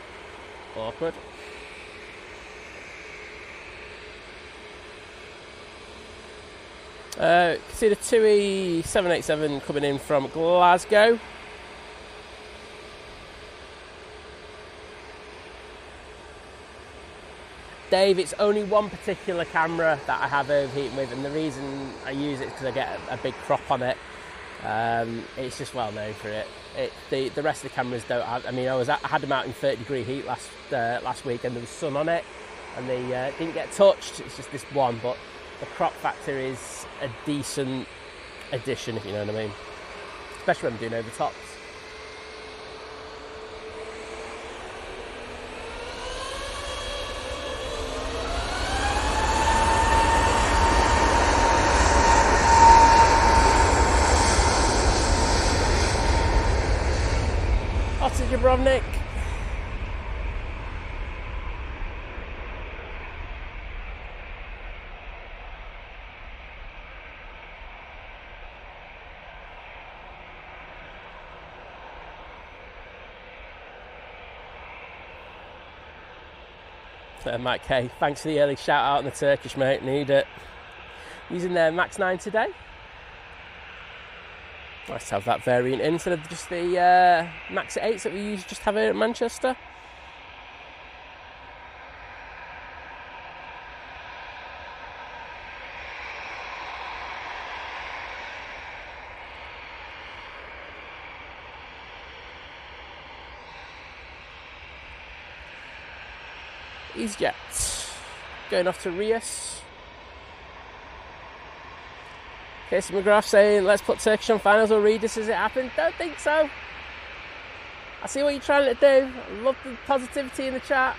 Awkward. See the TUI 787 coming in from Glasgow. Dave, it's only one particular camera that I have overheating with, and the reason I use it is because I get a big crop on it. It's just well known for it. The rest of the cameras don't have. I mean, I had them out in 30-degree heat last week, and there was sun on it, and they didn't get touched. It's just this one, but the crop factor is a decent addition, if you know what I mean. Especially when I'm doing over tops. Nick. Mike K, thanks for the early shout out on the Turkish, mate. Need it. Using their Max 9 today. Nice to have that variant in instead of just the Max 8s that we used to just have here at Manchester. Easyjet going off to Rios. Casey McGrath saying, let's put Turkish on finals or read this as it happened. Don't think so. I see what you're trying to do. I love the positivity in the chat.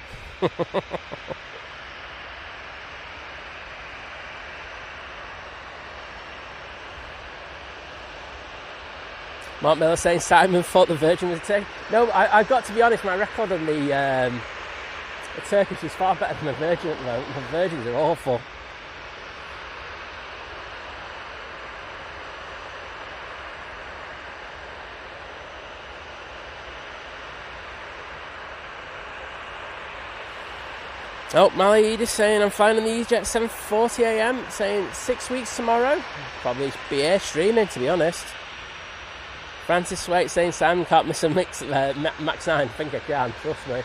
Mark Miller saying Simon thought the Virgin was a take. No, I've got to be honest, my record on the Turkish is far better than the Virgin at the moment. The Virgins are awful. Oh, Mally is saying I'm flying on the Easyjet 7:40 AM, saying 6 weeks tomorrow. Probably be here streaming, to be honest. Francis Swaite saying Simon can't miss a mix Max 9. I think I can, trust me.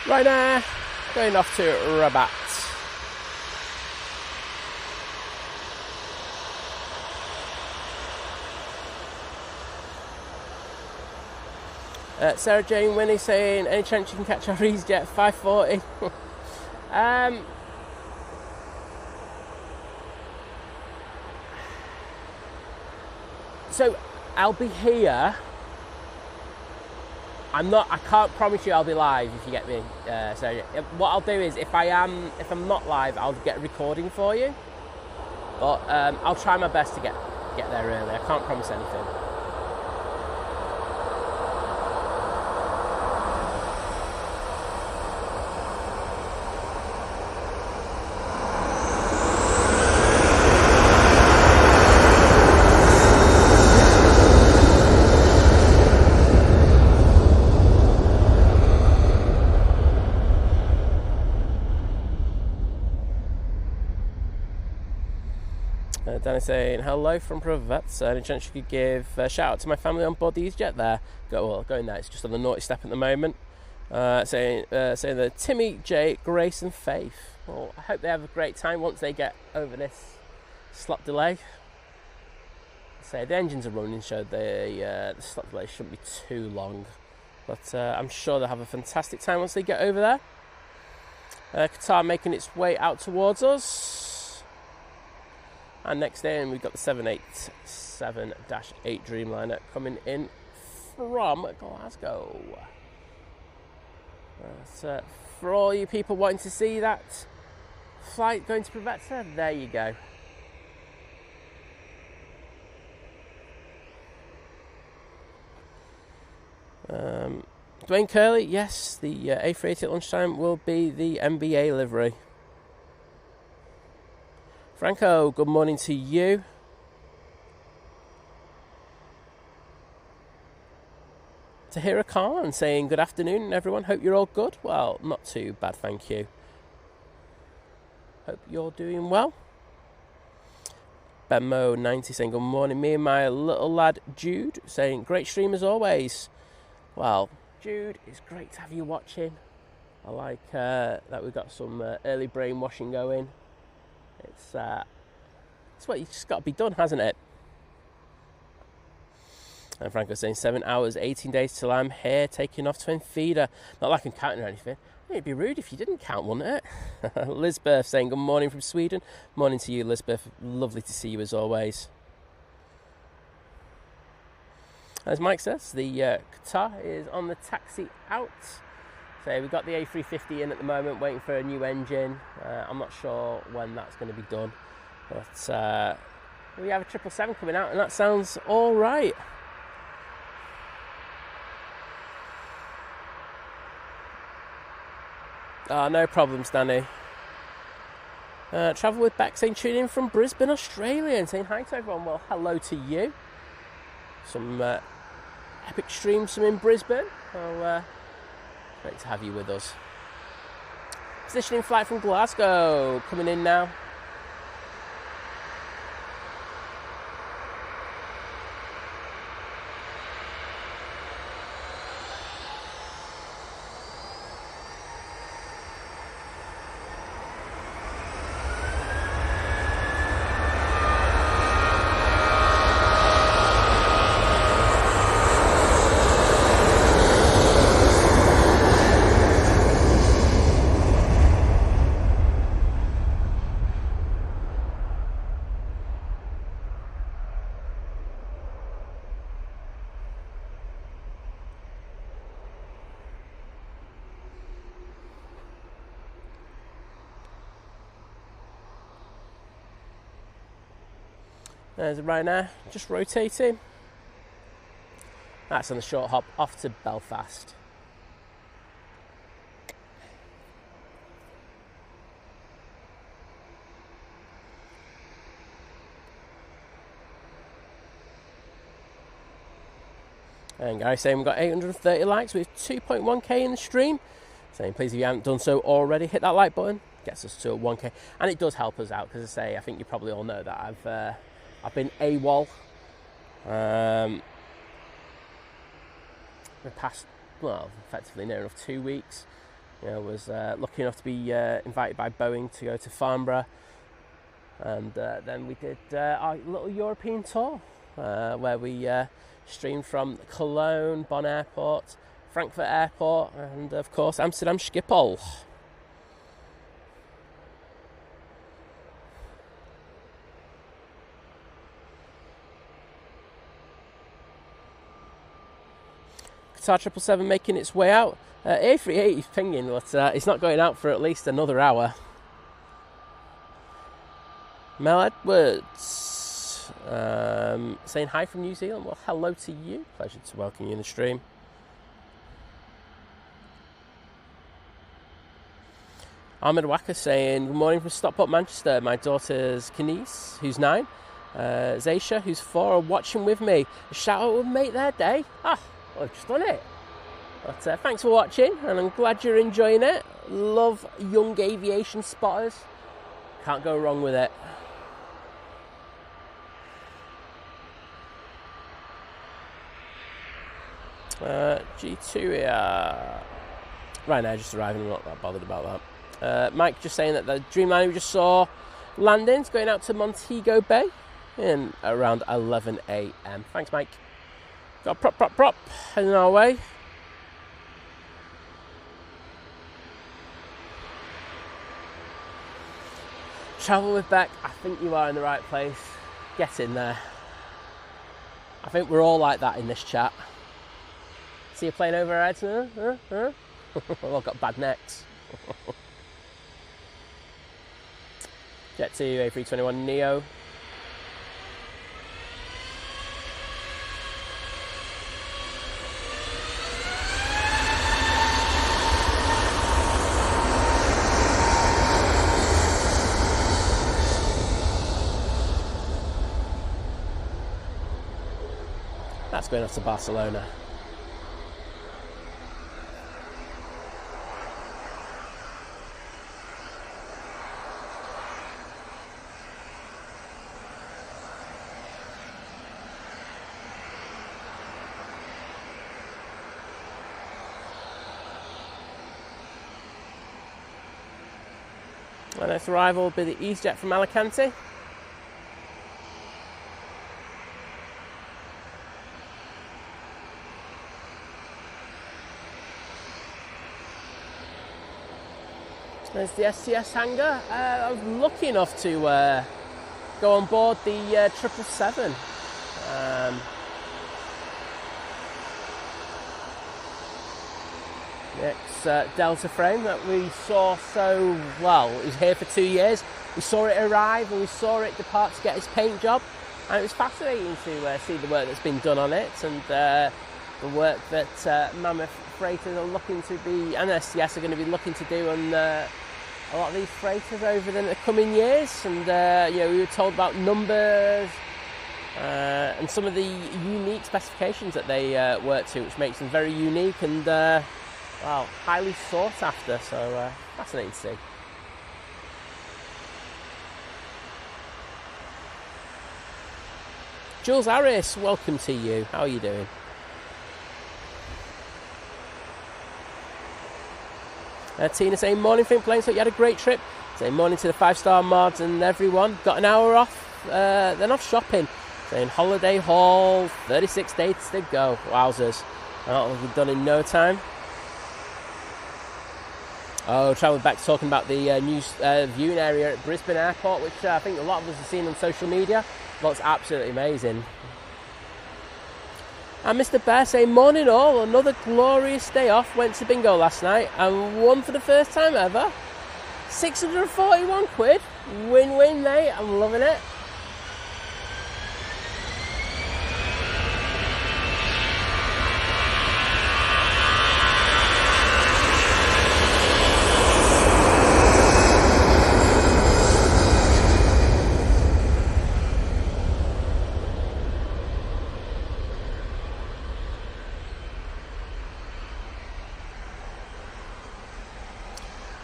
Right now, going off to Rabat. Sarah Jane Winnie saying, any chance you can catch our Easyjet 540? So I'll be here. I can't promise you I'll be live if you get me. So what I'll do is if I'm not live, I'll get a recording for you. But I'll try my best to get there early. I can't promise anything. Danny saying, hello from Provet. Any chance you could give a shout out to my family on board the Easyjet there? Going there, it's just on the naughty step at the moment. Saying that Timmy, Jay, Grace and Faith. Well, I hope they have a great time once they get over this slot delay. So the engines are running, so the slot delay shouldn't be too long. But I'm sure they'll have a fantastic time once they get over there. Qatar making its way out towards us. And next in, we've got the 787-8 Dreamliner coming in from Glasgow. So for all you people wanting to see that flight going to Preveza, there you go. Dwayne Curley, yes, the A380 at lunchtime will be the MBA livery. Franco, good morning to you. Tahira Khan saying good afternoon everyone, hope you're all good. Well, not too bad, thank you. Hope you're doing well. Benmo90 saying good morning. Me and my little lad Jude saying great stream as always. Well, Jude, it's great to have you watching. I like that we've got some early brainwashing going. It's what you just got to be done, hasn't it? And Franco's saying 7 hours, 18 days till I'm here, taking off twin feeder. Not like I'm counting or anything. It'd be rude if you didn't count, wouldn't it? Lisbeth saying good morning from Sweden. Morning to you, Lisbeth. Lovely to see you as always. As Mike says, the Qatar is on the taxi out. So we've got the A350 in at the moment, waiting for a new engine. I'm not sure when that's going to be done. But we have a 777 coming out, and that sounds all right. No problems, Danny. Travel with Beck saying tune in from Brisbane, Australia, and saying hi to everyone. Well, hello to you. Some epic streams from in Brisbane. So, great to have you with us. Positioning flight from Glasgow coming in now. There's a Ryanair, just rotating. That's on the short hop off to Belfast. And guys saying we've got 830 likes with 2.1k in the stream. Saying please if you haven't done so already, hit that like button. Gets us to a 1k. And it does help us out because I think you probably all know that I've been AWOL the past, well, effectively near enough 2 weeks. was lucky enough to be invited by Boeing to go to Farnborough, and then we did our little European tour where we streamed from Cologne, Bonn Airport, Frankfurt Airport, and of course Amsterdam Schiphol. Qatar 777 making its way out. A380 is pinging, but it's not going out for at least another hour. Mel Edwards saying hi from New Zealand. Well, hello to you. Pleasure to welcome you in the stream. Ahmed Waka saying, good morning from Stockport, Manchester. My daughter's Kenise, who's 9. Zaisha, who's 4, are watching with me. A shout out would make their day. I've just done it. But thanks for watching, and I'm glad you're enjoying it. Love young aviation spotters. Can't go wrong with it. G2 here. Right now, just arriving. I'm not that bothered about that. Mike just saying that the Dreamliner we just saw landings going out to Montego Bay in around 11 a.m. Thanks, Mike. Got prop heading our way. Travel with Beck. I think you are in the right place. Get in there. I think we're all like that in this chat. See a plane over our heads? We've all got bad necks. Jet 2 A321 Neo. That's going off to Barcelona. Our next arrival will be the Easyjet from Alicante. There's the STS hangar. I was lucky enough to go on board the 777. It's Delta frame that we saw so well. It was here for 2 years. We saw it arrive and we saw it depart to get its paint job, and it was fascinating to see the work that's been done on it, and the work that Mammoth freighters are looking to be, and STS are going to be looking to do on a lot of these freighters over the coming years. And we were told about numbers and some of the unique specifications that they work to, which makes them very unique and highly sought after. So fascinating to see. Jules Harris, welcome to you. How are you doing? Tina saying, morning Think Planes, so you had a great trip. Saying morning to the 5-star mods and everyone. Got an hour off, then off shopping. Saying holiday haul, 36 days to go. Wowzers. That'll be done in no time. Oh, travel back talking about the new viewing area at Brisbane Airport, which I think a lot of us have seen on social media. Looks absolutely amazing. And Mr. Bear saying, morning all, another glorious day off. Went to bingo last night and won for the first time ever. 641 quid. Win-win, mate. I'm loving it.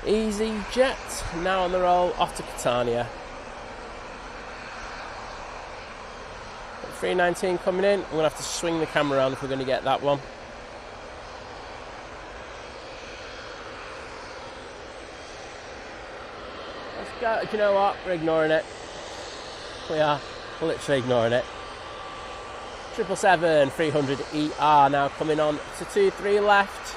Easyjet, now on the roll, off to Catania. 319 coming in. I'm going to have to swing the camera around if we're going to get that one. go. Do you know what? We're ignoring it. We are literally ignoring it. 777-300ER now coming on to 23 left.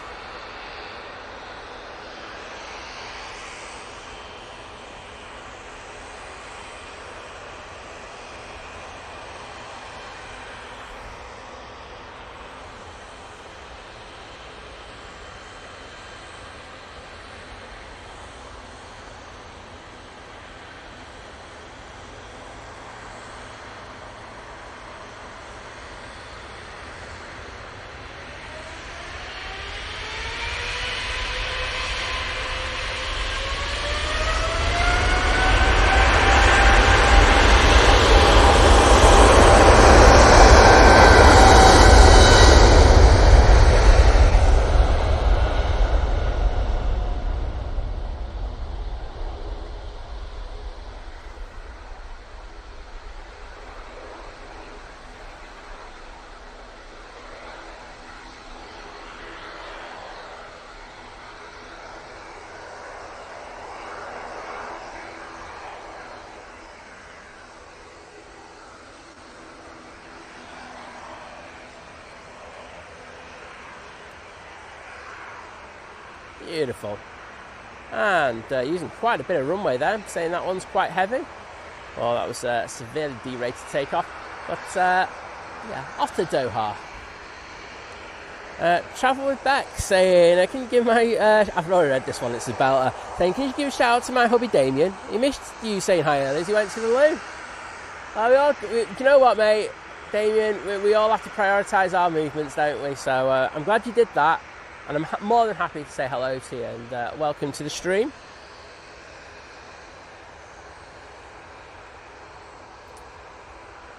Beautiful. And using quite a bit of runway there, saying that one's quite heavy. Well, that was a severely derated takeoff. But yeah, off to Doha. Travel with Beck saying, can you give my... I've already read this one, it's a belter. Saying, can you give a shout out to my hubby Damien? He missed you saying hi earlier as he went to the loo. You know what, mate? Damien, we all have to prioritise our movements, don't we? So I'm glad you did that. And I'm more than happy to say hello to you and welcome to the stream.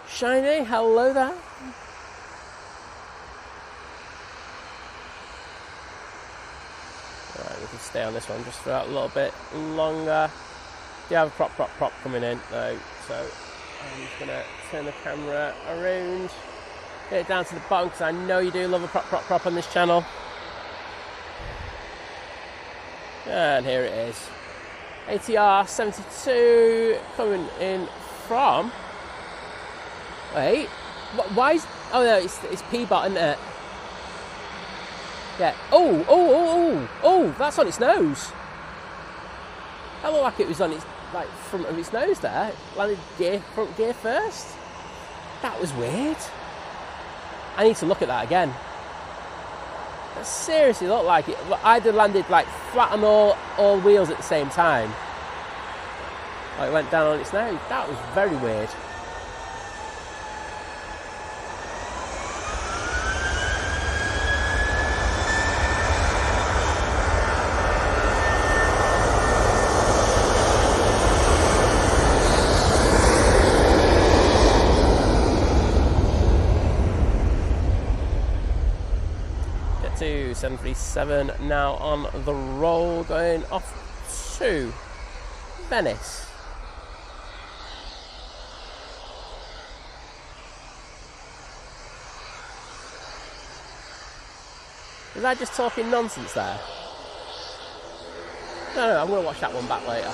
Shiny, hello there. Alright, we can stay on this one just for a little bit longer. Do you have a prop coming in though? So I'm just going to turn the camera around. Get it down to the bottom because I know you do love a prop on this channel. And here it is. ATR 72 coming in from... Wait, why is... Oh no, it's P-bot, isn't it? Yeah. Oh, that's on its nose. That looked like it was on its front of its nose there. Landed front gear first. That was weird. I need to look at that again. That seriously looked like it either landed flat on all wheels at the same time. It went down on its nose. That was very weird. To 737 now on the roll, going off to Venice. Was I just talking nonsense there? No, I'm going to watch that one back later.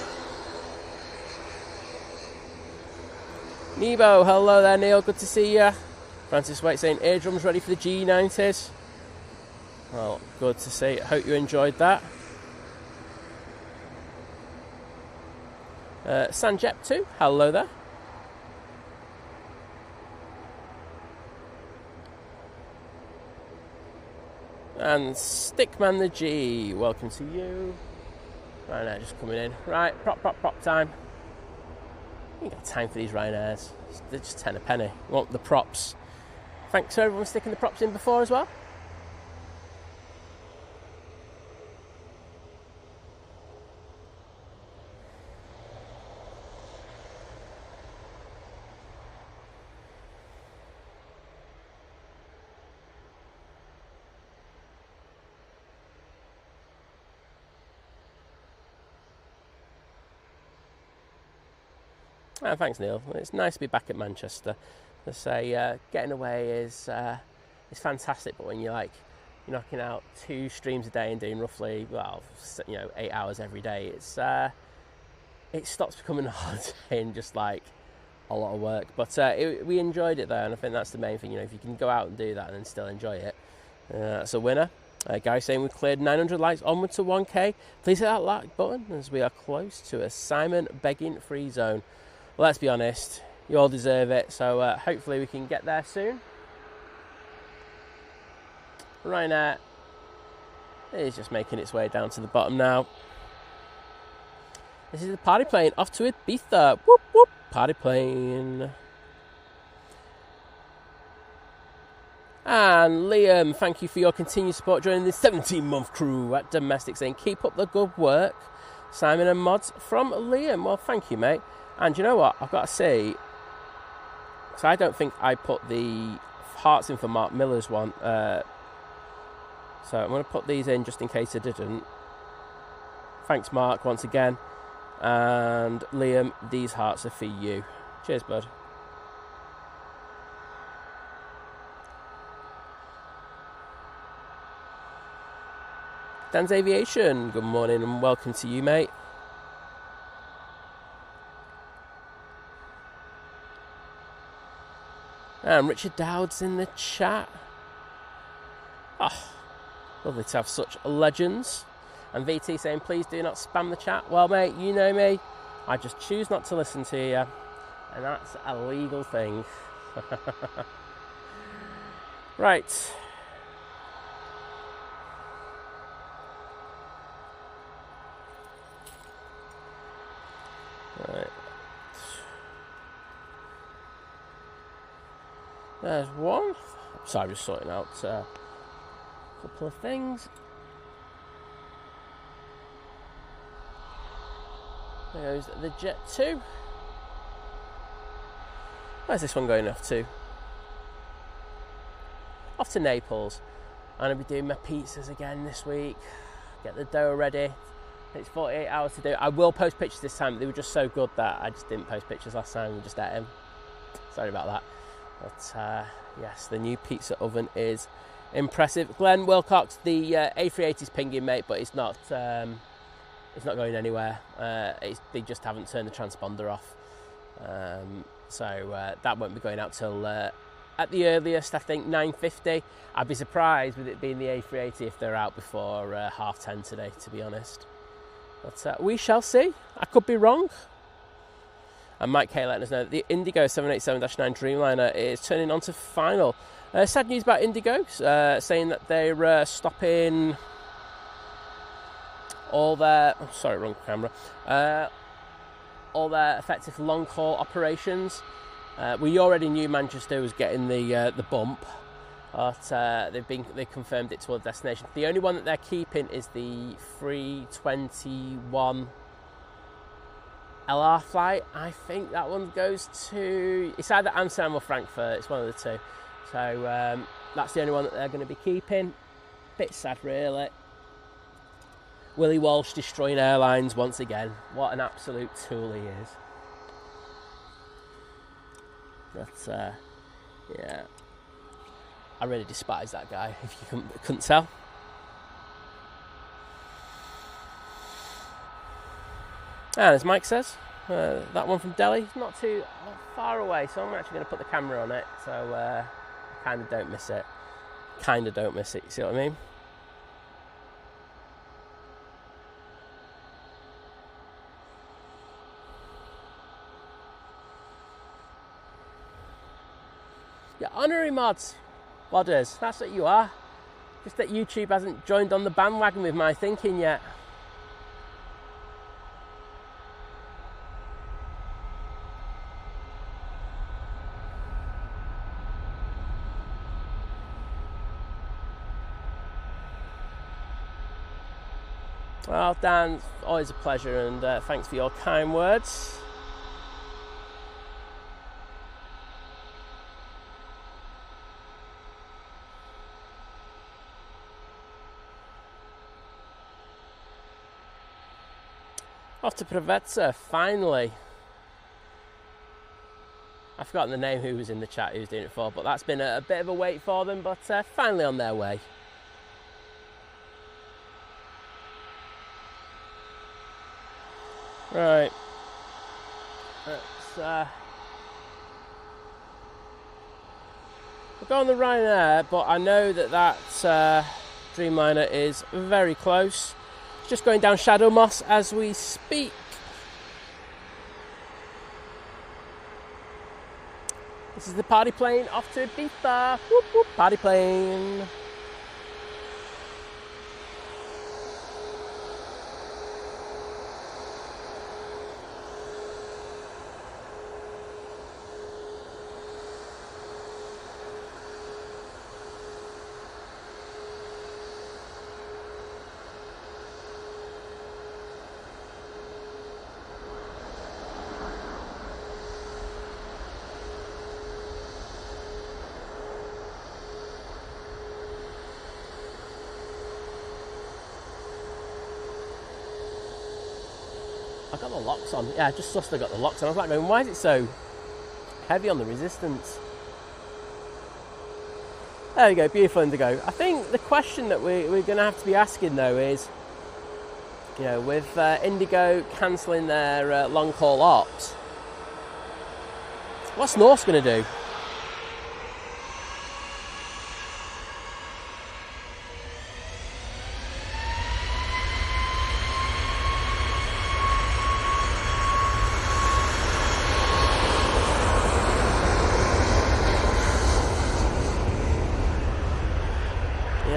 Nebo, hello there Neil, good to see you. Francis White saying eardrums ready for the G90s. Well, good to see. I hope you enjoyed that. Sanjep 2, hello there. And Stickman the G, welcome to you. Ryanair just coming in. Right, prop time. You ain't got time for these Ryanairs. They're just 10 a penny. You want the props. Thanks to everyone sticking the props in before as well. Oh, thanks, Neil. It's nice to be back at Manchester. I say, getting away is fantastic, but when you're knocking out 2 streams a day and doing roughly 8 hours every day, it's it stops becoming a holiday and just like a lot of work. But we enjoyed it there, and I think that's the main thing. You know, if you can go out and do that and then still enjoy it, that's a winner. Guy saying we cleared 900 likes, onward to 1k. Please hit that like button as we are close to a Simon begging free zone. Well, let's be honest, you all deserve it, so hopefully we can get there soon. Ryanair is just making its way down to the bottom now. This is the party plane off to Ibiza. Whoop whoop, party plane. And Liam, thank you for your continued support joining the 17-month crew at Domestic, saying keep up the good work. Simon and mods from Liam. Well, thank you, mate. And you know what? I've got to say, so I don't think I put the hearts in for Mark Miller's one. So I'm going to put these in just in case I didn't. Thanks, Mark, once again. And Liam, these hearts are for you. Cheers, bud. Dan's Aviation, good morning and welcome to you, mate. And Richard Dowd's in the chat. Oh, lovely to have such legends. And VT saying, please do not spam the chat. Well, mate, you know me. I just choose not to listen to you. And that's a legal thing. Right. Right. There's one. Sorry, I'm just sorting out a couple of things. There goes the Jet 2. Where's this one going off to? Off to Naples. I'm going to be doing my pizzas again this week. Get the dough ready. It's 48 hours to do. I will post pictures this time. They were just so good that I just didn't post pictures last time. We just ate them. Sorry about that. But yes, the new pizza oven is impressive. Glenn Wilcox, the A380 is pinging, mate, but it's not going anywhere. They just haven't turned the transponder off. So that won't be going out till at the earliest, I think 9:50. I'd be surprised with it being the A380 if they're out before 10:30 today, to be honest. But we shall see. I could be wrong. And Mike K letting us know that the Indigo 787-9 Dreamliner is turning on to final. Sad news about Indigo, saying that they're stopping all their... Oh, sorry, wrong camera. All their effective long-haul operations. We already knew Manchester was getting the bump, but they confirmed it to a destination. The only one that they're keeping is the 321 LR flight. I think that one goes to... It's either Amsterdam or Frankfurt. It's one of the two. So that's the only one that they're going to be keeping. Bit sad, really. Willie Walsh destroying Airlines once again. What an absolute tool he is. But, yeah. I really despise that guy, if you couldn't tell. And as Mike says, that one from Delhi, not far away, so I'm actually going to put the camera on it, so I kind of don't miss it. You see what I mean? Yeah, honorary mods, modders, that's what you are. Just that YouTube hasn't joined on the bandwagon with my thinking yet. Well, Dan, always a pleasure, and thanks for your kind words. Off to Provezza, finally. I've forgotten the name who was in the chat who was doing it for, but that's been a bit of a wait for them, but finally on their way. Right. We'll go on the Ryanair, but I know that Dreamliner is very close. It's just going down Shadow Moss as we speak. This is the party plane off to Ibiza. Whoop, whoop, party plane. I got the locks on. Yeah, I just sussed I got the locks on. I was like, man, why is it so heavy on the resistance? There we go, beautiful Indigo. I think the question that we're going to have to be asking though is, you know, with Indigo cancelling their long haul ops, what's Norse going to do?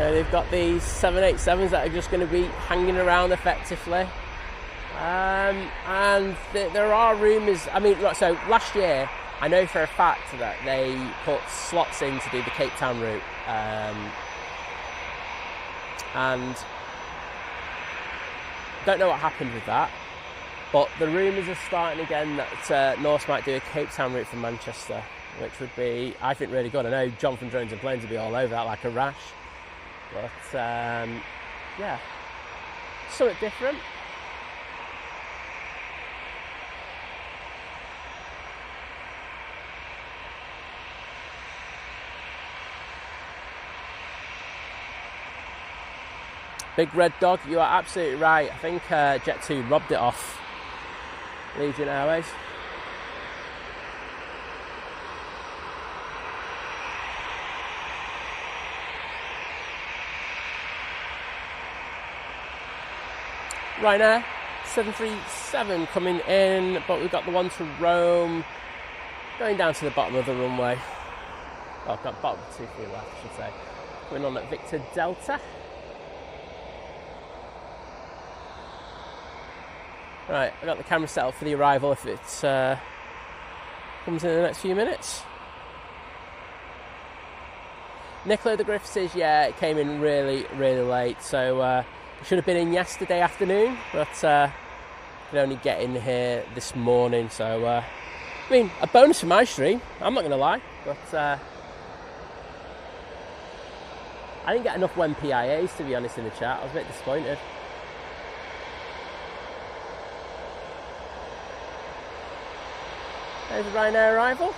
They've got these 787s that are just going to be hanging around effectively. And there are rumours, I mean, so last year, I know for a fact that they put slots in to do the Cape Town route. And don't know what happened with that. But the rumours are starting again that Norse might do a Cape Town route from Manchester, which would be, I think, really good. I know Jonathan Drones and Planes would be all over that like a rash. But, yeah, something different. Big Red Dog, you are absolutely right. I think Jet2 robbed it off Legion Airways. Ryanair 737 coming in, but we've got the one to Rome going down to the bottom of the runway. Oh, I've got bottom 2-3 left, I should say. Coming on at Victor Delta. Right, I've got the camera set up for the arrival if it comes in the next few minutes. Nicola de Griff says, yeah, it came in really, really late, so should have been in yesterday afternoon, but could only get in here this morning. So, I mean, a bonus for my stream, I'm not going to lie, but I didn't get enough WEM-PIAs, to be honest, in the chat. I was a bit disappointed. There's the Ryanair arrival.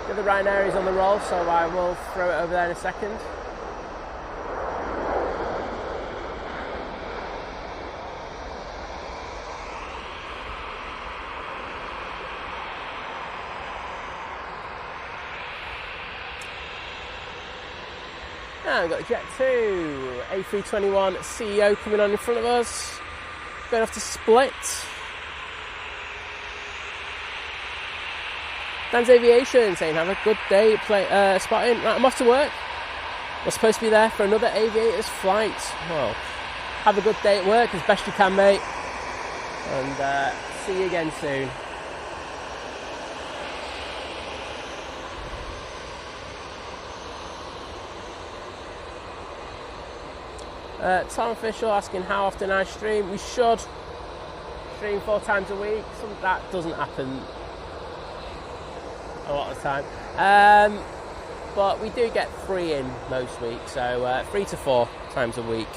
The Ryanair is on the roll, so I will throw it over there in a second. And we've got Jet2, A321 CEO coming on in front of us, going off to Split. Dan's Aviation saying, have a good day spotting. Right, I'm off to work. We're supposed to be there for another Aviators flight. Well, have a good day at work as best you can, mate. And see you again soon. Tom Official asking how often I stream. We should stream 4 times a week. That doesn't happen a lot of the time, but we do get 3 in most weeks, so 3 to 4 times a week.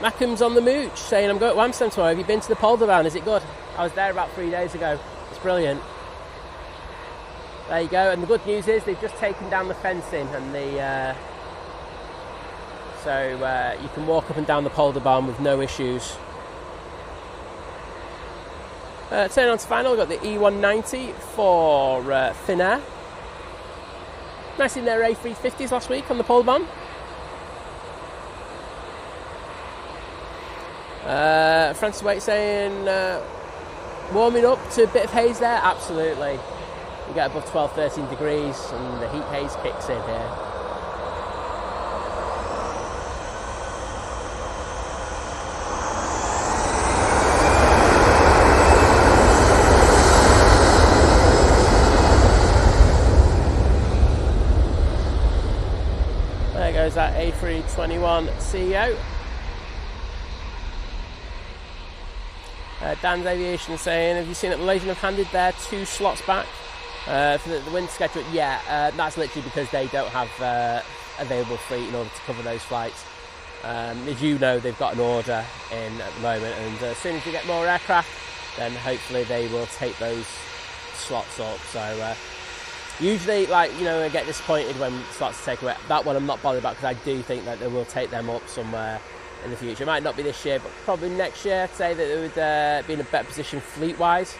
Mackham's on the mooch saying, I'm going to Amsterdam tomorrow. Have you been to the Poldervan? Is it good? I was there about 3 days ago. It's brilliant. There you go. And the good news is they've just taken down the fencing, and so you can walk up and down the Polderbahn with no issues. Turning on to final, we've got the E190 for Finnair. Nice in their A350s last week on the Polderbahn. Francis Waite saying, warming up to a bit of haze there? Absolutely. You get above 12, 13 degrees and the heat haze kicks in here. There goes that A321 CEO. Dan's Aviation saying, have you seen that Malaysian have handed their 2 slots back for the winter schedule? Yeah, that's literally because they don't have available fleet in order to cover those flights. As you know, they've got an order in at the moment, and as soon as they get more aircraft, then hopefully they will take those slots up. So usually, like, you know, I get disappointed when slots are taken away. That one I'm not bothered about, because I do think that they will take them up somewhere in the future. It might not be this year, but probably next year. I'd say that they would be in a better position fleet-wise.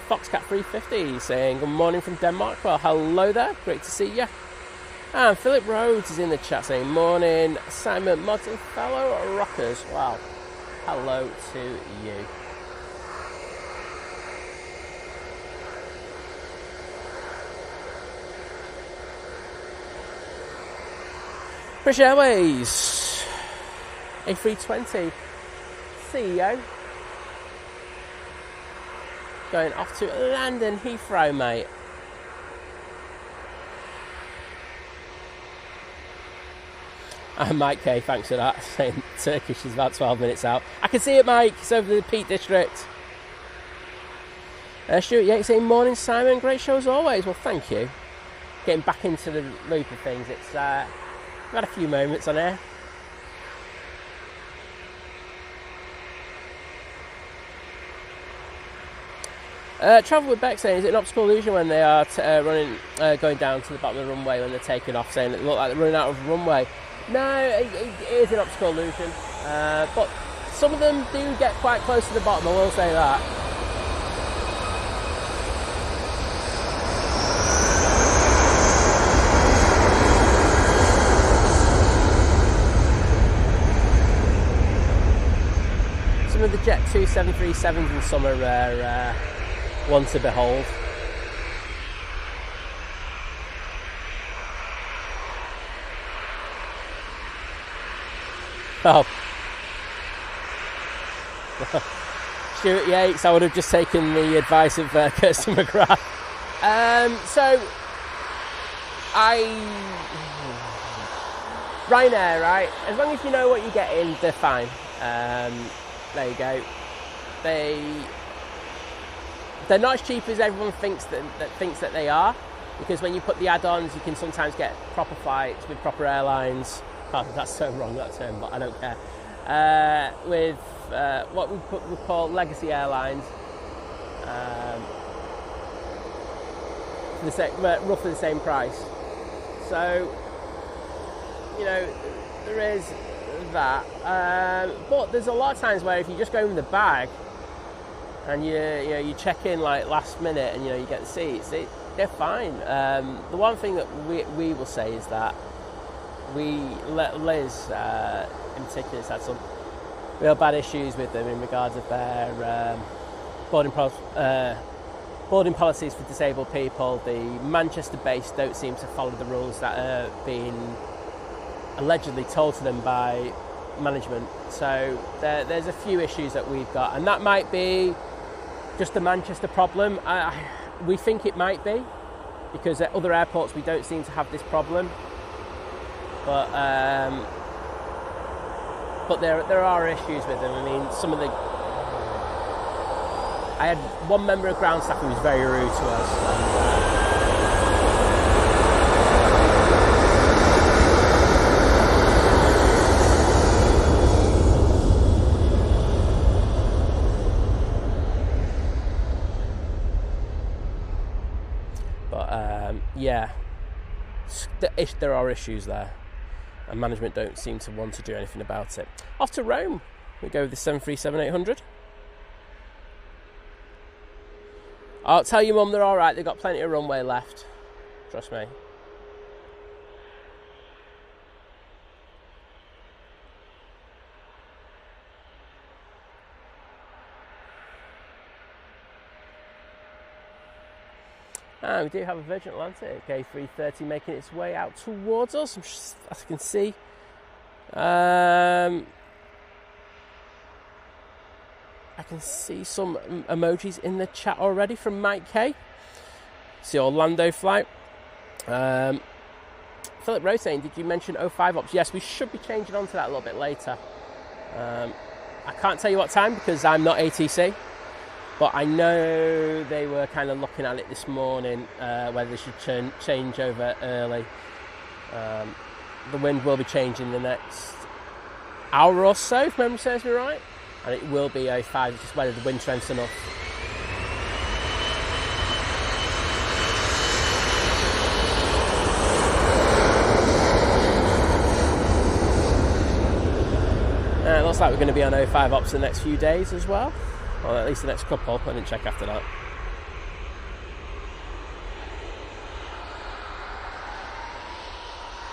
Foxcat 350 saying, good morning from Denmark. Well, hello there. Great to see you. And Philip Rhodes is in the chat saying, morning, Simon, mods and fellow rockers. Well, hello to you. British Airways, A320 CEO, going off to London Heathrow, mate. And Mike K, thanks for that, saying Turkish is about 12 minutes out. I can see it, Mike, it's over the Peak District. Stuart Yates saying, morning Simon, great show as always. Well, thank you. Getting back into the loop of things, it's I've had a few moments on air. Travel with Beck saying, is it an optical illusion when they are going down to the bottom of the runway when they're taking off, saying it looked like they're running out of runway? No, it is an optical illusion, but some of them do get quite close to the bottom, I will say that. Some of the Jet 2 737s in summer are one to behold. Oh. Stuart Yates, I would have just taken the advice of Kirsty McGrath. Ryanair, right? As long as you know what you're getting, they're fine. There you go. They're not as cheap as everyone thinks that they are, because when you put the add-ons, you can sometimes get proper flights with proper airlines. Oh, that's so wrong, that term, but I don't care. With what we call legacy airlines, for roughly the same price. So, you know, there is that. But there's a lot of times where if you just go in the bag and you check in like last minute and you get the seats, they're fine. The one thing that we will say is that Liz in particular has had some real bad issues with them in regards of their boarding policies for disabled people. The Manchester base don't seem to follow the rules that are being allegedly told to them by management. So there's a few issues that we've got, and that might be just a Manchester problem. We think it might be, because at other airports we don't seem to have this problem. But there are issues with them. I mean, I had one member of ground staff who was very rude to us. yeah, there are issues there, and management don't seem to want to do anything about it. Off to Rome, we go with the 737-800. I'll tell you, Mum, they're all right. They've got plenty of runway left. Trust me. And we do have a Virgin Atlantic A330 making its way out towards us, as you can see. I can see some emojis in the chat already from Mike K. It's the Orlando flight. Philip Rose saying, did you mention 05 ops? Yes, we should be changing on to that a little bit later. I can't tell you what time because I'm not ATC. But I know they were kind of looking at it this morning, whether they should change over early. The wind will be changing the next hour or so, if memory serves me right. And it will be 05, just whether the wind strength's enough. It looks like we're going to be on 05 ops the next few days as well. Well, at least the next couple. I didn't check after that.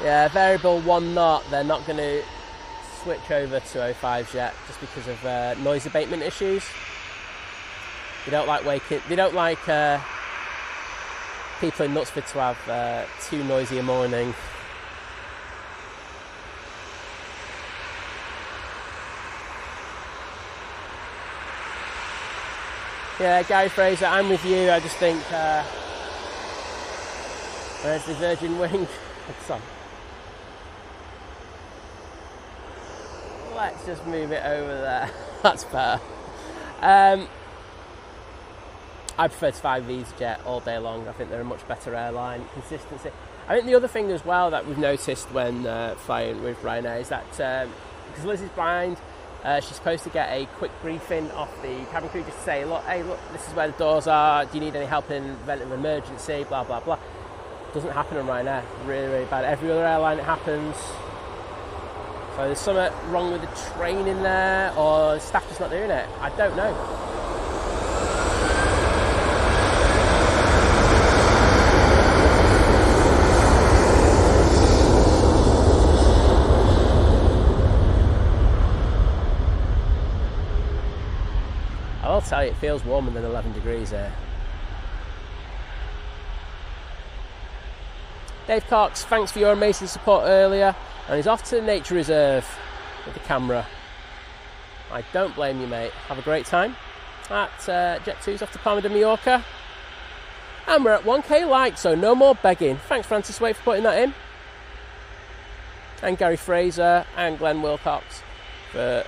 Yeah, variable 1 knot. They're not going to switch over to 05s yet, just because of noise abatement issues. They don't like people in Knutsford to have too noisy a morning. Yeah, Gary Fraser, I'm with you. I just think, where's the Virgin Wing? Let's just move it over there. That's better. I prefer to fly Easyjet all day long. I think they're a much better airline. Consistency. I think the other thing as well that we've noticed when flying with Ryanair is that because Liz is blind, she's supposed to get a quick briefing off the cabin crew, just to say, look, this is where the doors are, do you need any help in event of emergency, blah, blah, blah. Doesn't happen on Ryanair. Really, really bad. Every other airline it happens. So there's something wrong with the training there, or the staff just not doing it. I don't know. I'll tell you, it feels warmer than 11 degrees here. Dave Cox, thanks for your amazing support earlier. And he's off to the nature reserve with the camera. I don't blame you, mate. Have a great time at Jet2's off to Palma de Mallorca. And we're at 1k likes, so no more begging. Thanks, Francis Waite, for putting that in. And Gary Fraser and Glenn Wilcox for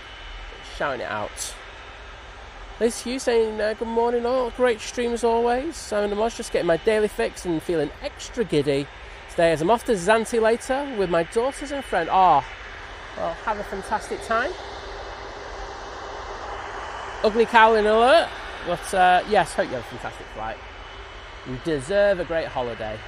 shouting it out. Liz Hughes saying, good morning all, great stream as always. Simon Amos just getting my daily fix and feeling extra giddy today as I'm off to Zante later with my daughters and friend. Well, have a fantastic time. Ugly cowling alert, but yes, hope you have a fantastic flight. You deserve a great holiday.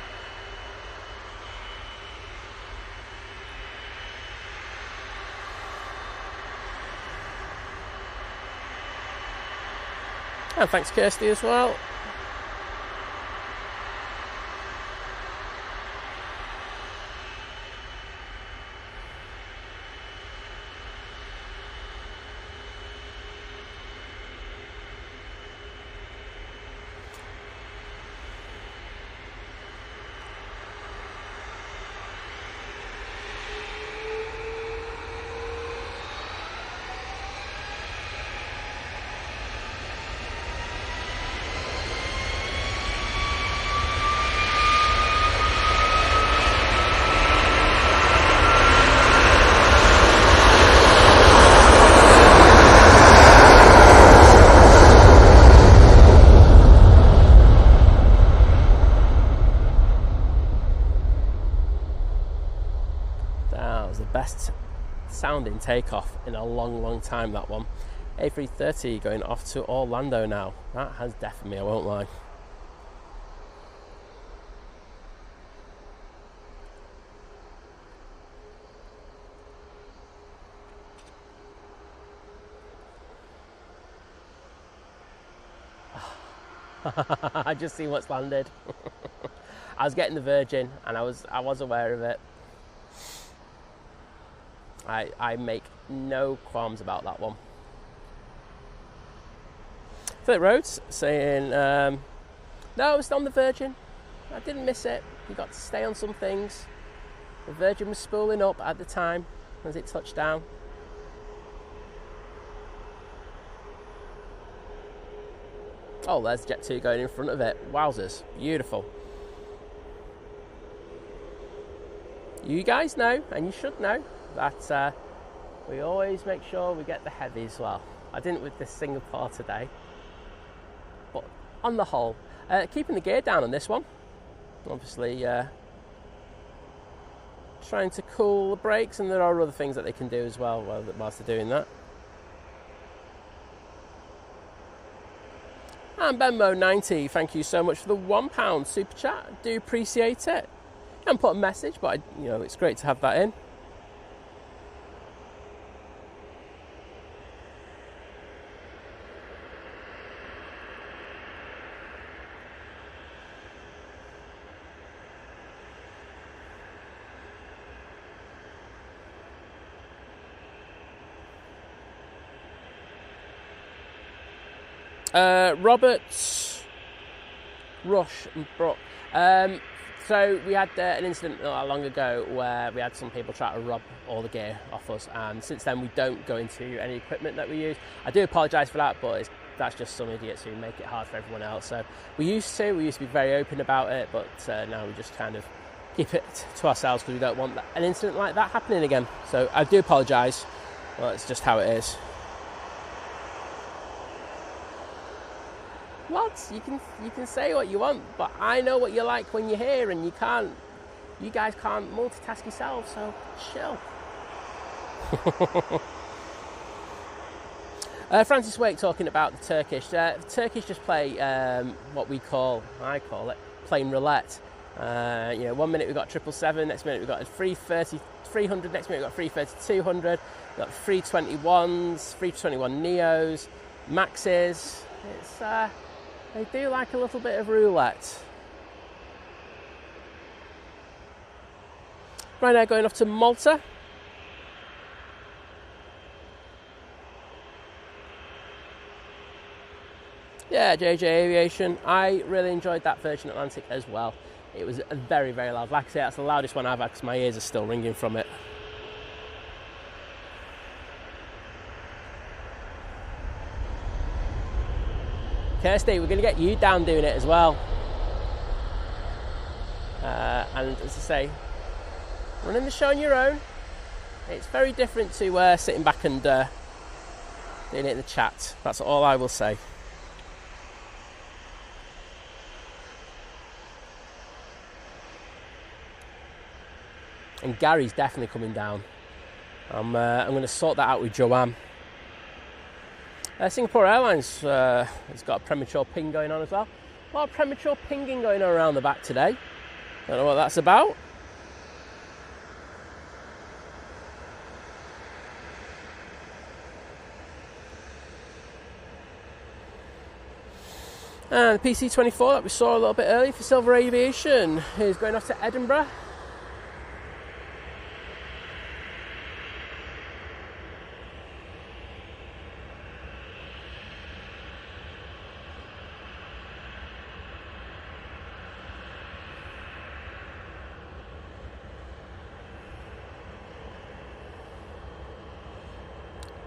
And thanks Kirsty as well. Sounding takeoff in a long time, that one. A330 going off to Orlando now. That has deafened me, I won't lie. I just seen what's landed. I was getting the Virgin, and I was aware of it. I make no qualms about that one. Philip Rhodes saying, no, it was on the Virgin. I didn't miss it. You got to stay on some things. The Virgin was spooling up at the time as it touched down. Oh, there's Jet 2 going in front of it. Wowzers. Beautiful. You guys know, and you should know, that we always make sure we get the heavy as well. I didn't with this Singapore today. But on the whole, keeping the gear down on this one. Obviously, trying to cool the brakes, and there are other things that they can do as well whilst they're doing that. And Benmo90, thank you so much for the £1 super chat. Do appreciate it. I haven't put a message, but it's great to have that in. Robert Rush and Brooke. So we had an incident not long ago where we had some people try to rob all the gear off us, and since then we don't go into any equipment that we use. I do apologise for that, but that's just some idiots who make it hard for everyone else. So we used to be very open about it, but now we just kind of keep it to ourselves because we don't want an incident like that happening again. So I do apologise. Well, it's just how it is. What? You can say what you want, but I know what you like when you're here, and you guys can't multitask yourselves, so chill. Francis Wake talking about the Turkish. Turkish just play what I call it, plain roulette. 1 minute we've got 777, next minute we've got 330, 300, next minute we've got 330, 200, we've got 321s, 321 Neos, Maxes. They do like a little bit of roulette. Right now, going off to Malta. Yeah, JJ Aviation. I really enjoyed that Virgin Atlantic as well. It was very, very loud. Like I say, that's the loudest one I've had because my ears are still ringing from it. Kirsty, we're going to get you down doing it as well. And as I say, running the show on your own, it's very different to sitting back and doing it in the chat. That's all I will say. And Gary's definitely coming down. I'm going to sort that out with Joanne. Singapore Airlines has got a premature ping going on as well. A lot of premature pinging going on around the back today. Don't know what that's about. And the PC-24 that we saw a little bit earlier for Silver Aviation is going off to Edinburgh.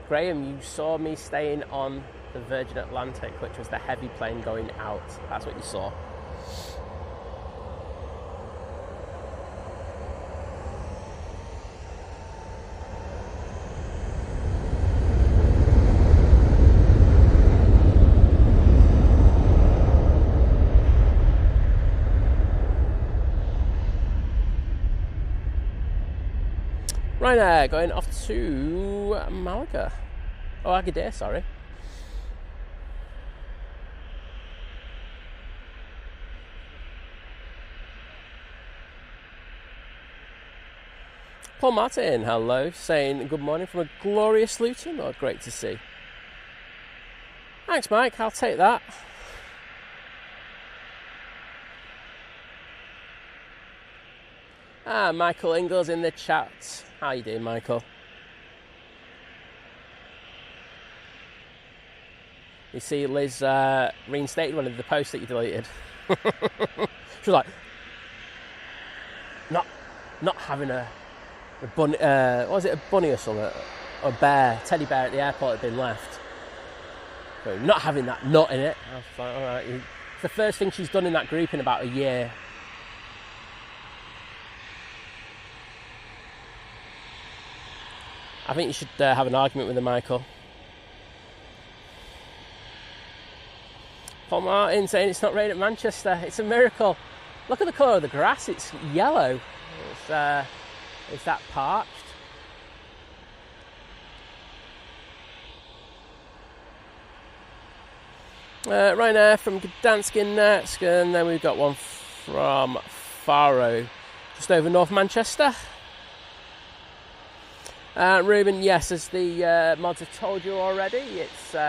Graham, you saw me staying on the Virgin Atlantic, which was the heavy plane going out. That's what you saw. Right, going off to Malaga. Oh, Agadir, sorry. Paul Martin, hello, saying good morning from a glorious Luton. Oh, great to see. Thanks, Mike, I'll take that. Michael Ingles in the chat. How you doing, Michael? You see Liz reinstated one of the posts that you deleted. She was like, not having a bunny, what was it, a bunny or something? Or a bear, teddy bear at the airport had been left. So not having that nut in it. I was like, all right. It's the first thing she's done in that group in about a year. I think you should have an argument with her, Michael. Paul Martin saying it's not raining at Manchester. It's a miracle. Look at the colour of the grass. It's yellow. It's that parched. Ryanair from Gdansk in Netsk, and then we've got one from Faro, just over North Manchester. Ruben, yes, as the mods have told you already, it's you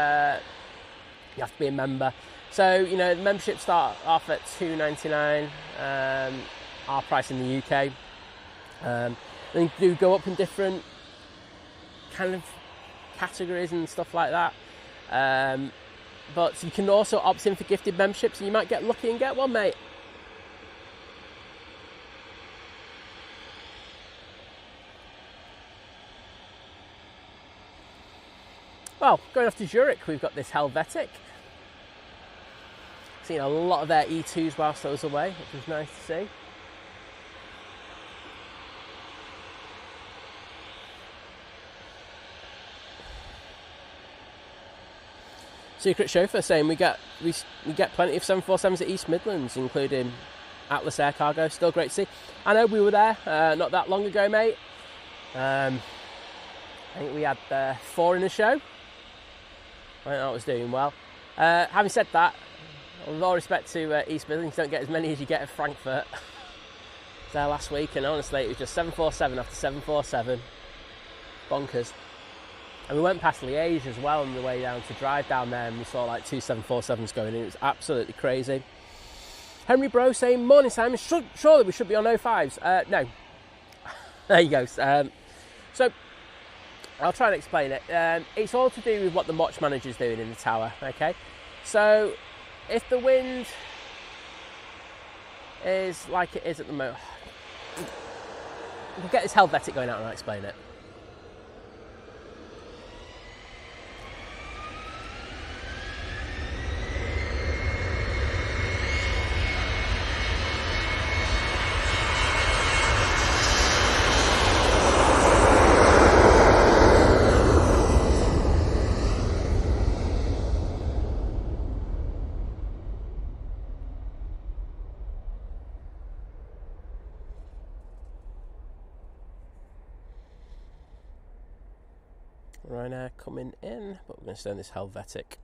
have to be a member. So, you know, the memberships start off at $2.99, our price in the UK. They do go up in different kind of categories and stuff like that. But you can also opt in for gifted memberships, and you might get lucky and get one, mate. Well, going off to Zurich, we've got this Helvetic. Seen a lot of their E2s whilst I was away, which was nice to see. Secret Chauffeur saying we get plenty of 747s at East Midlands, including Atlas Air Cargo. Still great to see. I know we were there not that long ago, mate. I think we had 4 in the show. I think that was doing well. Having said that, with all respect to East Midlands, you don't get as many as you get at Frankfurt. I was there last week, and honestly, it was just 747 after 747. Bonkers. And we went past Liège as well on the way down to drive down there, and we saw like 2 747s going in. It was absolutely crazy. Henry Bro saying, morning Simon, surely we should be on 05s. No. There you go. So, I'll try and explain it. It's all to do with what the watch manager's doing in the tower, okay? So, if the wind is like it is at the moment, we'll get this Helvetic going out and I'll explain it. Ryanair coming in, but we're going to stay on this Helvetic.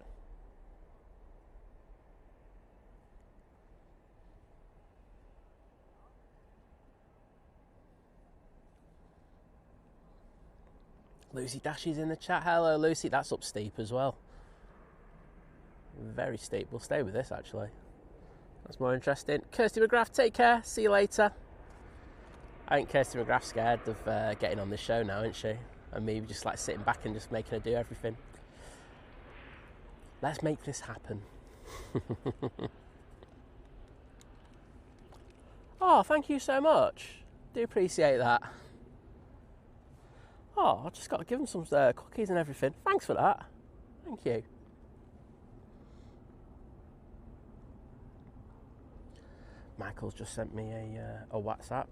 Lucy Dashy's in the chat. Hello, Lucy. That's up steep as well. Very steep. We'll stay with this, actually. That's more interesting. Kirsty McGrath, take care. See you later. I think Kirsty McGrath's scared of getting on this show now, isn't she? And me just like sitting back and just making her do everything. Let's make this happen. Oh, thank you so much. Do appreciate that. Oh, I just got to give them some cookies and everything. Thanks for that. Thank you. Michael's just sent me a WhatsApp.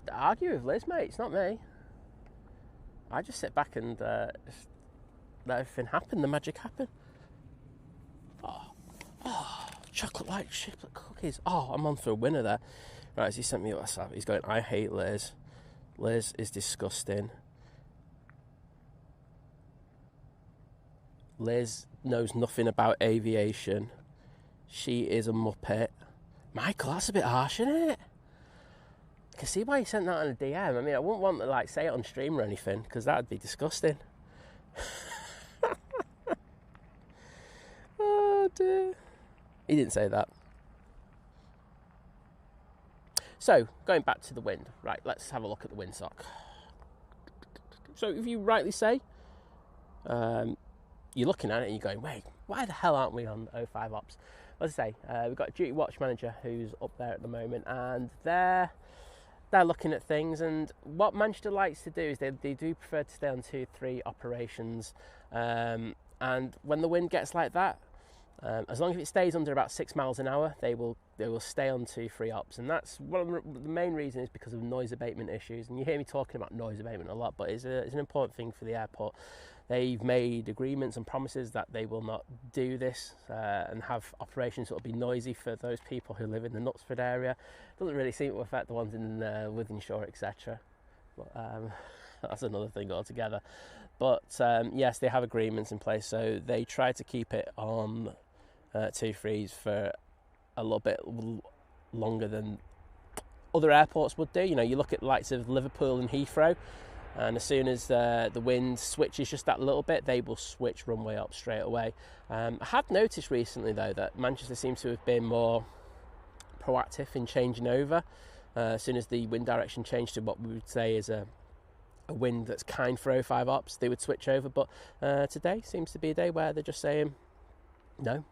Just argue with Liz, mate. It's not me. I just sit back and just let everything happen, the magic happen. Oh, chocolate white chiplet cookies. Oh, I'm on for a winner there. Right, he sent me a WhatsApp. He's going, I hate Liz. Liz is disgusting. Liz knows nothing about aviation. She is a muppet. Michael, that's a bit harsh, isn't it? I can see why you sent that on a DM. I mean, I wouldn't want to like say it on stream or anything, because that would be disgusting. Oh dear. He didn't say that. So, going back to the wind. Right, let's have a look at the windsock. So, if you rightly say, you're looking at it and you're going, wait, why the hell aren't we on 05 ops? As I say, we've got a duty watch manager who's up there at the moment, and they're looking at things. And what Manchester likes to do is they do prefer to stay on 2-3 operations. And when the wind gets like that, as long as it stays under about 6 miles an hour, they will stay on 2-3 ops. And that's one of the main reason is because of noise abatement issues. And you hear me talking about noise abatement a lot, but it's an important thing for the airport. They've made agreements and promises that they will not do this and have operations that will be noisy for those people who live in the Knutsford area. It doesn't really seem to affect the ones in Wythenshawe, etc. But that's another thing altogether. But yes, they have agreements in place, so they try to keep it on 2-3s for a little bit longer than other airports would do. You know, you look at the likes of Liverpool and Heathrow, and as soon as the wind switches just that little bit, they will switch runway up straight away. I have noticed recently, though, that Manchester seems to have been more proactive in changing over. As soon as the wind direction changed to what we would say is a wind that's kind for 05 ops, they would switch over. But today seems to be a day where they're just saying, no,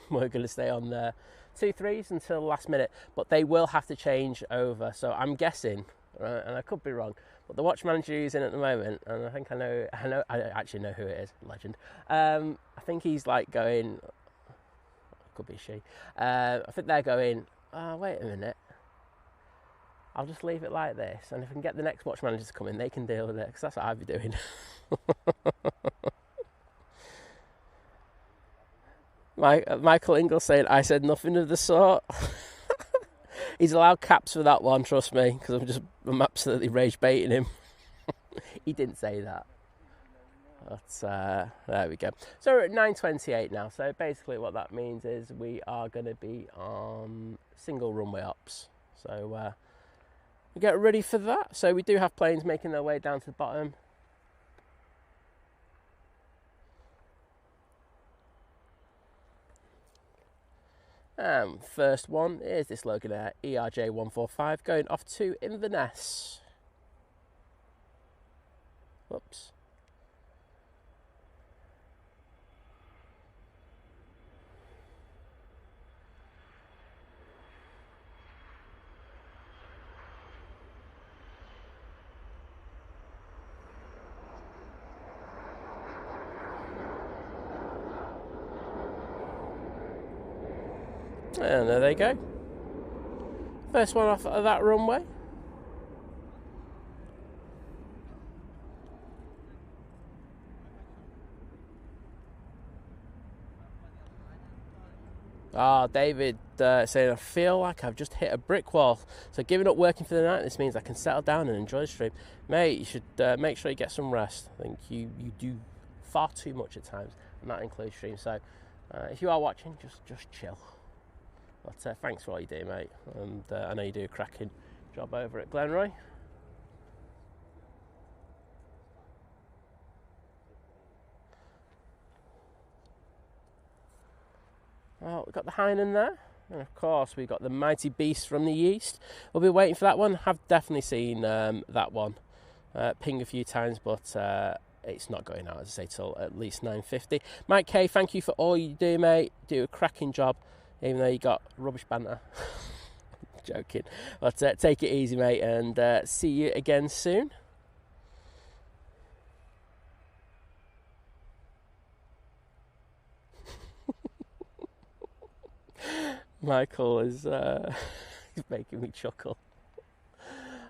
we're going to stay on 2-3s until the last minute. But they will have to change over. So I'm guessing, right, and I could be wrong, but the watch manager who's in at the moment, and I think I actually know who it is, legend. I think he's like going, could be she. I think they're going, wait a minute, I'll just leave it like this, and if I can get the next watch manager to come in, they can deal with it, because that's what I'd be doing. Michael Ingle saying, I said nothing of the sort. He's allowed caps for that one, trust me, because I'm absolutely rage baiting him. He didn't say that. But there we go. So we're at 9:28 now. So basically what that means is we are going to be on single runway ops. So we get ready for that. So we do have planes making their way down to the bottom. First one is this Logan Air ERJ 145 going off to Inverness. Whoops. And there they go. First one off of that runway. David saying, I feel like I've just hit a brick wall. So giving up working for the night, this means I can settle down and enjoy the stream. Mate, you should make sure you get some rest. I think you do far too much at times, and that includes stream. So if you are watching, just chill. But thanks for all you do, mate. And I know you do a cracking job over at Glenroy. Well, we've got the Hainan there. And of course, we've got the Mighty Beast from the East. We'll be waiting for that one. Have definitely seen that one ping a few times, but it's not going out, as I say, till at least 9:50. Mike K, thank you for all you do, mate. Do a cracking job. Even though you got rubbish banter. Joking. But take it easy, mate, and see you again soon. Michael is he's making me chuckle.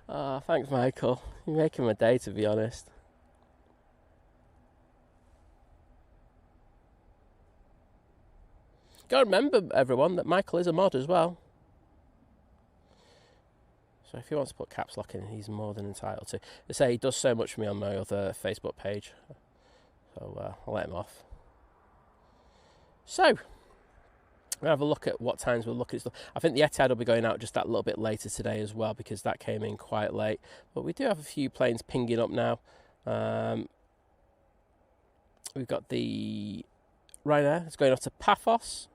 Oh, thanks, Michael. You're making my day, to be honest. Got to remember, everyone, that Michael is a mod as well. So if he wants to put caps lock in, he's more than entitled to. They say he does so much for me on my other Facebook page. So I'll let him off. So, we'll have a look at what times we'll look at stuff. I think the Etihad will be going out just that little bit later today as well, because that came in quite late. But we do have a few planes pinging up now. We've got the Ryanair. It's going off to Paphos.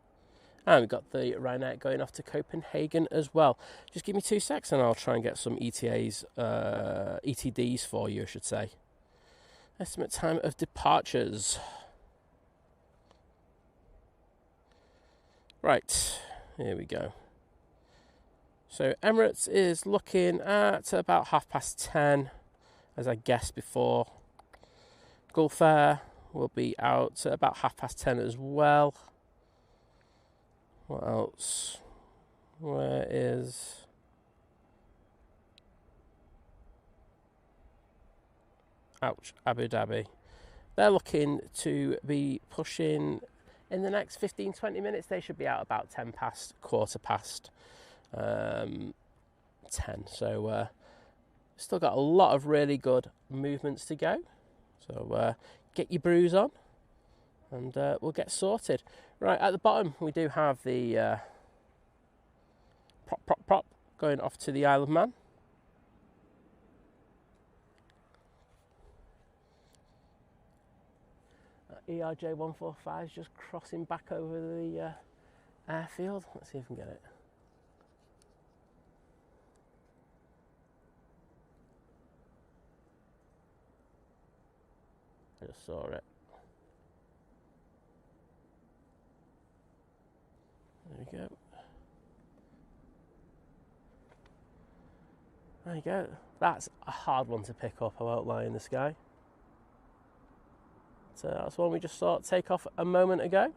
And we've got the Ryanair going off to Copenhagen as well. Just give me 2 secs and I'll try and get some ETDs for you, I should say. Estimate time of departures. Right, here we go. So Emirates is looking at about 10:30, as I guessed before. Gulf Air will be out at about 10:30 as well. What else? Where is... Ouch, Abu Dhabi. They're looking to be pushing in the next 15-20 minutes. They should be out about 10 past, 10. So still got a lot of really good movements to go. So get your brews on and we'll get sorted. Right, at the bottom we do have the prop going off to the Isle of Man. ERJ 145 is just crossing back over the airfield. Let's see if we can get it. I just saw it. There we go. There you go. That's a hard one to pick up, I won't lie, in the sky. So that's one we just saw take off a moment ago.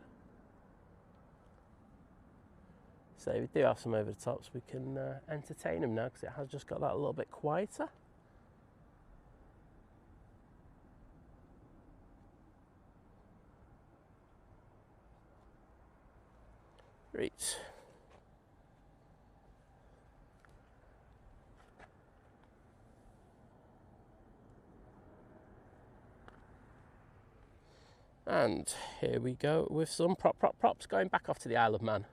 So we do have some over the tops. We can entertain them now because it has just got that a little bit quieter. Right. And here we go with some props going back off to the Isle of Man.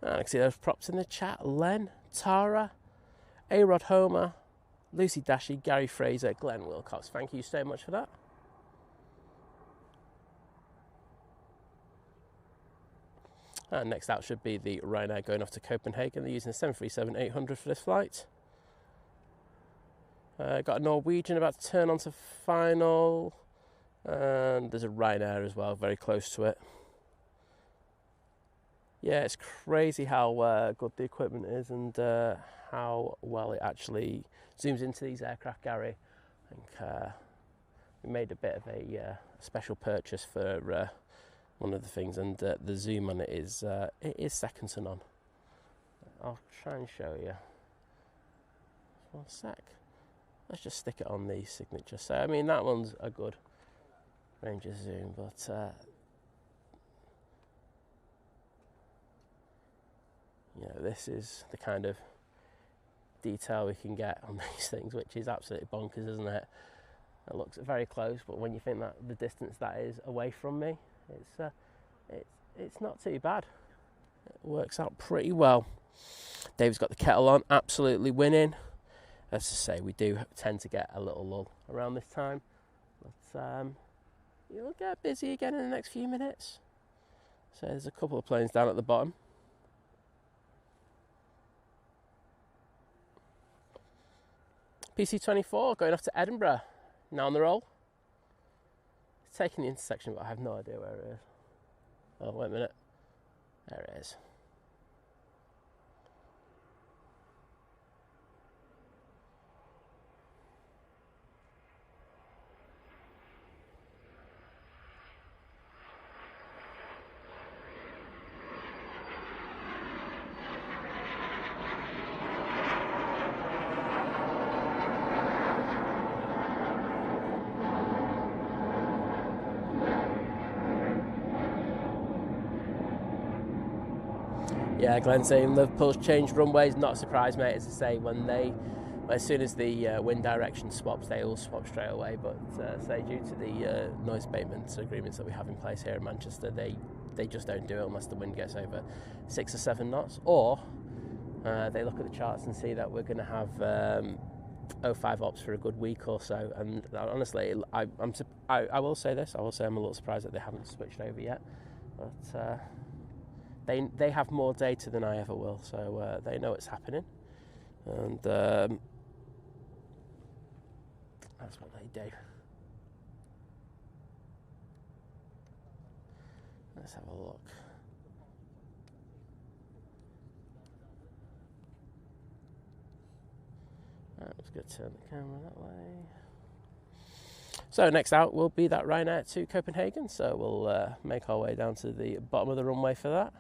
I can see those props in the chat. Len, Tara, A-Rod Homer, Lucy Dashy, Gary Fraser, Glenn Wilcox. Thank you so much for that. And next out should be the Ryanair going off to Copenhagen. They're using a 737-800 for this flight. Got a Norwegian about to turn onto final. And there's a Ryanair as well, very close to it. Yeah, it's crazy how good the equipment is and how well it actually zooms into these aircraft, Gary. I think we made a bit of a special purchase for one of the things, and the zoom on it is second to none. I'll try and show you. Just 1 sec. Let's just stick it on the signature. So, I mean, that one's a good range of zoom, but you know, this is the kind of detail we can get on these things, which is absolutely bonkers, isn't it? It looks very close, but when you think that the distance that is away from me, it's not too bad. It works out pretty well. Dave's got the kettle on, absolutely winning. As I say, we do tend to get a little lull around this time, but you'll get busy again in the next few minutes. So there's a couple of planes down at the bottom. PC-24 going off to Edinburgh, now on the roll. It's taking the intersection, but I have no idea where it is. Oh, wait a minute. There it is. Yeah, Glenn saying Liverpool's changed runways. Not a surprise, mate. As I say, as soon as the wind direction swaps, they all swap straight away. But say due to the noise abatement agreements that we have in place here in Manchester, they just don't do it unless the wind gets over 6 or 7 knots, or they look at the charts and see that we're going to have 05 ops for a good week or so. And honestly, I will say this. I will say I'm a little surprised that they haven't switched over yet. But they have more data than I ever will, so they know it's happening, and that's what they do. Let's have a look. Right, let's go turn the camera that way. So next out will be that Ryanair to Copenhagen, so we'll make our way down to the bottom of the runway for that.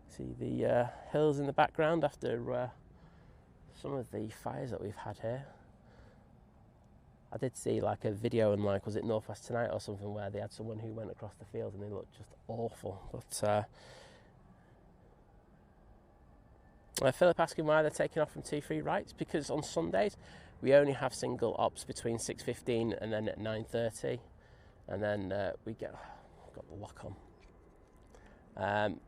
See the hills in the background after some of the fires that we've had here. I did see like a video in was it Northwest Tonight or something, where they had someone who went across the field and they looked just awful. But Philip asking why they're taking off from T3 rights, because on Sundays we only have single ops between 6:15 and then at 9:30, and then we got the lock on,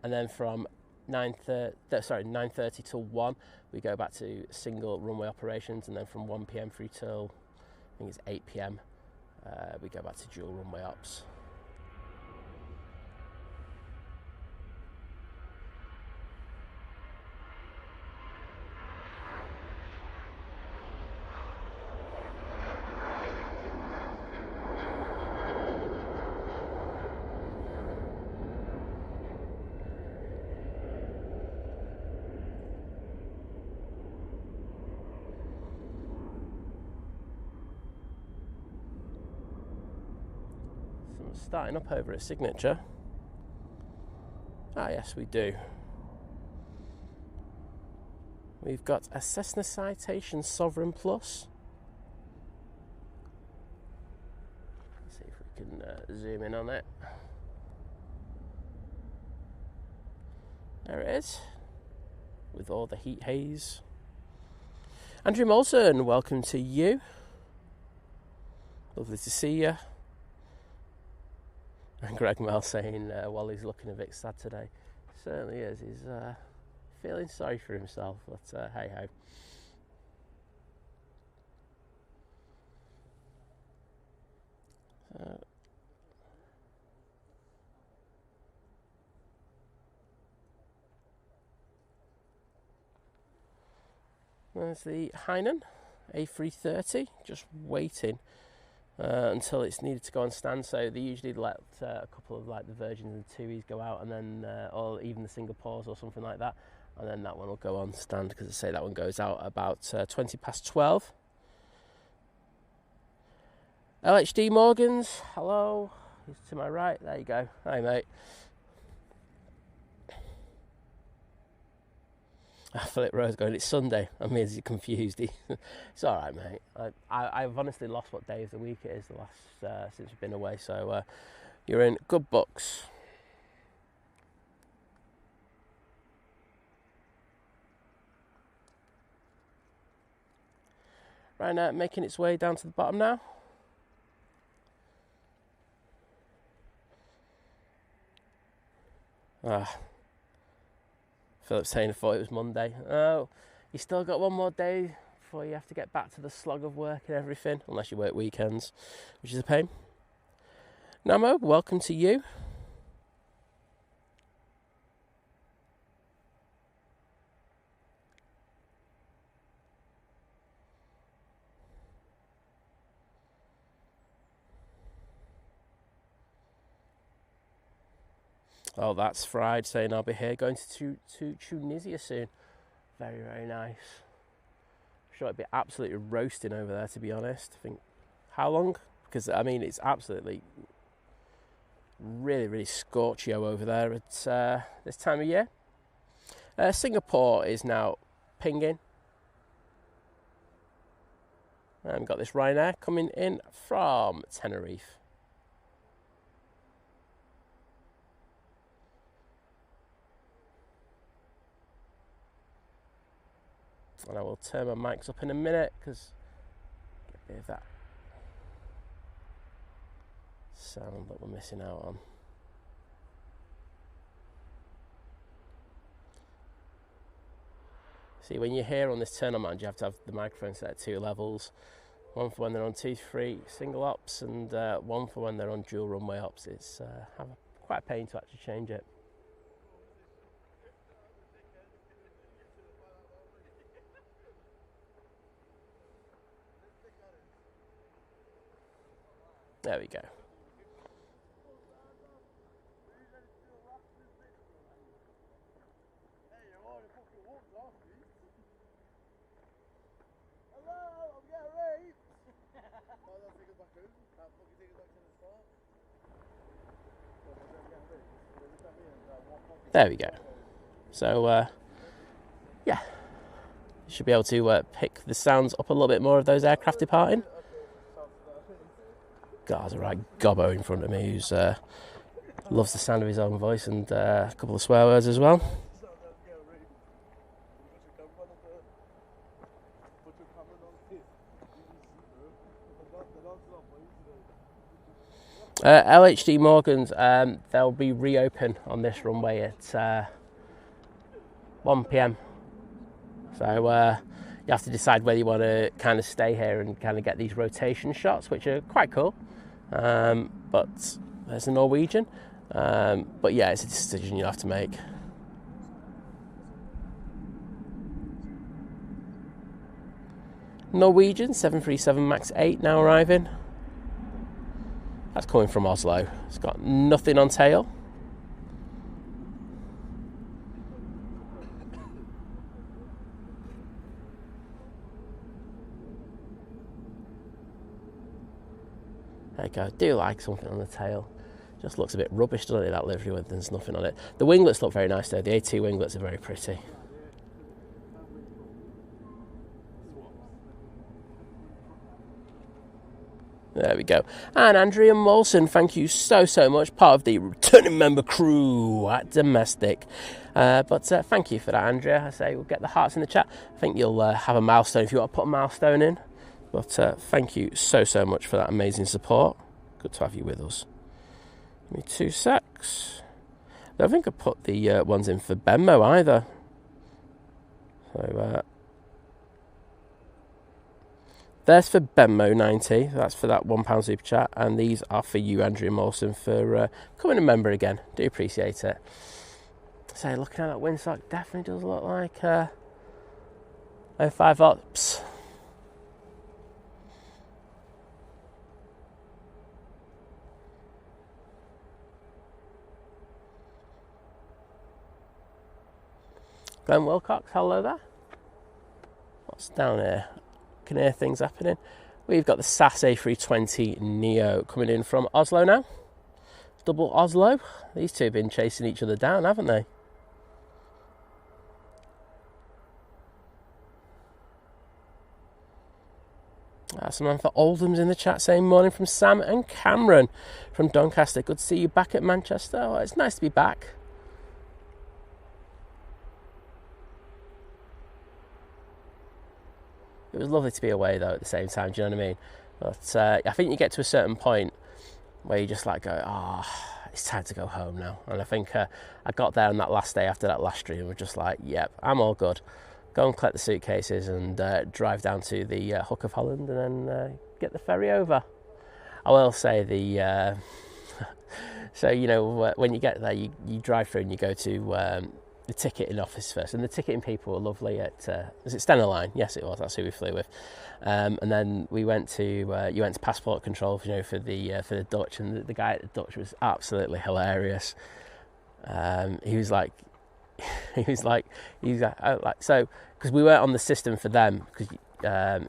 and then from 9:30 till 1 we go back to single runway operations, and then from 1 p.m. through till I think it's 8 p.m. We go back to dual runway ops. Starting up over at Signature. Ah, yes, we do. We've got a Cessna Citation Sovereign Plus. Let's see if we can zoom in on it. There it is, with all the heat haze. Andrew Molson, welcome to you. Lovely to see you. And Greg Mel saying Wally's looking a bit sad today. Certainly is. He's feeling sorry for himself, but hey ho. There's the Hainan A330, just waiting until it's needed to go on stand. So they usually let a couple of the versions of the 2Es go out, and then or even the Singapores or something like that, and then that one will go on stand, because I say that one goes out about 20 past 12. LHD Morgans, hello. He's to my right. There you go. Hi, mate. Philip Rose going, it's Sunday. I mean, is he confused? It's all right, mate. I've honestly lost what day of the week it is the last since we've been away. So you're in good books. Right now, making its way down to the bottom now. Philip's saying I thought it was Monday. Oh, you still got one more day before you have to get back to the slog of work and everything, unless you work weekends, which is a pain. Namo, welcome to you. Oh, that's Fried saying I'll be here, going to Tunisia soon. Very, very nice. I'm sure it'd be absolutely roasting over there, to be honest. I think, how long? Because, I mean, it's absolutely really, really scorchio over there at this time of year. Singapore is now pinging. And we've got this Ryanair coming in from Tenerife. And I will turn my mics up in a minute because get a bit of that sound that we're missing out on. See, when you're here on this turn-on mount, you have to have the microphone set at 2 levels. One for when they're on 2-3 single ops, and one for when they're on dual runway ops. It's quite a pain to actually change it. There we go. There we go. So, yeah, you should be able to pick the sounds up a little bit more of those aircraft departing. God, there's a right gobbo in front of me who's loves the sound of his own voice and a couple of swear words as well. LHD Morgans, they'll be reopen on this runway at 1 p.m. So you have to decide whether you want to kind of stay here and kind of get these rotation shots, which are quite cool. But there's a Norwegian. But yeah, it's a decision you have to make. Norwegian 737 MAX 8 now arriving. That's coming from Oslo. It's got nothing on tail. There you go. I do like something on the tail. Just looks a bit rubbish, doesn't it, that livery when there's nothing on it. The winglets look very nice though. The A2 winglets are very pretty. There we go. And Andrea Molson, thank you so much. Part of the returning member crew at Domestic. But thank you for that, Andrea. I say we'll get the hearts in the chat. I think you'll have a milestone if you want to put a milestone in. But thank you so much for that amazing support. Good to have you with us. Give me 2 secs. I don't think I put the ones in for Benmo either. So there's for Benmo 90. That's for that £1 super chat. And these are for you, Andrea Molson, for becoming a member again. Do appreciate it. So looking at that windsock, definitely does look like 05 ops. Glenn Wilcox, hello there. What's down here? Can hear things happening. We've got the SAS A320 Neo coming in from Oslo now. Double Oslo. These two have been chasing each other down, haven't they? Someone for Oldham's in the chat saying morning from Sam and Cameron from Doncaster. Good to see you back at Manchester. Well, it's nice to be back. It was lovely to be away though at the same time, do you know what I mean? But I think you get to a certain point where you just like go, it's time to go home now. And I think I got there on that last day after that last stream and was just like, yep, I'm all good. Go and collect the suitcases and drive down to the Hook of Holland and then get the ferry over. I will say so you know, when you get there, you drive through and you go to the ticketing office first, and the ticketing people were lovely at was it Stena Line? Yes, it was. That's who we flew with. And then we went to you went to passport control, you know, for the Dutch, and the guy at the Dutch was absolutely hilarious. He was like so because we weren't on the system for them, because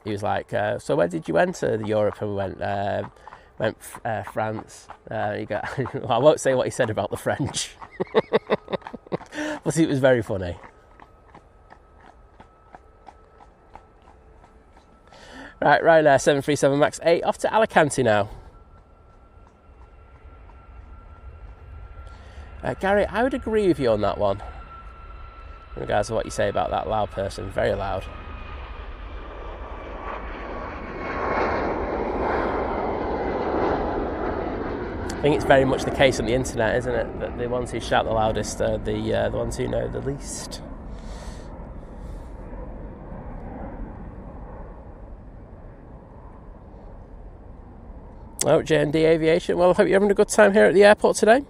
he was like, so where did you enter the Europe? And we went France. He got, well, I won't say what he said about the French. But it was very funny. Right there, 737 MAX 8 off to Alicante now. Gary, I would agree with you on that one. In regards to what you say about that loud person, very loud. I think it's very much the case on the internet, isn't it? That the ones who shout the loudest are the ones who know the least. Oh, J&D Aviation. Well, I hope you're having a good time here at the airport today.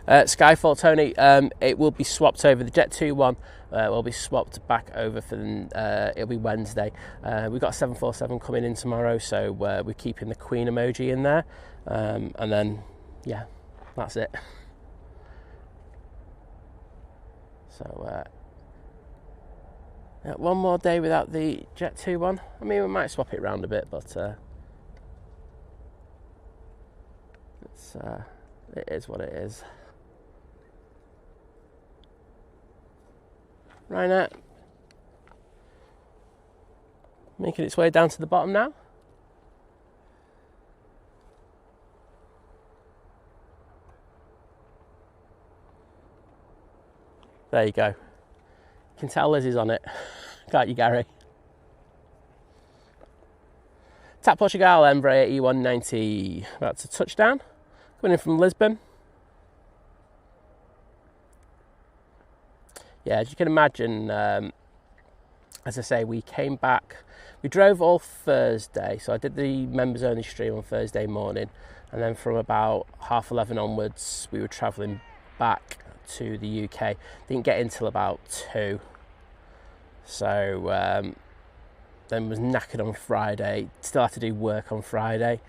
Skyfall, Tony, it will be swapped over. The Jet 2 one will be swapped back over for it'll be Wednesday. We've got a 747 coming in tomorrow, so we're keeping the Queen emoji in there. And then, yeah, that's it. So, one more day without the Jet 2 one. I mean, we might swap it around a bit, but it is what it is. Ryanair making its way down to the bottom now. There you go. You can tell Liz is on it, can't you, Gary? TAP Portugal, Embraer E190, about to touchdown, coming in from Lisbon. Yeah, as you can imagine, as I say, we came back, we drove all Thursday, so I did the members only stream on Thursday morning, and then from about 11:30 onwards we were travelling back to the UK. Didn't get in till about 2, so then was knackered on Friday, still had to do work on Friday,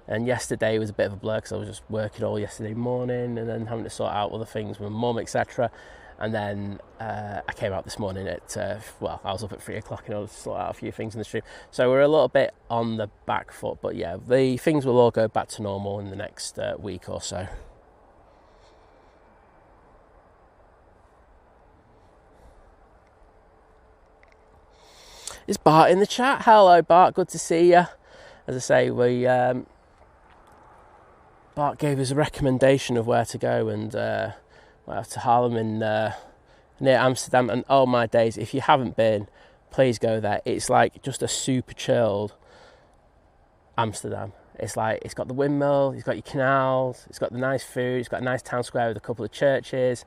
and yesterday was a bit of a blur because I was just working all yesterday morning and then having to sort out other things with mum, etc. And then I came out this morning at, I was up at 3 o'clock in order to sort out a few things in the stream. So we're a little bit on the back foot, but yeah, the things will all go back to normal in the next week or so. Is Bart in the chat? Hello, Bart, good to see you. As I say, Bart gave us a recommendation of where to go, and to Haarlem in near Amsterdam, and oh my days, if you haven't been, please go there. It's like just a super chilled Amsterdam. It's like, it's got the windmill, it's got your canals, it's got the nice food, it's got a nice town square with a couple of churches,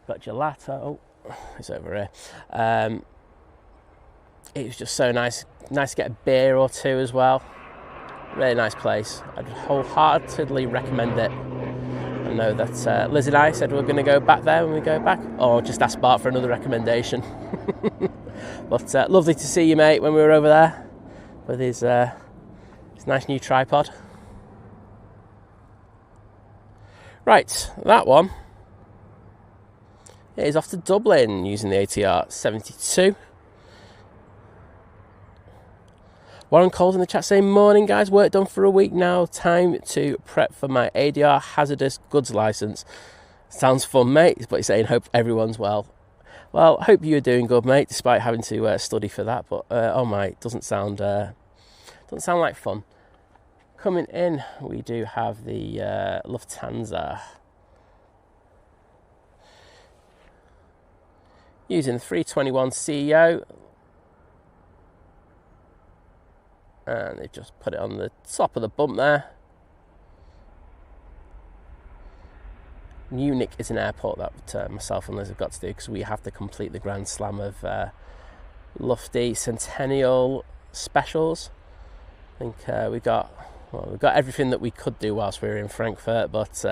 got gelato. Oh, it's over here. It was just so nice to get a beer or two as well. Really nice place. I'd wholeheartedly recommend it. I know that Liz and I said we're going to go back there when we go back, or just ask Bart for another recommendation. But lovely to see you, mate, when we were over there with his nice new tripod. Right, that one is off to Dublin using the ATR 72. Warren Cole's in the chat saying, morning guys, work done for a week now, time to prep for my ADR hazardous goods licence. Sounds fun, mate, but he's saying hope everyone's well. Well, hope you're doing good, mate, despite having to study for that, but oh my, it doesn't sound like fun. Coming in, we do have the Lufthansa using the 321 CEO. And they've just put it on the top of the bump there. Munich is an airport that myself and Liz have got to do because we have to complete the Grand Slam of Lufty Centennial specials. I think we've got everything that we could do whilst we were in Frankfurt, but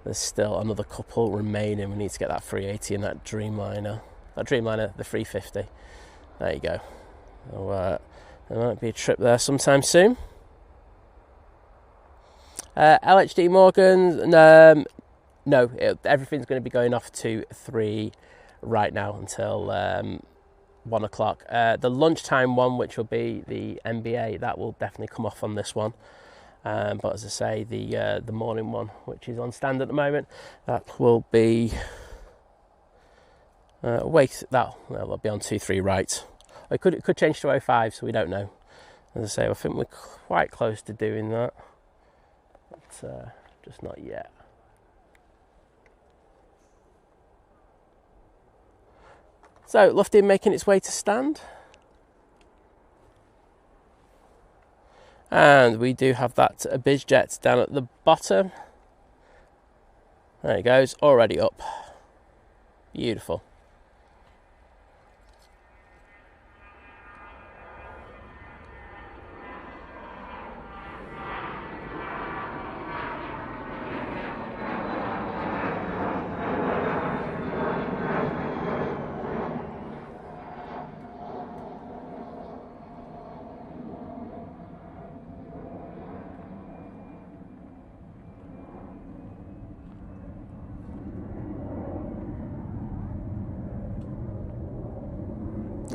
there's still another couple remaining. We need to get that 380 and that Dreamliner, the 350. There you go. So, there might be a trip there sometime soon. LHD Morgan, no, everything's going to be going off to 3 right now until 1 o'clock. The lunchtime one, which will be the NBA, that will definitely come off on this one. But as I say, the morning one, which is on stand at the moment, that will be that'll be on 2-3 right. It could change to 05, so we don't know. As I say, I think we're quite close to doing that, but just not yet. So, Lufty making its way to stand. And we do have that Easyjet down at the bottom. There it goes, already up. Beautiful.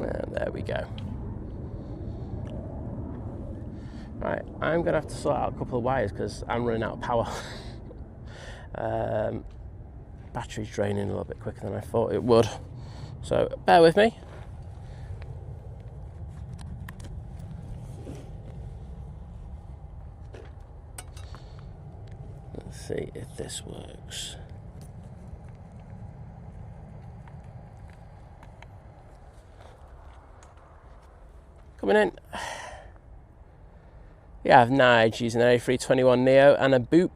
And there we go. Right, I'm going to have to sort out a couple of wires because I'm running out of power. Battery's draining a little bit quicker than I thought it would. So bear with me. Let's see if this works. Coming in. We have Nige using an A321neo and a boop.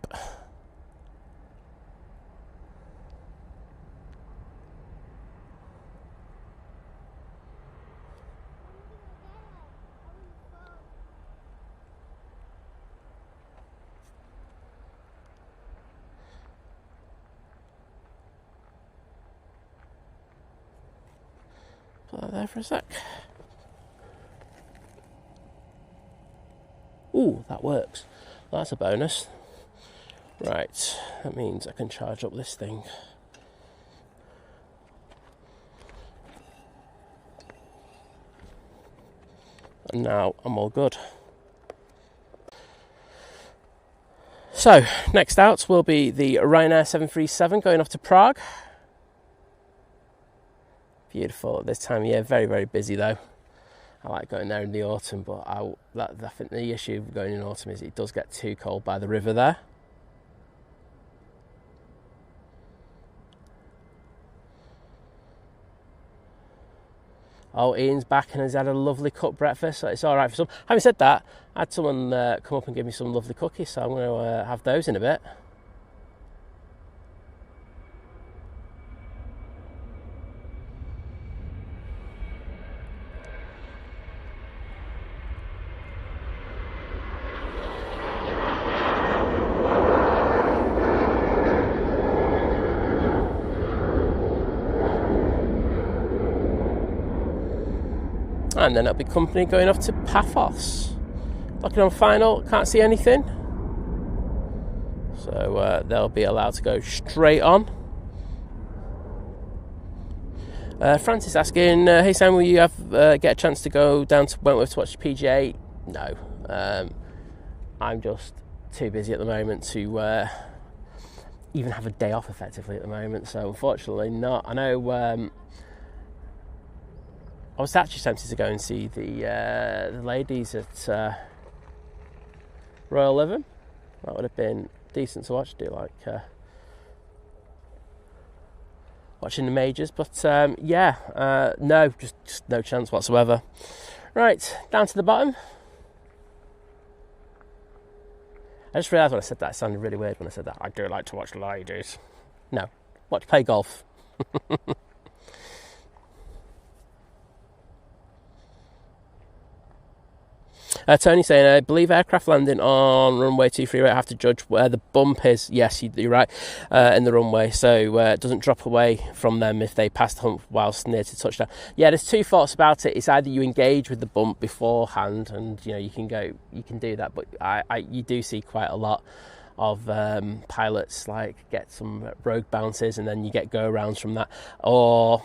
Put that there for a sec. Ooh, that works. That's a bonus. Right, that means I can charge up this thing. And now I'm all good. So, next out will be the Ryanair 737 going off to Prague. Beautiful at this time of year, very, very busy though. I like going there in the autumn, but I think the issue of going in autumn is it does get too cold by the river there. Oh, Ian's back and has had a lovely cooked breakfast, so it's all right for some. Having said that, I had someone come up and give me some lovely cookies, so I'm going to have those in a bit. And then it'll be company going off to Paphos. Looking on final, can't see anything. So they'll be allowed to go straight on. Francis asking, hey Sam, will you get a chance to go down to Wentworth to watch the PGA? No. I'm just too busy at the moment to even have a day off effectively at the moment. So unfortunately not. I know I was actually tempted to go and see the ladies at Royal Living. That would have been decent to watch. Do like watching the majors, but no, just no chance whatsoever. Right, down to the bottom. I just realised when I said that, it sounded really weird when I said that. I do like to watch ladies. No, play golf. Tony saying, I believe aircraft landing on runway 23 I have to judge where the bump is. Yes, you're right, in the runway, so it doesn't drop away from them if they pass the hump whilst near to touchdown. Yeah, there's two thoughts about it. It's either you engage with the bump beforehand, and you can do that, but you do see quite a lot of pilots get some rogue bounces and then you get go arounds from that, or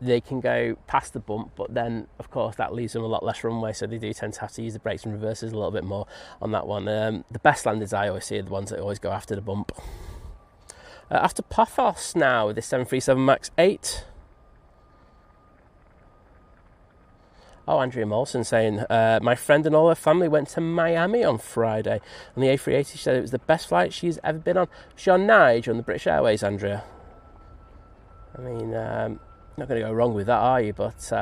they can go past the bump, but then of course that leaves them a lot less runway, so they do tend to have to use the brakes and reverses a little bit more on that one. The best landers I always see are the ones that always go after the bump. After Paphos now with this 737 MAX 8. Oh, Andrea Molson saying, my friend and all her family went to Miami on Friday on the A380. She said it was the best flight she's ever been on. She's on Nige on the British Airways, Andrea. I mean, not going to go wrong with that, are you? But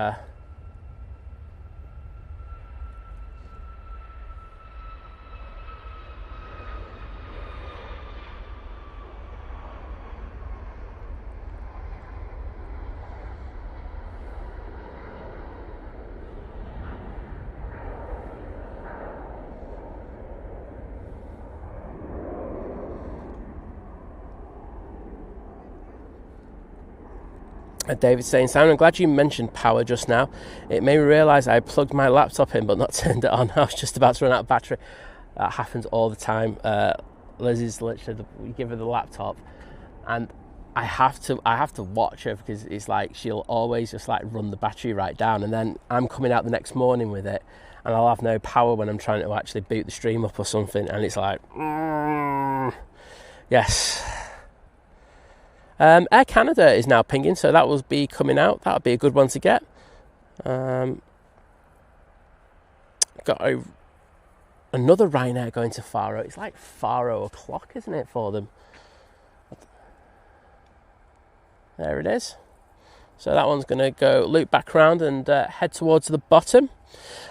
David's saying, Simon, I'm glad you mentioned power just now. It made me realise I plugged my laptop in but not turned it on. I was just about to run out of battery. That happens all the time. Lizzie's literally, we give her the laptop, and I have to watch her, because it's like she'll always just like run the battery right down, and then I'm coming out the next morning with it, and I'll have no power when I'm trying to actually boot the stream up or something, and it's like, yes. Air Canada is now pinging, so that will be coming out. That'll be a good one to get. Got another Ryanair going to Faro. It's like Faro o'clock, isn't it, for them? There it is. So that one's going to go loop back around and head towards the bottom.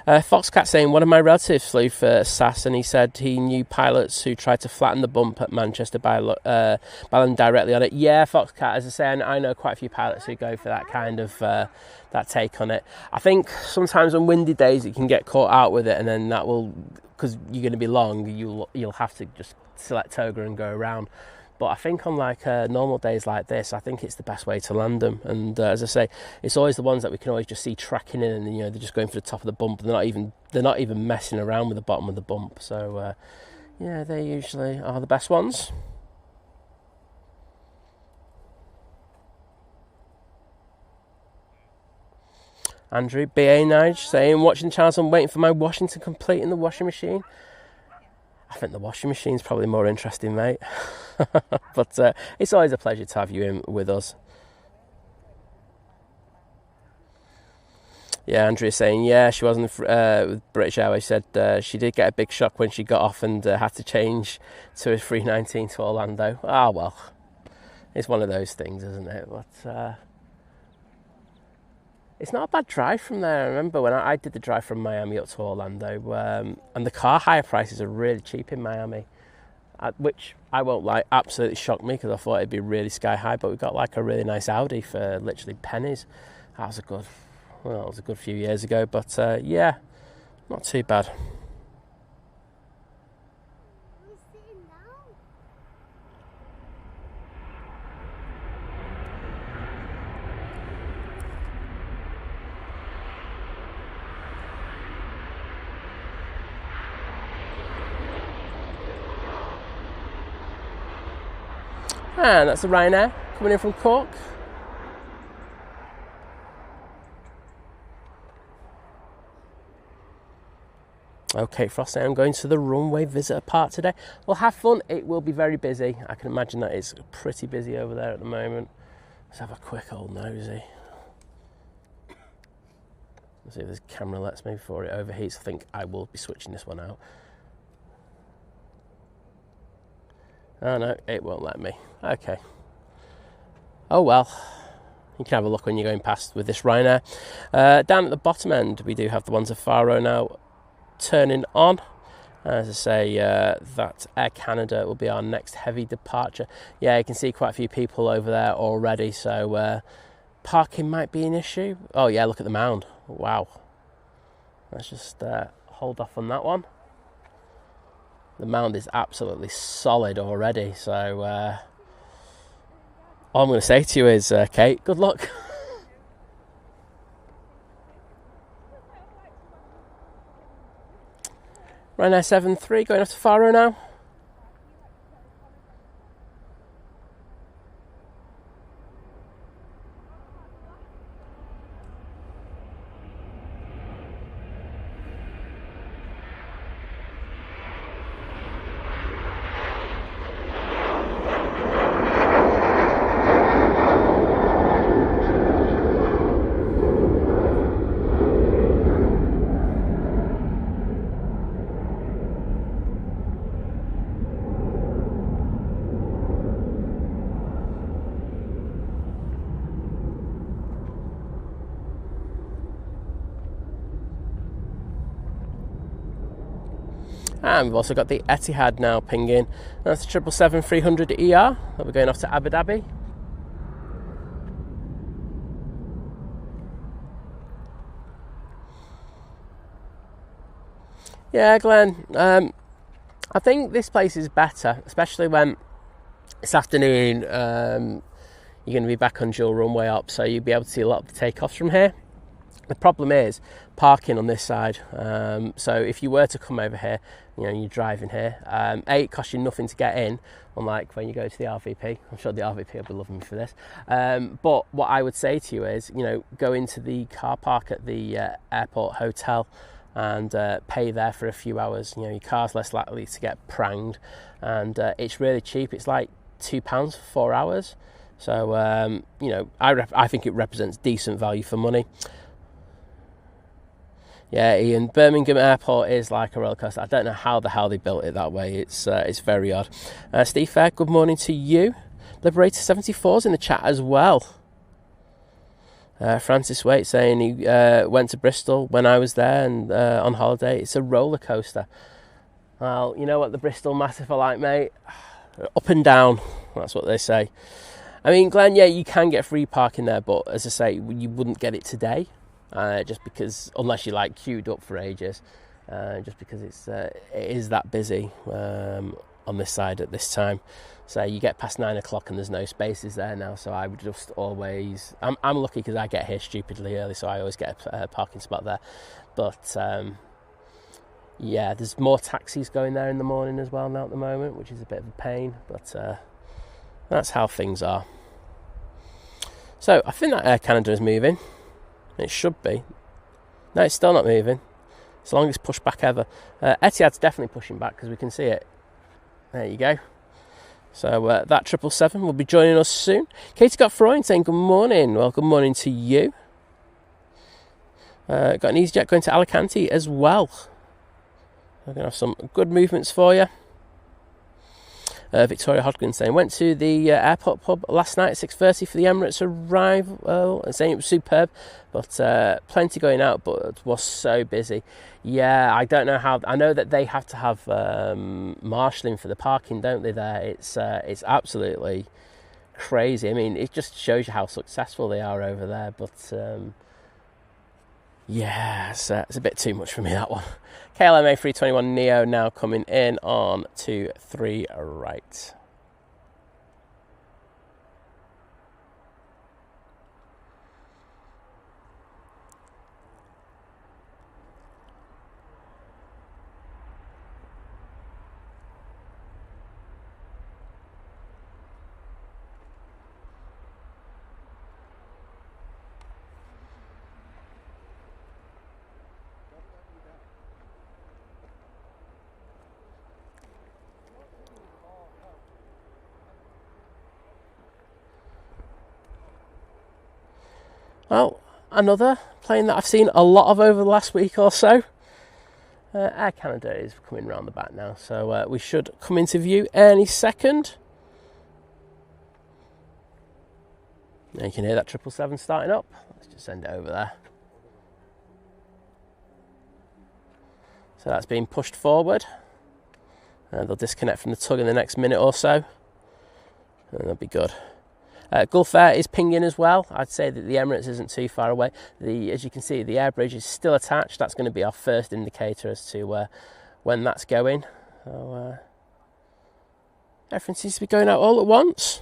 Foxcat saying, one of my relatives flew for SAS, and he said he knew pilots who tried to flatten the bump at Manchester by landing directly on it. Yeah, Foxcat, as I say, I know quite a few pilots who go for that kind of that take on it. I think sometimes on windy days it can get caught out with it, and then that will, because you're going to be long, you'll have to just select toga and go around. But I think on like normal days like this, I think it's the best way to land them. And as I say, it's always the ones that we can always just see tracking in, and they're just going for the top of the bump. They're not even messing around with the bottom of the bump. So yeah, they usually are the best ones. Andrew BA Nige saying, watching the channels, I'm waiting for my washing to complete in the washing machine. I think the washing machine's probably more interesting, mate. But it's always a pleasure to have you in with us. Yeah, Andrea's saying, yeah, she wasn't with British Airways. She said she did get a big shock when she got off and had to change to a 319 to Orlando. Ah, well, it's one of those things, isn't it? But it's not a bad drive from there. I remember when I did the drive from Miami up to Orlando, and the car hire prices are really cheap in Miami, which I won't lie, absolutely shocked me, because I thought it'd be really sky high. But we got like a really nice Audi for literally pennies. That was a good few years ago, but yeah, not too bad. And that's a Ryanair coming in from Cork. Okay, Frosty, I'm going to the runway visitor part today. Well, have fun. It will be very busy. I can imagine that it's pretty busy over there at the moment. Let's have a quick old nosy. Let's see if this camera lets me before it overheats. I think I will be switching this one out. Oh no, it won't let me. Okay. Oh well. You can have a look when you're going past with this Ryanair. Down at the bottom end, we do have the ones of Faro now turning on. As I say, that Air Canada will be our next heavy departure. Yeah, you can see quite a few people over there already, so parking might be an issue. Oh yeah, look at the mound. Wow. Let's just hold off on that one. The mound is absolutely solid already, so all I'm going to say to you is, Kate, good luck. Ryanair 73 going off to Faro now. And we've also got the Etihad now pinging. That's the 777-300ER that we're going off to Abu Dhabi. Yeah, Glenn, I think this place is better, especially when this afternoon, you're going to be back on dual runway up, so you'll be able to see a lot of the takeoffs from here. The problem is parking on this side. So if you were to come over here, you're driving here, it costs you nothing to get in, unlike when you go to the RVP. I'm sure the RVP will be loving me for this. But what I would say to you is, go into the car park at the airport hotel and pay there for a few hours. Your car's less likely to get pranged, and it's really cheap. It's like £2 for 4 hours. So, I think it represents decent value for money. Yeah, Ian, Birmingham Airport is like a roller coaster. I don't know how the hell they built it that way. It's very odd. Steve Fair, good morning to you. Liberator 74's in the chat as well. Francis Waite saying he went to Bristol when I was there and on holiday. It's a roller coaster. Well, you know what the Bristol Massive are like, mate? Up and down. That's what they say. I mean, Glenn, yeah, you can get free parking there, but as I say, you wouldn't get it today. Just because, unless you queued up for ages, just because it is that busy on this side at this time. So you get past 9 o'clock and there's no spaces there now. So I would just always, I'm lucky because I get here stupidly early, so I always get a parking spot there. But yeah, there's more taxis going there in the morning as well now at the moment, which is a bit of a pain. But that's how things are. So I think that Air Canada is moving. It should be. No, it's still not moving. It's the longest push back ever. Etihad's definitely pushing back because we can see it. There you go. So that 777 will be joining us soon. Katie got Freud saying good morning. Well, good morning to you. Got an Easyjet going to Alicante as well. We're going to have some good movements for you. Victoria Hodgkin saying, went to the airport pub last night at 6:30 for the Emirates arrival, and saying it was superb, but plenty going out, but it was so busy. Yeah, I don't know how. I know that they have to have marshalling for the parking, don't they? There, it's absolutely crazy. I mean, it just shows you how successful they are over there. But yeah, it's a bit too much for me, that one. KLM A321 Neo now coming in on 2-3 right. Well, another plane that I've seen a lot of over the last week or so. Air Canada is coming round the back now, so we should come into view any second. Now you can hear that 777 starting up. Let's just send it over there. So that's being pushed forward. They'll disconnect from the tug in the next minute or so, and they'll be good. Gulf Air is pinging as well. I'd say that the Emirates isn't too far away. As you can see, the air bridge is still attached. That's going to be our first indicator as to when that's going. So, everything seems to be going out all at once.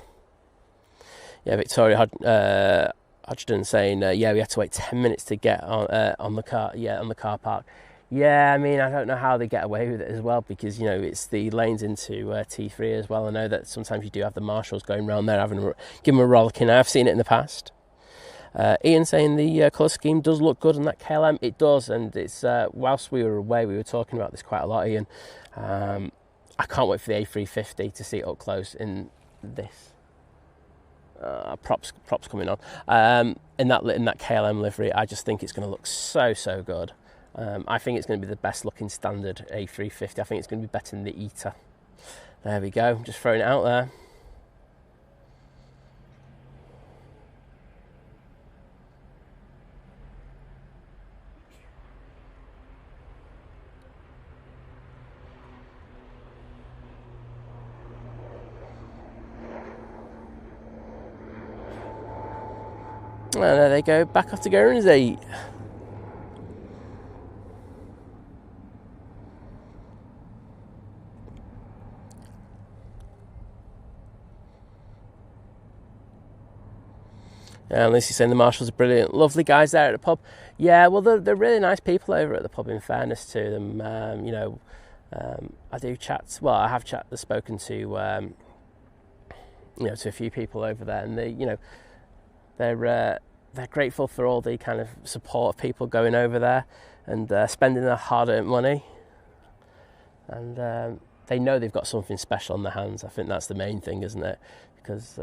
Yeah, Victoria Hodgson saying, yeah, we had to wait 10 minutes to get on the car. Yeah, on the car park. Yeah, I mean, I don't know how they get away with it as well, because, it's the lanes into T3 as well. I know that sometimes you do have the marshals going around there, give them a rollicking. I've seen it in the past. Ian saying the colour scheme does look good on that KLM. It does, and it's whilst we were away, we were talking about this quite a lot, Ian. I can't wait for the A350 to see it up close in this. Props coming on. In that KLM livery, I just think it's going to look so good. I think it's going to be the best looking standard A350. I think it's going to be better than the ETA. There we go. Just throwing it out there. And there they go. Back off to Guernsey. Lucy's saying the marshals are brilliant, lovely guys there at the pub. Yeah, well, they're really nice people over at the pub. In fairness to them, I do chat. Well, I have spoken to to a few people over there, and they're grateful for all the kind of support of people going over there and spending their hard-earned money, and they know they've got something special on their hands. I think that's the main thing, isn't it? Because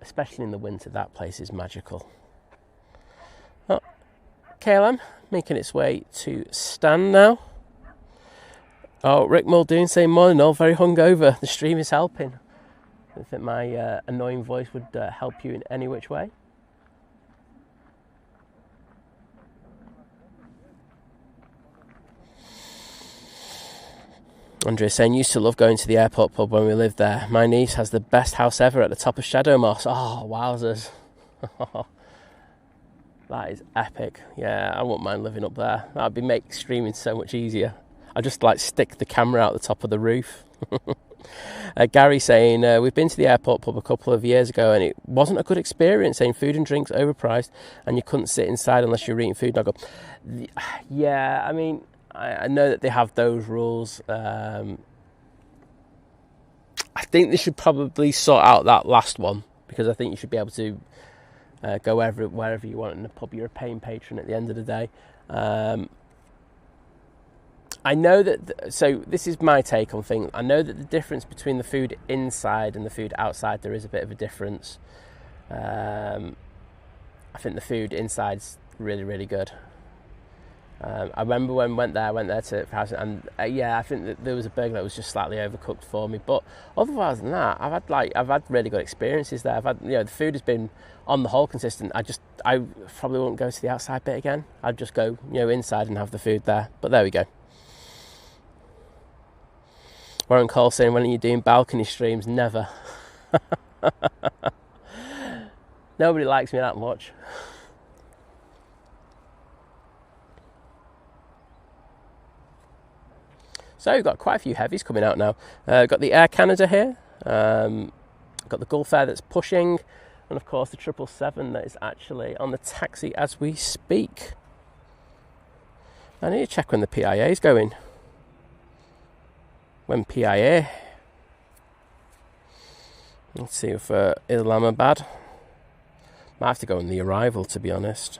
especially in the winter, that place is magical. Oh, KLM making its way to stand now. Oh, Rick Muldoon saying, morning all, very hungover. The stream is helping. I think my annoying voice would help you in any which way. Andrea saying, used to love going to the airport pub when we lived there. My niece has the best house ever at the top of Shadow Moss. Oh, wowzers. That is epic. Yeah, I wouldn't mind living up there. That would make streaming so much easier. I'd just stick the camera out the top of the roof. Gary saying, we've been to the airport pub a couple of years ago and it wasn't a good experience, saying food and drinks overpriced and you couldn't sit inside unless you were eating food. And I go, yeah, I mean, I know that they have those rules. I think they should probably sort out that last one, because I think you should be able to go wherever you want in the pub. You're a paying patron at the end of the day. I know that, so this is my take on things. I know that the difference between the food inside and the food outside, there is a bit of a difference. I think the food inside's really, really good. I remember when I went there to house, and I think that there was a burger that was just slightly overcooked for me. But otherwise than that, I've had really good experiences there. I've had, the food has been on the whole consistent. I probably won't go to the outside bit again. I'd just go, inside and have the food there. But there we go. Warren Cole saying, when are you doing balcony streams? Never. Nobody likes me that much. So we've got quite a few heavies coming out now. Got the Air Canada here. Got the Gulf Air that's pushing. And of course the 777 that is actually on the taxi as we speak. I need to check when the PIA is going. When PIA. Let's see if Islamabad. Might have to go on the arrival, to be honest.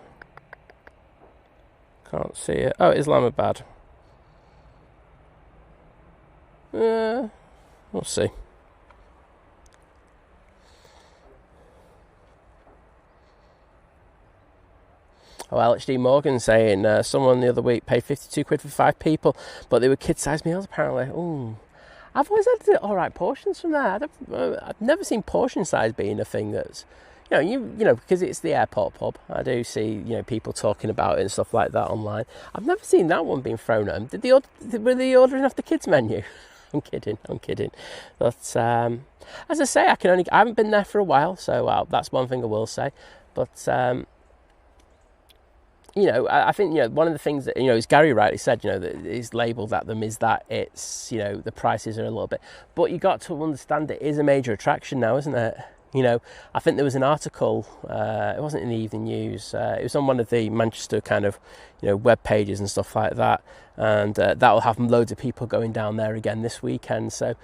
Can't see it. Oh, Islamabad. We'll see. Oh, LHD Morgan saying someone the other week paid 52 quid for 5 people, but they were kid-sized meals apparently. Ooh, I've always had all right portions from there. I've never seen portion size being a thing that's, because it's the airport pub. I do see people talking about it and stuff like that online. I've never seen that one being thrown at them. Were they ordering off the kids menu? I'm kidding. But as I say, I haven't been there for a while, so that's one thing I will say. But I think one of the things that as Gary rightly said, that is labelled at them is that it's the prices are a little bit. But you got to understand it is a major attraction now, isn't it? I think there was an article. It wasn't in the Evening News. It was on one of the Manchester kind of web pages and stuff like that. And that will have loads of people going down there again this weekend. So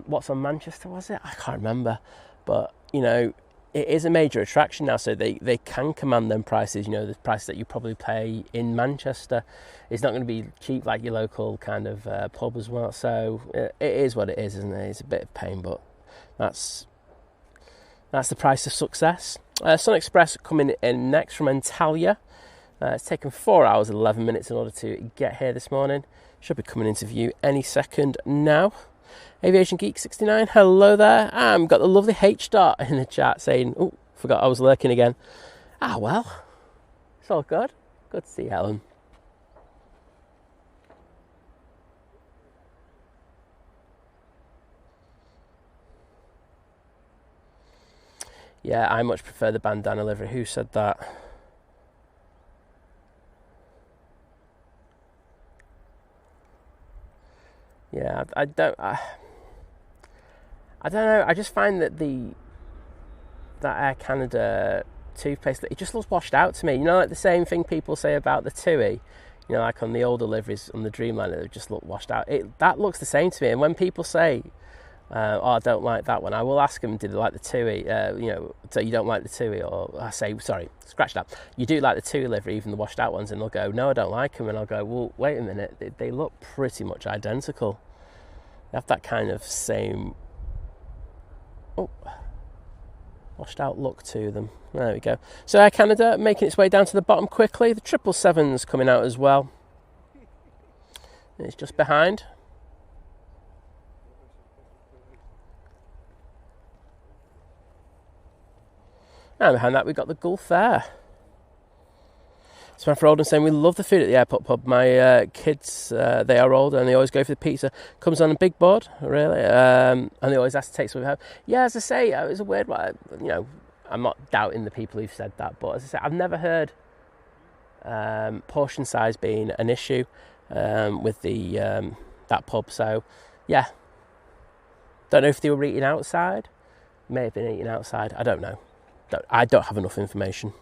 what's on Manchester, was it? I can't remember. But it is a major attraction now, so they can command them prices. The price that you probably pay in Manchester is not going to be cheap like your local kind of pub as well. So it is what it is, isn't it? It's a bit of pain, but that's the price of success. Sun Express coming in next from Antalya. It's taken 4 hours and 11 minutes in order to get here this morning. Should be coming into view any second now. Aviation Geek 69, hello there. Got the lovely H Dot in the chat saying, oh, forgot I was lurking again. Well, it's all good. Good to see you, Helen. Yeah, I much prefer the bandana livery. Who said that? Yeah, I don't know. I just find that that Air Canada toothpaste, it just looks washed out to me. You know, like the same thing people say about the TUI. You know, like on the older liveries on the Dreamliner, they just look washed out. That looks the same to me. And when people say, "Oh, I don't like that one," I will ask them, "Did they like the TUI?" So you don't like the TUI, or I say, "Sorry, scratch that. You do like the TUI livery, even the washed out ones?" And they'll go, "No, I don't like them." And I'll go, "Well, wait a minute. They look pretty much identical. They have that kind of same washed out look to them." There we go. So Air Canada making its way down to the bottom quickly. The 777's coming out as well. It's just behind. And behind that we've got the Gulf Air. Samantha Roldan saying, "We love the food at the airport pub. My kids, they are older and they always go for the pizza. Comes on a big board, really. And they always ask to take something home." Yeah, as I say, it was a weird one. You know, I'm not doubting the people who've said that, but as I say, I've never heard portion size being an issue with the that pub. So, yeah. Don't know if they were eating outside. May have been eating outside. I don't know. I don't have enough information.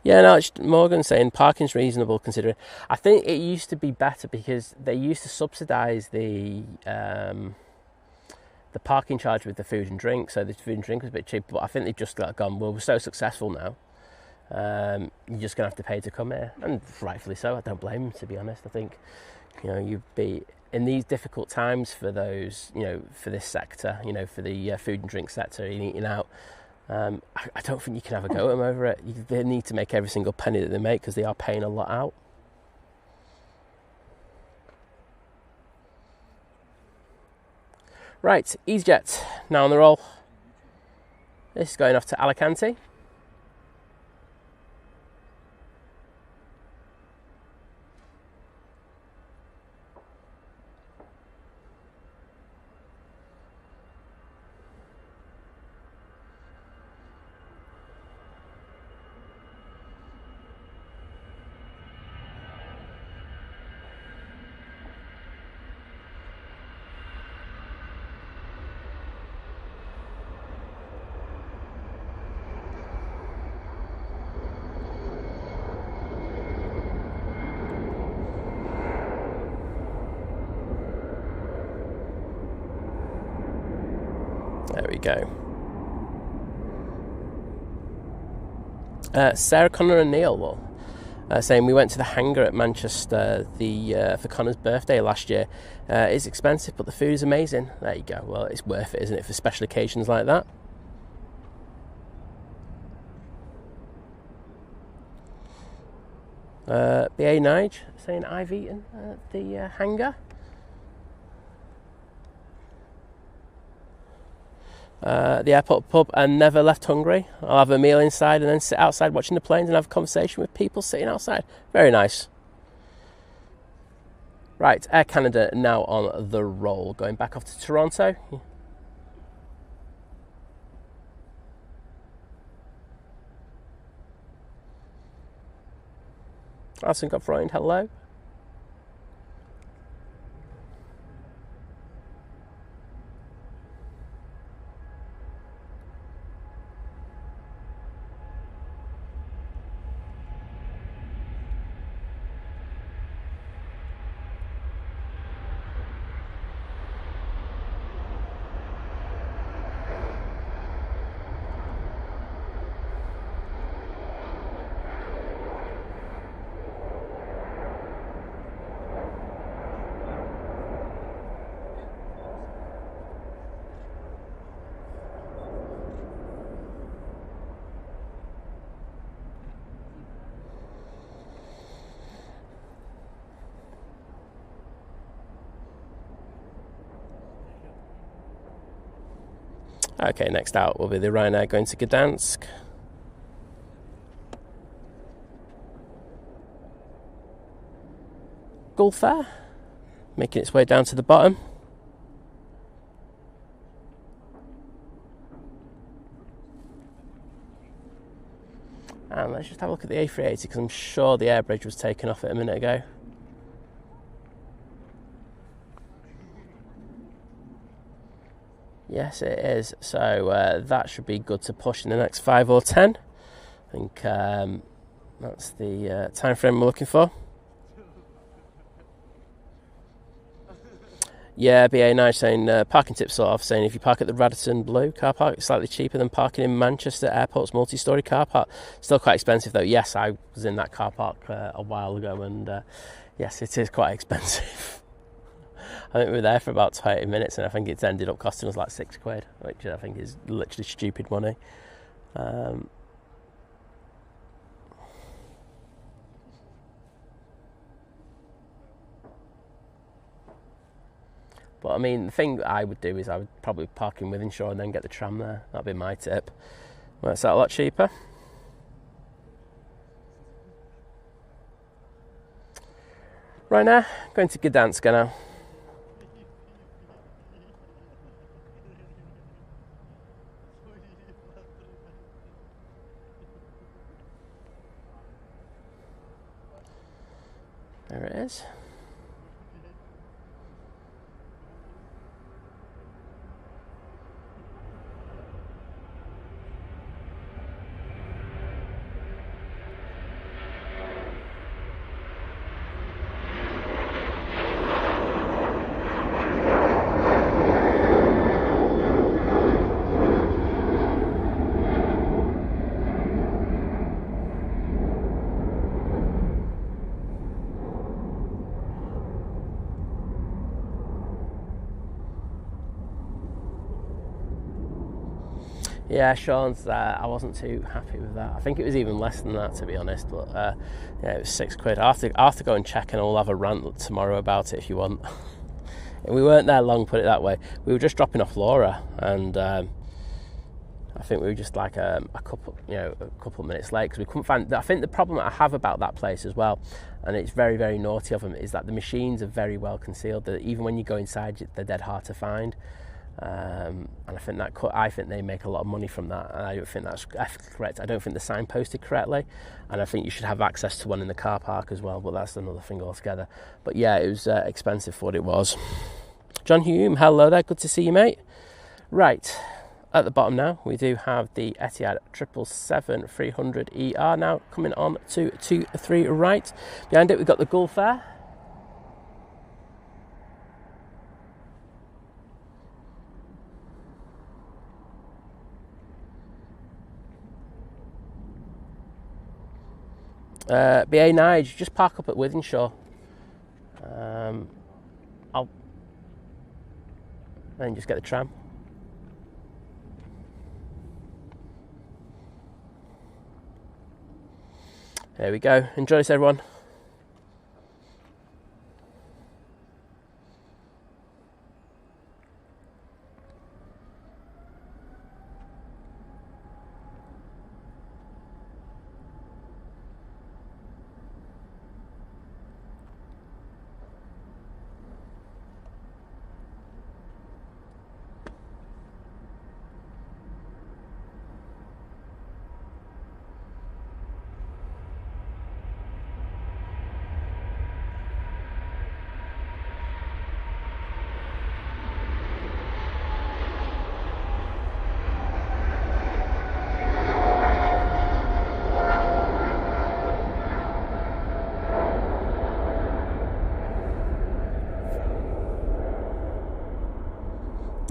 Yeah, no, it's Morgan saying parking's reasonable considering. I think it used to be better because they used to subsidise the parking charge with the food and drink, so the food and drink was a bit cheaper. But I think they've just gone, well, we're so successful now, you're just going to have to pay to come here, and rightfully so. I don't blame them, to be honest. I think, you know, you'd be in these difficult times for those, you know, for this sector, you know, for the food and drink sector and eating out. I don't think you can have a go at them over it. They need to make every single penny that they make because they are paying a lot out. Right, Easyjet now on the roll. This is going off to Alicante. There we go. Sarah, Connor and Neil saying, "We went to the hangar at Manchester for Connor's birthday last year. It's expensive, but the food is amazing." There you go. Well, it's worth it, isn't it, for special occasions like that? BA Nige saying, "I've eaten at the hangar." The airport pub and never left hungry. I'll have a meal inside and then sit outside watching the planes and have a conversation with people sitting outside. Very nice. Right, Air Canada now on the roll, going back off to Toronto. Alison got Freund, hello. Okay, next out will be the Ryanair going to Gdansk. Gulf Air making its way down to the bottom. And let's just have a look at the A380 because I'm sure the air bridge was taken off it a minute ago. Yes, it is. So that should be good to push in the next 5 or 10. I think that's the time frame we're looking for. Yeah, BA9 saying parking tips sort of saying if you park at the Radisson Blue car park, it's slightly cheaper than parking in Manchester Airport's multi-storey car park. Still quite expensive though. Yes, I was in that car park a while ago, and yes, it is quite expensive. I think we were there for about 20 minutes, and I think it's ended up costing us like £6, which I think is literally stupid money. But I mean, the thing that I would do is I would probably park in Wythenshawe and then get the tram there. That'd be my tip. Works out a lot cheaper. Right now, going to Gdansk now. There it is. Yeah, Sean's I wasn't too happy with that. I think it was even less than that, to be honest. But yeah, it was £6. I'll have to go and check, and I'll have a rant tomorrow about it if you want. We weren't there long, put it that way. We were just dropping off Laura, and I think we were just like a couple of minutes late because we couldn't find. I think the problem that I have about that place as well, and it's very, very naughty of them, is that the machines are very well concealed. That even when you go inside, they're dead hard to find. And I think they make a lot of money from that, and I don't think that's correct. I don't think they're signposted correctly, and I think you should have access to one in the car park as well, but that's another thing altogether. But yeah, it was expensive for what it was. John Hume, hello there, good to see you, mate. Right, at the bottom now we do have the Etihad 777-300ER now coming on to 2-3 right. Behind it we've got the Gulf Air. BA9, just park up at Wythenshawe. I'll then just get the tram. There we go. Enjoy this, everyone.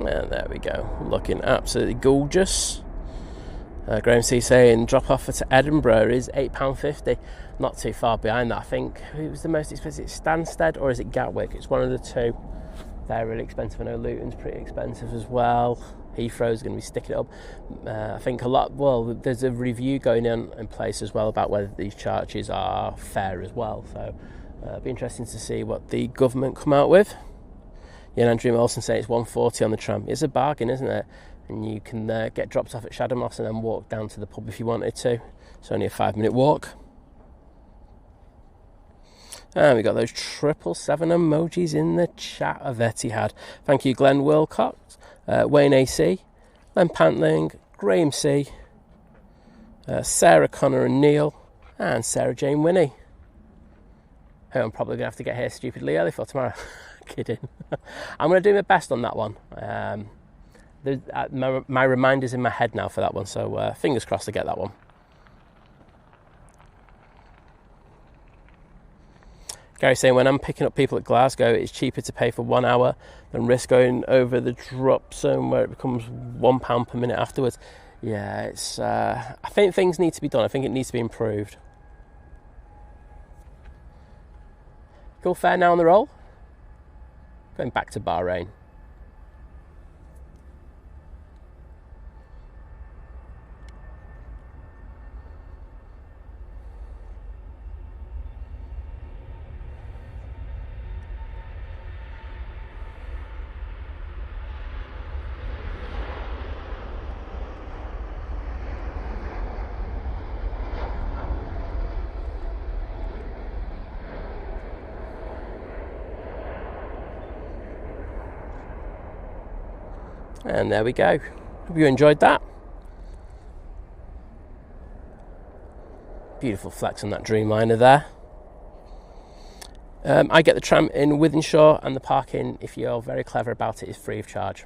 And there we go, looking absolutely gorgeous. Graham C saying drop off to Edinburgh is £8.50, not too far behind that. I think it was the most expensive, Stansted or is it Gatwick? It's one of the two. They're really expensive. I know Luton's pretty expensive as well. Heathrow's going to be sticking it up. I think there's a review going on in place as well about whether these charges are fair as well, so it'll be interesting to see what the government come out with. Yeah, and Andrew Olsen saying it's £140 on the tram. It's a bargain, isn't it? And you can get dropped off at Shadowmoss and then walk down to the pub if you wanted to. It's only a 5-minute walk. And we got those 777 emojis in the chat of Etihad. Thank you, Glenn Wilcox, Wayne AC, Len Pantling, Graham C, Sarah Connor and Neil, and Sarah Jane Winnie. Who I'm probably going to have to get here stupidly early for tomorrow. Kidding. I'm going to do my best on that one. my reminder's in my head now for that one, so fingers crossed I get that one. Gary saying, when I'm picking up people at Glasgow, it's cheaper to pay for 1 hour than risk going over the drop zone where it becomes £1 per minute afterwards. Yeah, it's. I think things need to be done. I think it needs to be improved. Cool fare now on the roll. Going back to Bahrain. And there we go. Hope you enjoyed that. Beautiful flex on that Dreamliner there. I get the tram in Wythenshawe, and the parking, if you're very clever about it, is free of charge.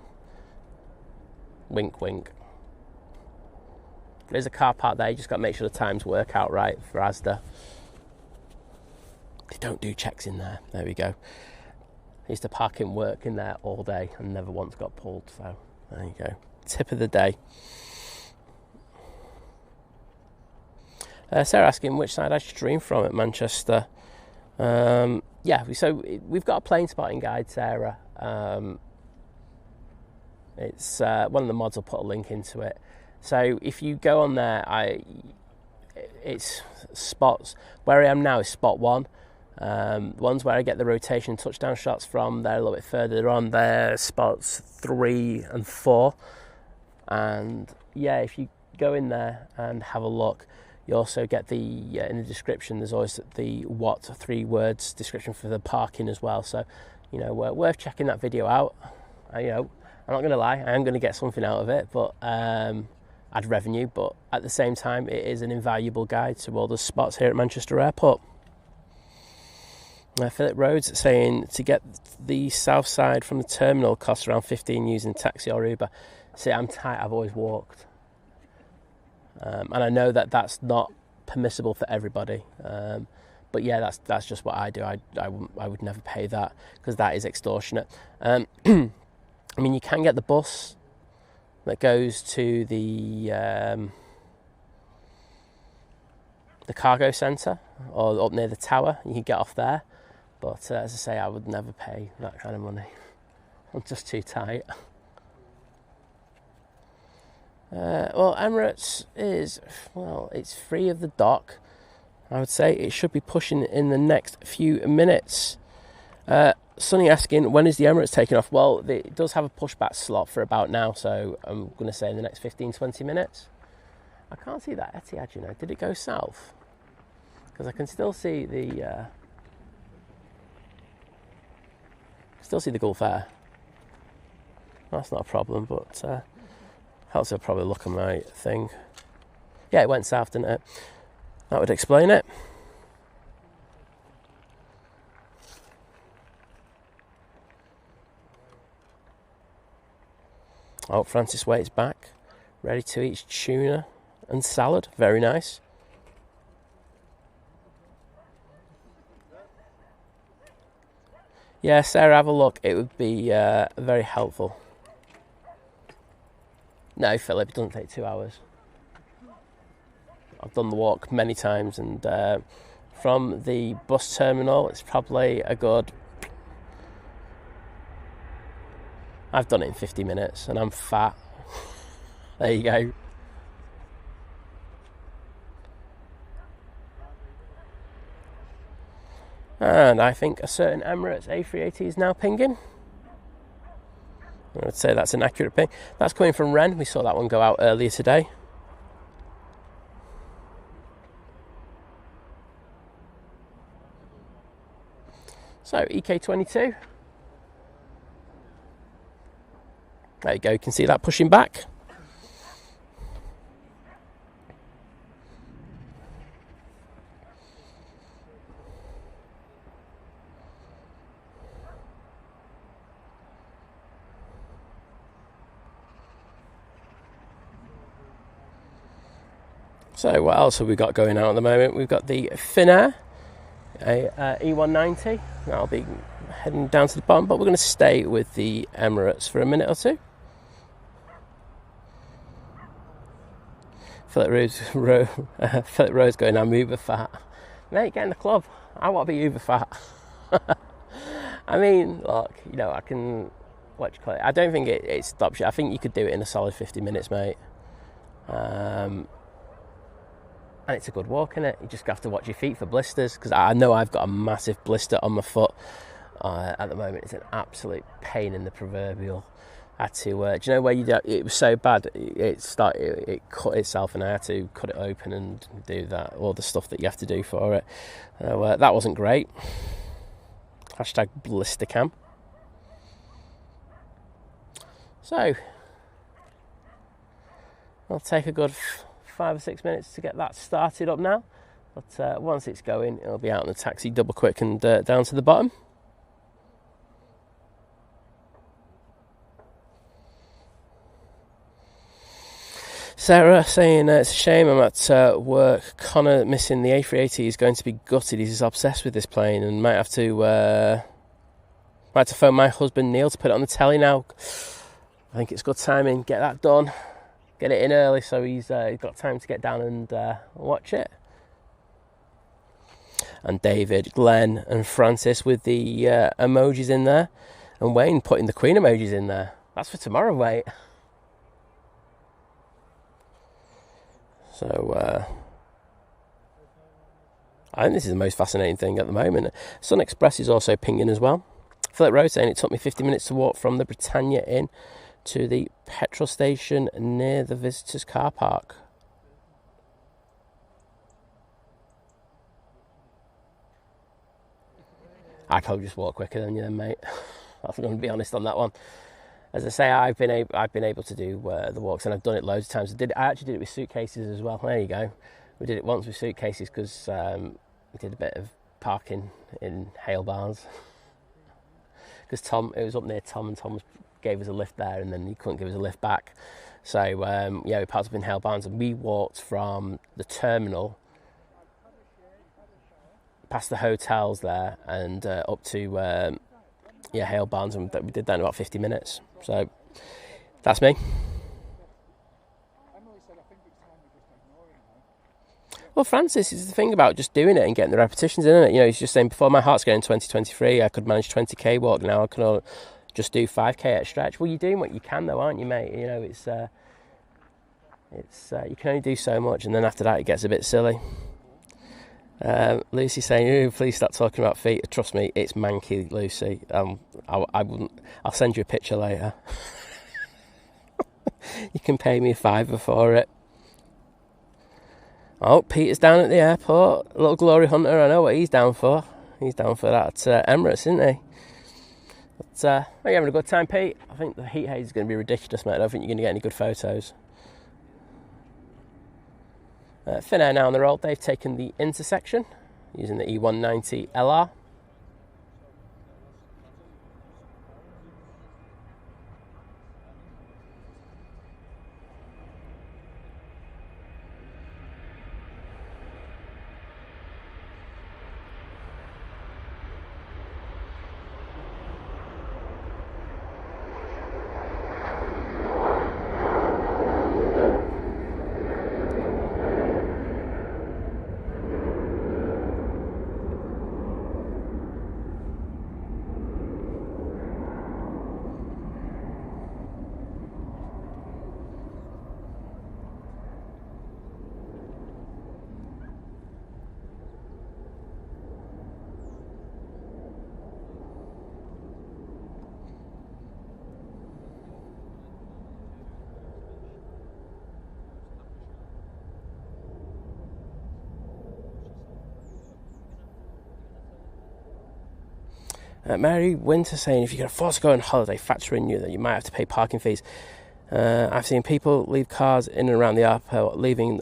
Wink, wink. There's a car park there. You just got to make sure the times work out right for Asda. They don't do checks in there. There we go. I used to park in work in there all day and never once got pulled, so there you go. Tip of the day. Sarah asking which side I stream from at Manchester. Yeah, so we've got a plane spotting guide, Sarah. It's one of the mods will put a link into it. So if you go on there, it's spots. Where I am now is spot 1. Ones where I get the rotation touchdown shots from, they're a little bit further on. They're spots 3 and 4. And yeah, if you go in there and have a look, you also get the in the description. There's always the 3 words description for the parking as well. So you know, worth checking that video out. I'm not going to lie, I am going to get something out of it, but add revenue. But at the same time, it is an invaluable guide to all the spots here at Manchester Airport. Philip Rhodes saying to get the south side from the terminal costs around 15 using taxi or Uber. See, I'm tight. I've always walked, and I know that that's not permissible for everybody. But yeah, that's just what I do. I would never pay that because that is extortionate. I mean, you can get the bus that goes to the cargo centre or up near the tower. You can get off there. But as I say, I would never pay that kind of money. I'm just too tight. Well, Emirates is, it's free of the dock. I would say it should be pushing in the next few minutes. Sonny asking, when is the Emirates taking off? Well, it does have a pushback slot for about now, so I'm going to say in the next 15-20 minutes. I can't see that Etihad, Did it go south? Because I can still see the... Still see the Gulf Air. That's not a problem, but helps will probably look at my thing. Yeah, it went south, didn't it? That would explain it. Oh, Francis Waite's back, ready to eat tuna and salad. Very nice. Yeah, Sarah, have a look. It would be very helpful. No, Philip, it doesn't take 2 hours. I've done the walk many times, and from the bus terminal, it's probably a good... I've done it in 50 minutes, and I'm fat. There you go. And I think a certain Emirates A380 is now pinging. I would say that's an accurate ping. That's coming from Ren. We saw that one go out earlier today. So, EK22. There you go, you can see that pushing back. So what else have we got going on at the moment? We've got the Finnair, a E190. That'll be heading down to the bottom, but we're going to stay with the Emirates for a minute or two. Philip Rose going, I'm uber fat. Mate, get in the club. I want to be uber fat. I mean, look, you know, I can watch. I don't think it stops you. I think you could do it in a solid 50 minutes, mate. And it's a good walk, innit? You just have to watch your feet for blisters, because I know I've got a massive blister on my foot at the moment. It's an absolute pain in the proverbial. I had to, do you know where it was so bad, it cut itself, and I had to cut it open and do that, all the stuff that you have to do for it. That wasn't great. Hashtag blistercam. So, I'll take a good 5 or 6 minutes to get that started up now. But once it's going, it'll be out in the taxi double quick and down to the bottom. Sarah saying it's a shame I'm at work. Connor missing the A380 is going to be gutted. He's obsessed with this plane and might have to phone my husband Neil to put it on the telly now. I think it's good timing. Get that done. Get it in early so he's got time to get down and watch it. And David, Glenn and Francis with the emojis in there. And Wayne putting the Queen emojis in there. That's for tomorrow, mate. So, I think this is the most fascinating thing at the moment. Sun Express is also pinging as well. Philip Rose saying it took me 50 minutes to walk from the Britannia Inn to the petrol station near the visitors' car park. I'd probably just walk quicker than you then, mate. I'm going to be honest on that one. As I say, I've been able to do the walks, and I've done it loads of times. I actually did it with suitcases as well. There you go. We did it once with suitcases because we did a bit of parking in Hale Barnes. Because it was up near Tom, and Tom gave us a lift there, and then he couldn't give us a lift back. So we parked up in Hale Barnes, and we walked from the terminal past the hotels there and up to Hale Barnes, and we did that in about 50 minutes. So that's me. Well, Francis, is the thing about just doing it and getting the repetitions, isn't it? You know, he's just saying, before my heart's going in 2023, I could manage 20k walk. Now I can just do 5k at a stretch. Well, you're doing what you can, though, aren't you, mate? You know, it's you can only do so much, and then after that, it gets a bit silly. Lucy saying, please stop talking about feet. Trust me, it's manky, Lucy. I wouldn't. I'll send you a picture later. You can pay me $5 for it. Oh, Peter's down at the airport. Little glory hunter, I know what he's down for. He's down for that Emirates, isn't he? But are you having a good time, Pete? I think the heat haze is going to be ridiculous, mate. I don't think you're going to get any good photos. Finnair now on the roll. They've taken the intersection using the E190 LR. Mary Winter saying, if you can afford to go on holiday, factor in that you might have to pay parking fees. I've seen people leave cars in and around the airport, leaving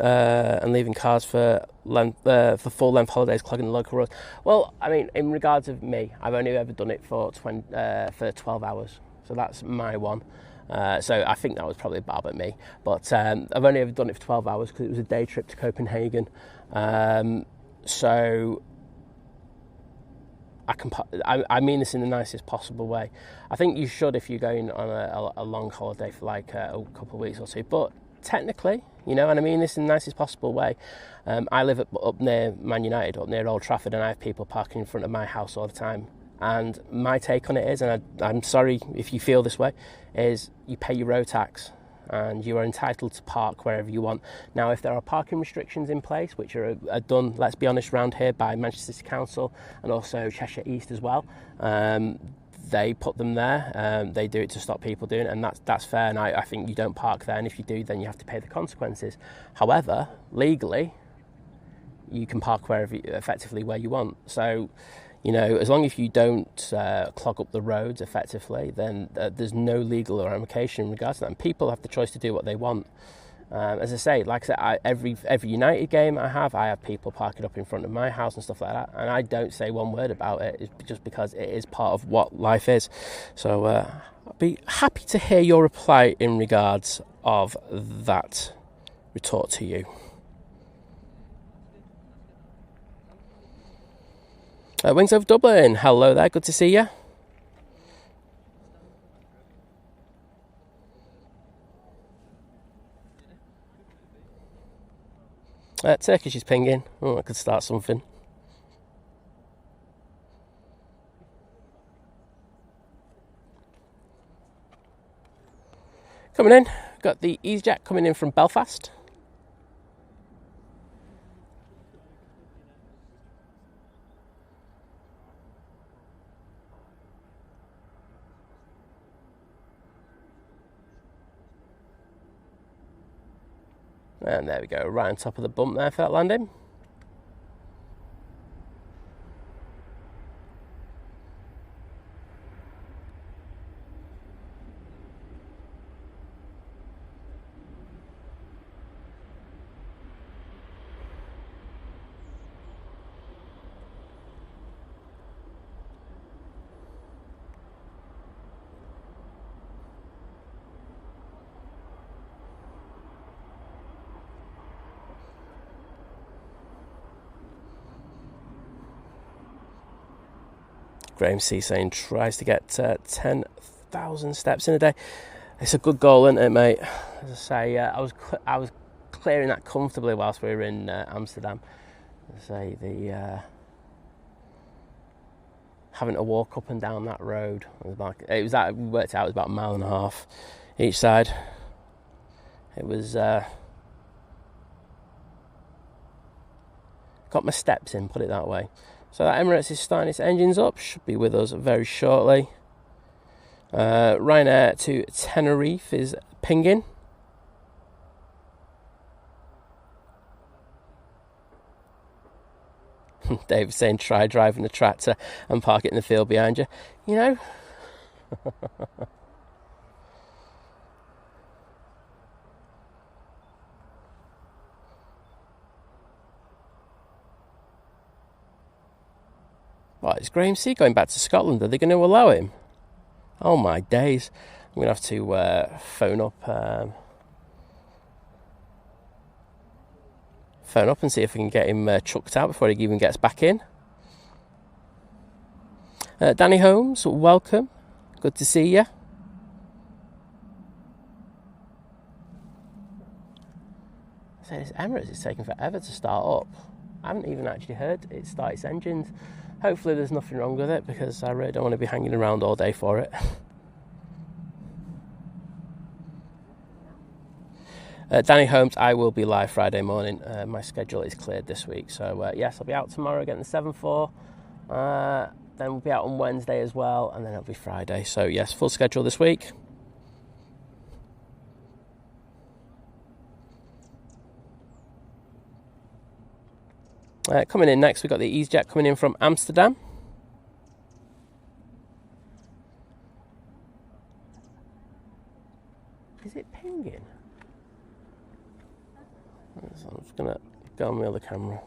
cars for full length holidays, clogging the local roads. Well, I mean, in regards of me, I've only ever done it for 12 hours, so that's my one. So I think that was probably bad at me. But I've only ever done it for 12 hours because it was a day trip to Copenhagen. So I mean this in the nicest possible way. I think you should if you're going on a long holiday for like a couple of weeks or two. But technically, and I mean this in the nicest possible way, I live up near Man United, up near Old Trafford, and I have people parking in front of my house all the time. And my take on it is, and I'm sorry if you feel this way, is you pay your road tax and you are entitled to park wherever you want. Now, if there are parking restrictions in place, which are done, let's be honest, around here by Manchester City Council and also Cheshire East as well, they put them there. They do it to stop people doing it, and that's fair, and I think you don't park there, and if you do, then you have to pay the consequences. However, legally, you can park effectively where you want. So, as long as you don't clog up the roads effectively, then there's no legal ramification in regards to that. And people have the choice to do what they want. As I say, every United game I have people parking up in front of my house and stuff like that. And I don't say one word about it. It's just because it is part of what life is. So I'll be happy to hear your reply in regards of that retort to you. Wings over Dublin, hello there, good to see you. Turkish is pinging. I could start something. Coming in, got the Easyjet coming in from Belfast. And there we go, right on top of the bump there for that landing. Graham C saying tries to get 10,000 steps in a day. It's a good goal, isn't it, mate? As I say, I was clearing that comfortably whilst we were in Amsterdam. As I say, having to walk up and down that road, we worked it out, it was about a mile and a half each side. It was got my steps in, put it that way. So that Emirates is starting its engines up, should be with us very shortly. Ryanair to Tenerife is pinging. Dave's saying try driving the tractor and park it in the field behind you. What, is Graham C going back to Scotland? Are they going to allow him? Oh my days. I'm going to have to phone up and see if I can get him chucked out before he even gets back in. Danny Holmes, welcome. Good to see you. So this Emirates is taking forever to start up. I haven't even actually heard it start its engines. Hopefully there's nothing wrong with it, because I really don't want to be hanging around all day for it. Danny Holmes, I will be live Friday morning. My schedule is cleared this week. So yes, I'll be out tomorrow getting the 7-4. Then we'll be out on Wednesday as well, and then it'll be Friday. So yes, full schedule this week. Coming in next, we've got the Easyjet coming in from Amsterdam. Is it pinging? So I'm just going to go on my other camera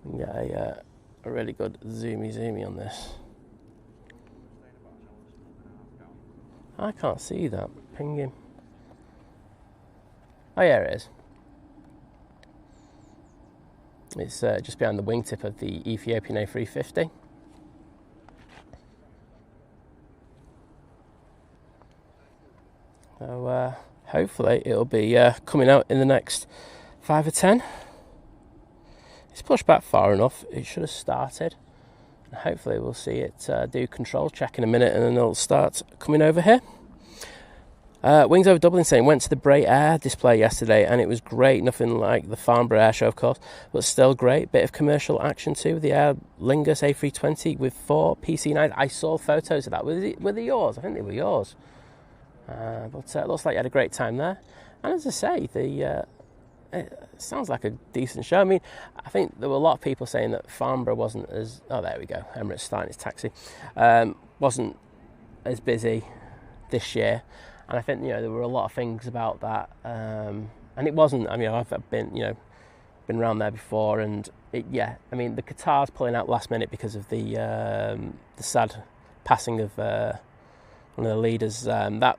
and get a really good zoomy on this. I can't see that. Ping him. Oh yeah, it is. It's just behind the wingtip of the Ethiopian A350. So hopefully it'll be coming out in the next 5 or 10. It's pushed back far enough. It should have started. Hopefully we'll see it do control check in a minute, and then it'll start coming over here. Wings over Dublin saying went to the Bray Air display yesterday and it was great. Nothing like the Farnborough Air Show, of course, but still great. Bit of commercial action too. The Aer Lingus A320 with 4 PC9s. I saw photos of that. Were they yours? I think they were yours. But it looks like you had a great time there. And as I say, it sounds like a decent show. I mean, I think there were a lot of people saying that Farnborough wasn't as... Oh, there we go. Emirates starting its taxi. Wasn't as busy this year. And I think, there were a lot of things about that. And it wasn't... I mean, I've been around there before. And, the Qatar's pulling out last minute because of the sad passing of one of the leaders. That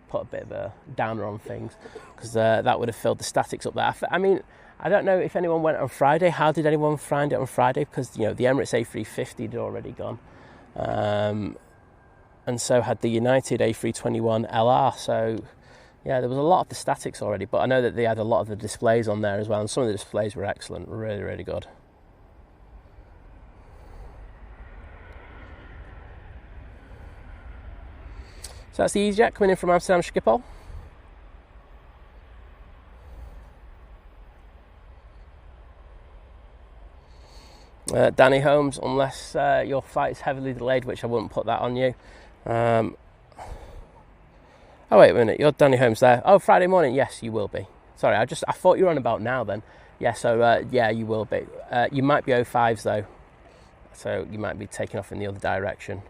put a bit of a downer on things, because that would have filled the statics up there. I mean, I don't know if anyone went on Friday. How did anyone find it on Friday? Because, the Emirates A350 had already gone. And so had the United A321 LR. So, yeah, there was a lot of the statics already. But I know that they had a lot of the displays on there as well. And some of the displays were excellent. Really, really good. So that's the Easyjet coming in from Amsterdam Schiphol. Danny Holmes, unless your flight is heavily delayed, which I wouldn't put that on you. Oh, wait a minute, you're Danny Holmes there. Oh, Friday morning, yes, you will be. Sorry, I thought you were on about now then. Yeah, so, yeah, you will be. You might be 05s, though. So you might be taking off in the other direction.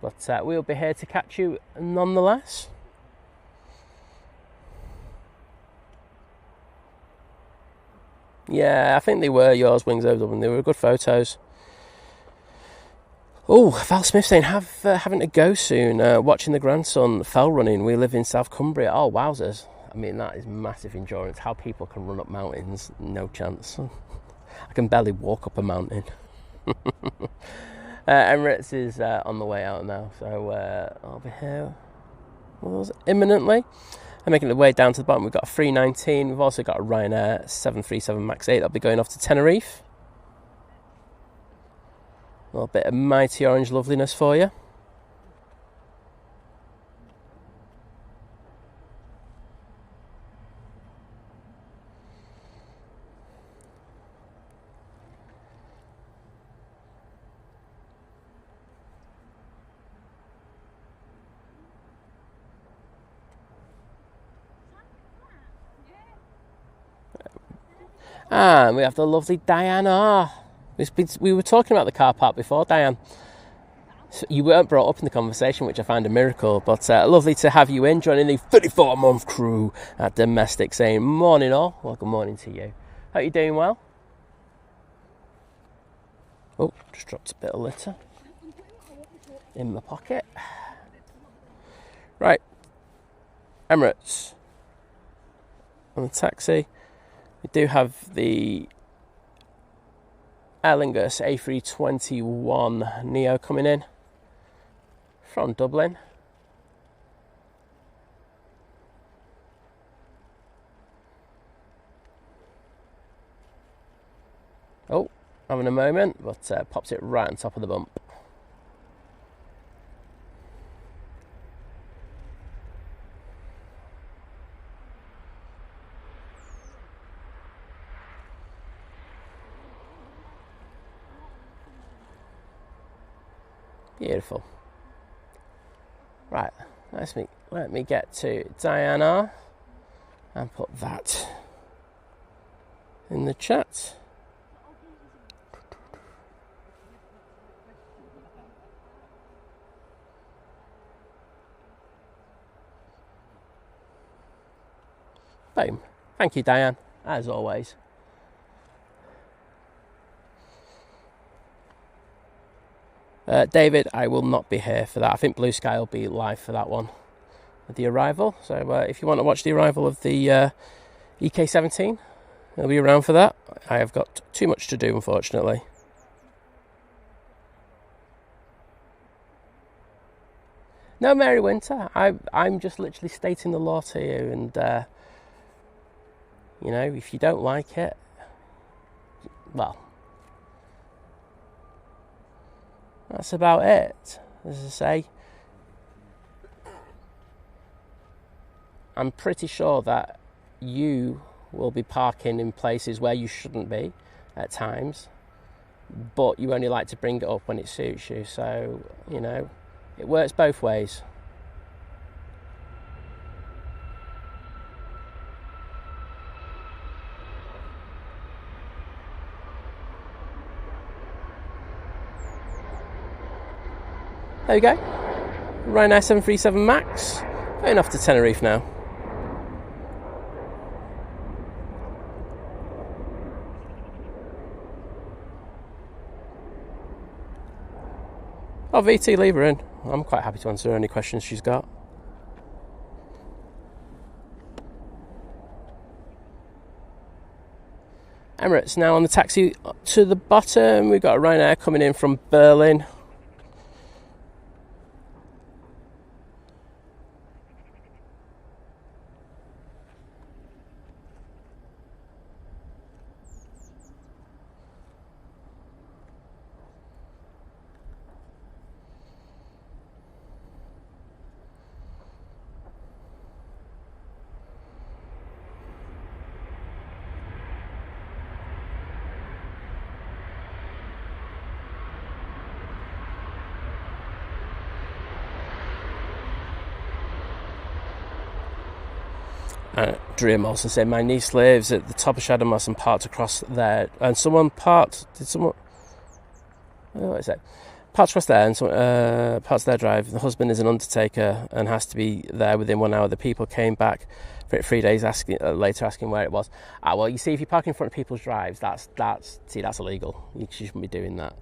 But we'll be here to catch you nonetheless. Yeah, I think they were yours, Wings Over Dublin. They were good photos. Oh, Val Smith saying, having to go soon. Watching the grandson fell running. We live in South Cumbria. Oh, wowzers. I mean, that is massive endurance. How people can run up mountains, no chance. I can barely walk up a mountain. Emirates is on the way out now, so I'll be here imminently. I'm making the way down to the bottom. We've got a 319. We've also got a Ryanair 737 MAX 8. That'll be going off to Tenerife. A little bit of mighty orange loveliness for you. And we have the lovely Diana. We were talking about the car park before, Diane. So you weren't brought up in the conversation, which I find a miracle. But lovely to have you in, joining the 34-month crew at Domestic, saying morning all. Well, good morning to you. Hope you're doing well. Oh, just dropped a bit of litter in my pocket. Right. Emirates. On the taxi. We do have the Aer Lingus A321 Neo coming in from Dublin. Oh, having a moment, but pops it right on top of the bump. Beautiful. Right, let me get to Diana and put that in the chat. Boom. Thank you, Diane, as always. David, I will not be here for that. I think Blue Sky will be live for that one, the arrival. So if you want to watch the arrival of the EK17, I'll be around for that. I have got too much to do, unfortunately. No, Mary Winter. I'm just literally stating the law to you, and you know, if you don't like it, well, that's about it. As I say, I'm pretty sure that you will be parking in places where you shouldn't be at times, but you only like to bring it up when it suits you. So, you know, it works both ways. There you go. Ryanair 737 MAX going off to Tenerife now. Oh, VT, leave her in. I'm quite happy to answer any questions she's got. Emirates now on the taxi to the bottom. We've got a Ryanair coming in from Berlin. Dream also said, my niece lives at the top of Shadow Moss and parked across there. And someone parked, what is it? Parked across there and parts their drive. The husband is an undertaker and has to be there within 1 hour. The people came back for it 3 days later asking where it was. Well, you see, if you park in front of people's drives, that's illegal. You shouldn't be doing that.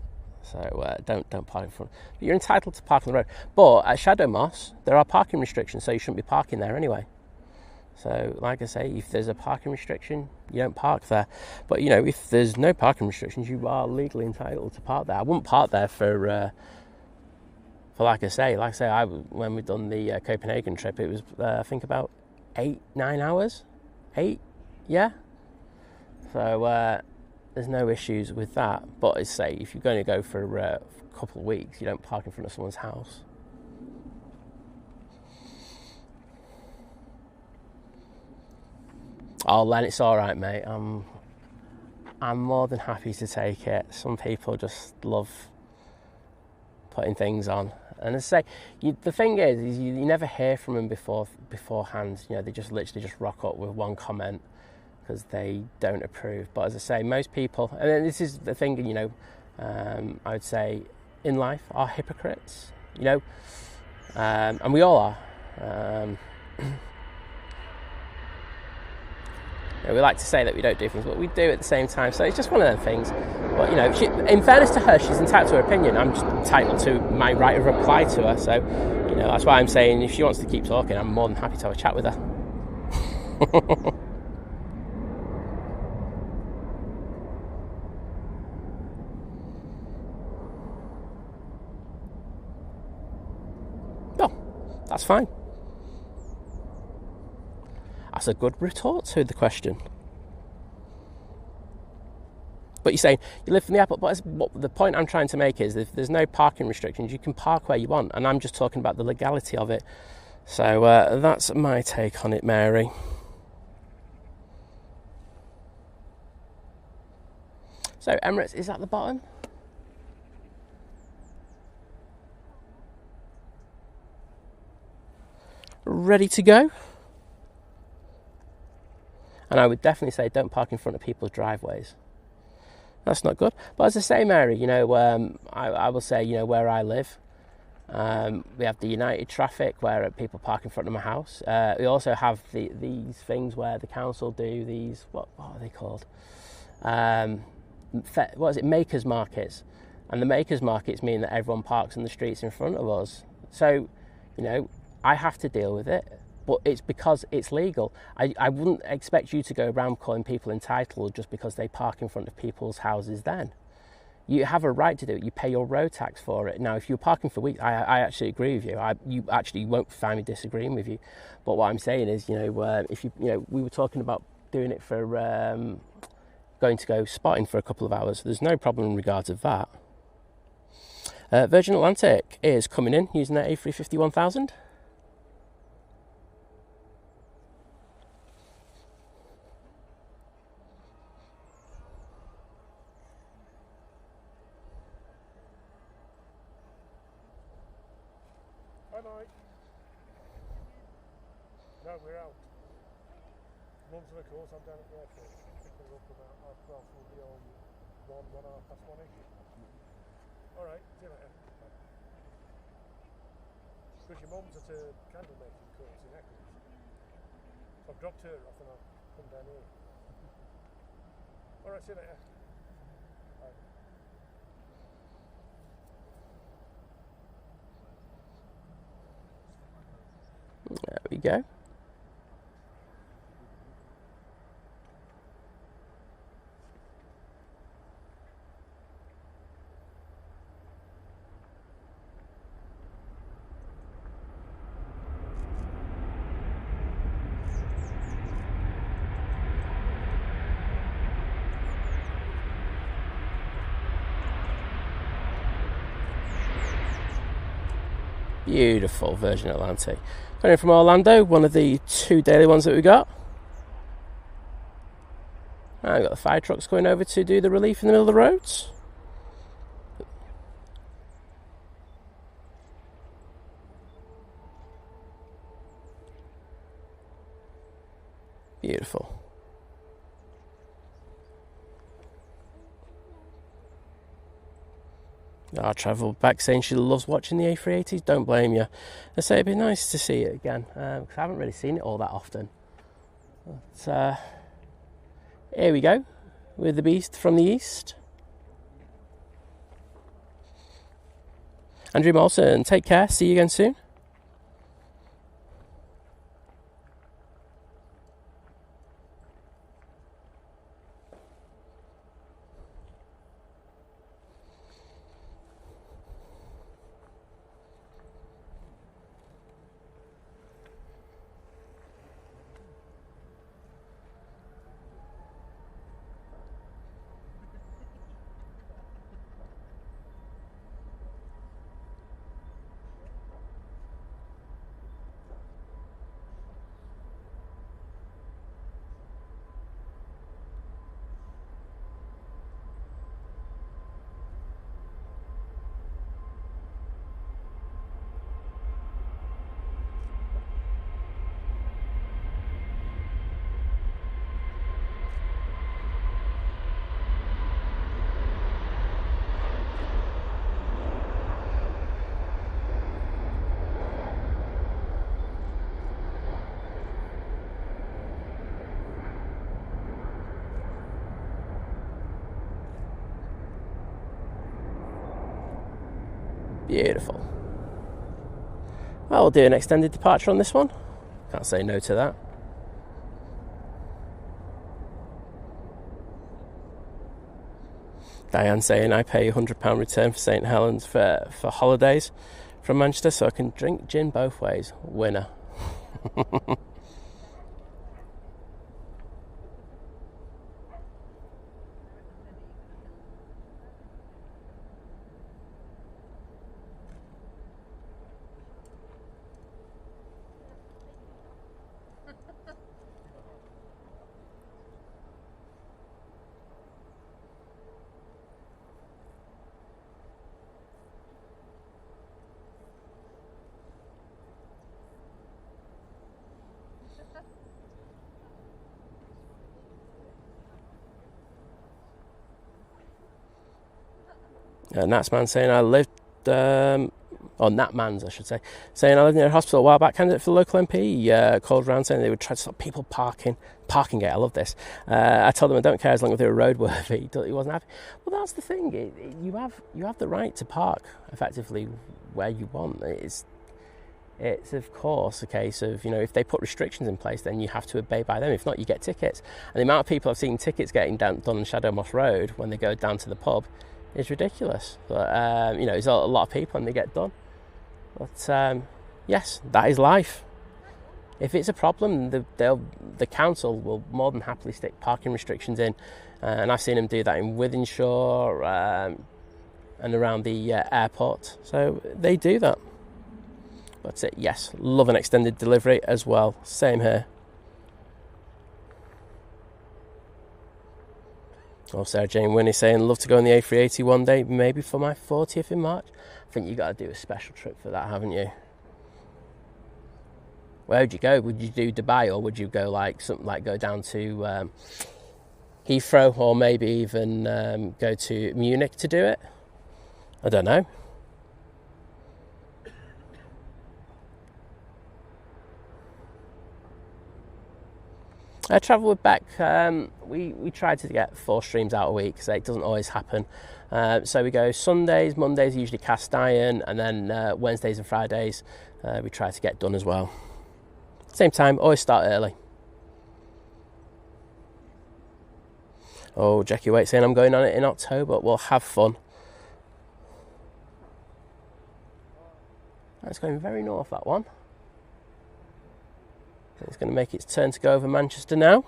So don't park in front. But you're entitled to park on the road. But at Shadow Moss, there are parking restrictions, so you shouldn't be parking there anyway. So, like I say, if there's a parking restriction, you don't park there. But, you know, if there's no parking restrictions, you are legally entitled to park there. I wouldn't park there for like I say, when we've done the Copenhagen trip, it was, I think, about 8-9 hours. 8, yeah. So, there's no issues with that. But, as I say, if you're going to go for a couple of weeks, you don't park in front of someone's house. Oh, Len, it's all right, mate. I'm more than happy to take it. Some people just love putting things on, and as I say, the thing is you never hear from them beforehand. You know, they just literally just rock up with one comment because they don't approve. But as I say, most people, and then this is the thing, you know, I would say in life are hypocrites. You know, and we all are. We like to say that we don't do things, but we do at the same time. So it's just one of them things. But, you know, in fairness to her, she's entitled to her opinion. I'm just entitled to my right of reply to her. So, you know, that's why I'm saying if she wants to keep talking, I'm more than happy to have a chat with her. Oh, that's fine. That's a good retort to the question. But you're saying you live from the airport. But the point I'm trying to make is if there's no parking restrictions, you can park where you want. And I'm just talking about the legality of it. So that's my take on it, Mary. So Emirates is at the bottom. Ready to go. And I would definitely say don't park in front of people's driveways. That's not good. But as I say, Mary, you know, I will say, you know, where I live, we have the United traffic where people park in front of my house. We also have these things where the council do these, what are they called? What is it? Makers markets. And the makers markets mean that everyone parks on the streets in front of us. So, you know, I have to deal with it, but it's because it's legal. I wouldn't expect you to go around calling people entitled just because they park in front of people's houses then. You have a right to do it. You pay your road tax for it. Now, if you're parking for weeks, I actually agree with you. You actually won't find me disagreeing with you. But what I'm saying is, you know, if you know, we were talking about doing it for going to go spotting for a couple of hours. There's no problem in regards of that. Virgin Atlantic is coming in using their A350 1000. Hi Mike. No, we're out. Mum's on a course, I'm down at the airport. Picking her up about 12, we'll be on 1:30. Alright, see you later. Because your mum's at a candle making course in Eccles. So I've dropped her off and I'll come down here. Alright, see you later. Bye. There we go. Beautiful Virgin Atlantic. Coming from Orlando, one of the 2 daily ones that we got. And we've got the fire trucks going over to do the relief in the middle of the roads. Beautiful. I travelled back saying she loves watching the A380s. Don't blame you. I say it'd be nice to see it again because I haven't really seen it all that often. But here we go with the beast from the east. Andrew Molson, take care. See you again soon. Beautiful. Well, we'll do an extended departure on this one. Can't say no to that. Diane saying I pay £100 return for St Helens for holidays from Manchester so I can drink gin both ways. Winner. Natsman saying I lived or Nat Mans, I should say, saying I lived near a hospital a while back. Candidate for the local MP called around saying they would try to stop people parking. Parking gate, I love this. I told them I don't care as long as they were roadworthy. He wasn't happy. Well, that's the thing. You have the right to park effectively where you want. It's of course a case of, you know, if they put restrictions in place, then you have to obey by them. If not, you get tickets. And the amount of people I've seen tickets getting done on Shadow Moss Road when they go down to the pub is ridiculous. But you know, there's a lot of people and they get done. But yes, that is life. If it's a problem, the council will more than happily stick parking restrictions in, and I've seen them do that in Wythenshawe and around the airport. So they do that. But yes, love an extended delivery as well. Same here. Oh, Sarah Jane Winnie saying, love to go on the A380 one day, maybe for my 40th in March. I think you've got to do a special trip for that, haven't you? Where would you go? Would you do Dubai, or would you go like something like go down to Heathrow, or maybe even go to Munich to do it? I don't know. I travel with Beck. We try to get 4 streams out a week, so it doesn't always happen. So we go Sundays, Mondays usually cast iron, and then Wednesdays and Fridays we try to get done as well. Same time, always start early. Oh, Jackie Waite saying I'm going on it in October. We'll have fun. That's going very north, that one. It's going to make its turn to go over Manchester now.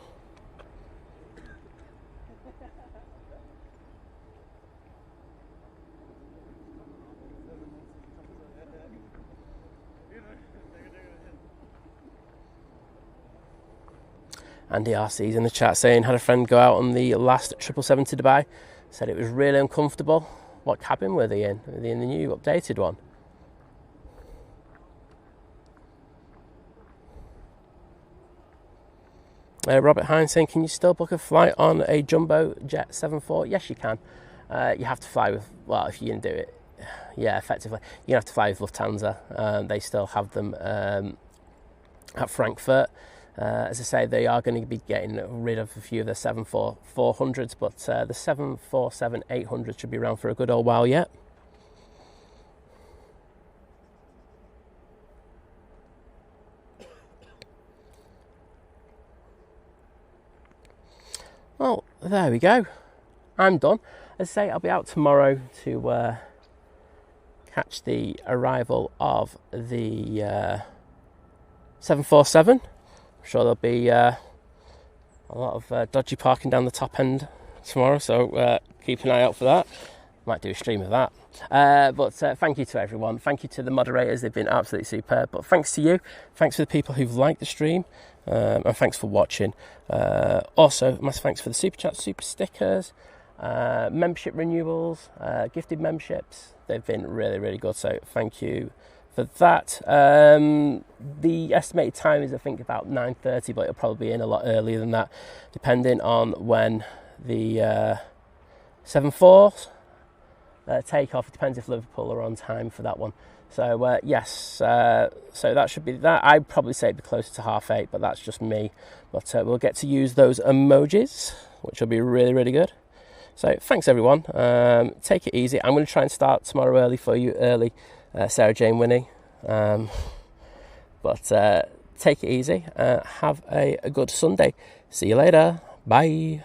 Andy RC's in the chat saying, had a friend go out on the last 777 to Dubai. Said it was really uncomfortable. What cabin were they in? Were they in the new updated one? Robert Hines saying, can you still book a flight on a Jumbo Jet 74? Yes, you can. You have to fly with, well, if you're going to do it, yeah, effectively, you have to fly with Lufthansa. They still have them at Frankfurt. As I say, they are going to be getting rid of a few of the 747-400s, but the 747-800s should be around for a good old while yet. Well, there we go. I'm done. As I say, I'll be out tomorrow to catch the arrival of the 747. I'm sure there'll be a lot of dodgy parking down the top end tomorrow, so keep an eye out for that. Might do a stream of that. But thank you to everyone. Thank you to the moderators. They've been absolutely superb. But thanks to you. Thanks for the people who've liked the stream. And thanks for watching. Also, massive thanks for the super chats, super stickers, membership renewals, gifted memberships. They've been really, really good. So thank you for that. The estimated time is, I think, about 9:30, but it'll probably be in a lot earlier than that, depending on when the 747 take off. It depends if Liverpool are on time for that one. So yes, so that should be that. I'd probably say it'd be closer to 8:30, but that's just me. But we'll get to use those emojis, which will be really, really good. So thanks everyone. Take it easy. I'm going to try and start tomorrow early for you, Sarah Jane Winnie. But take it easy. Have a good Sunday. See you later. Bye.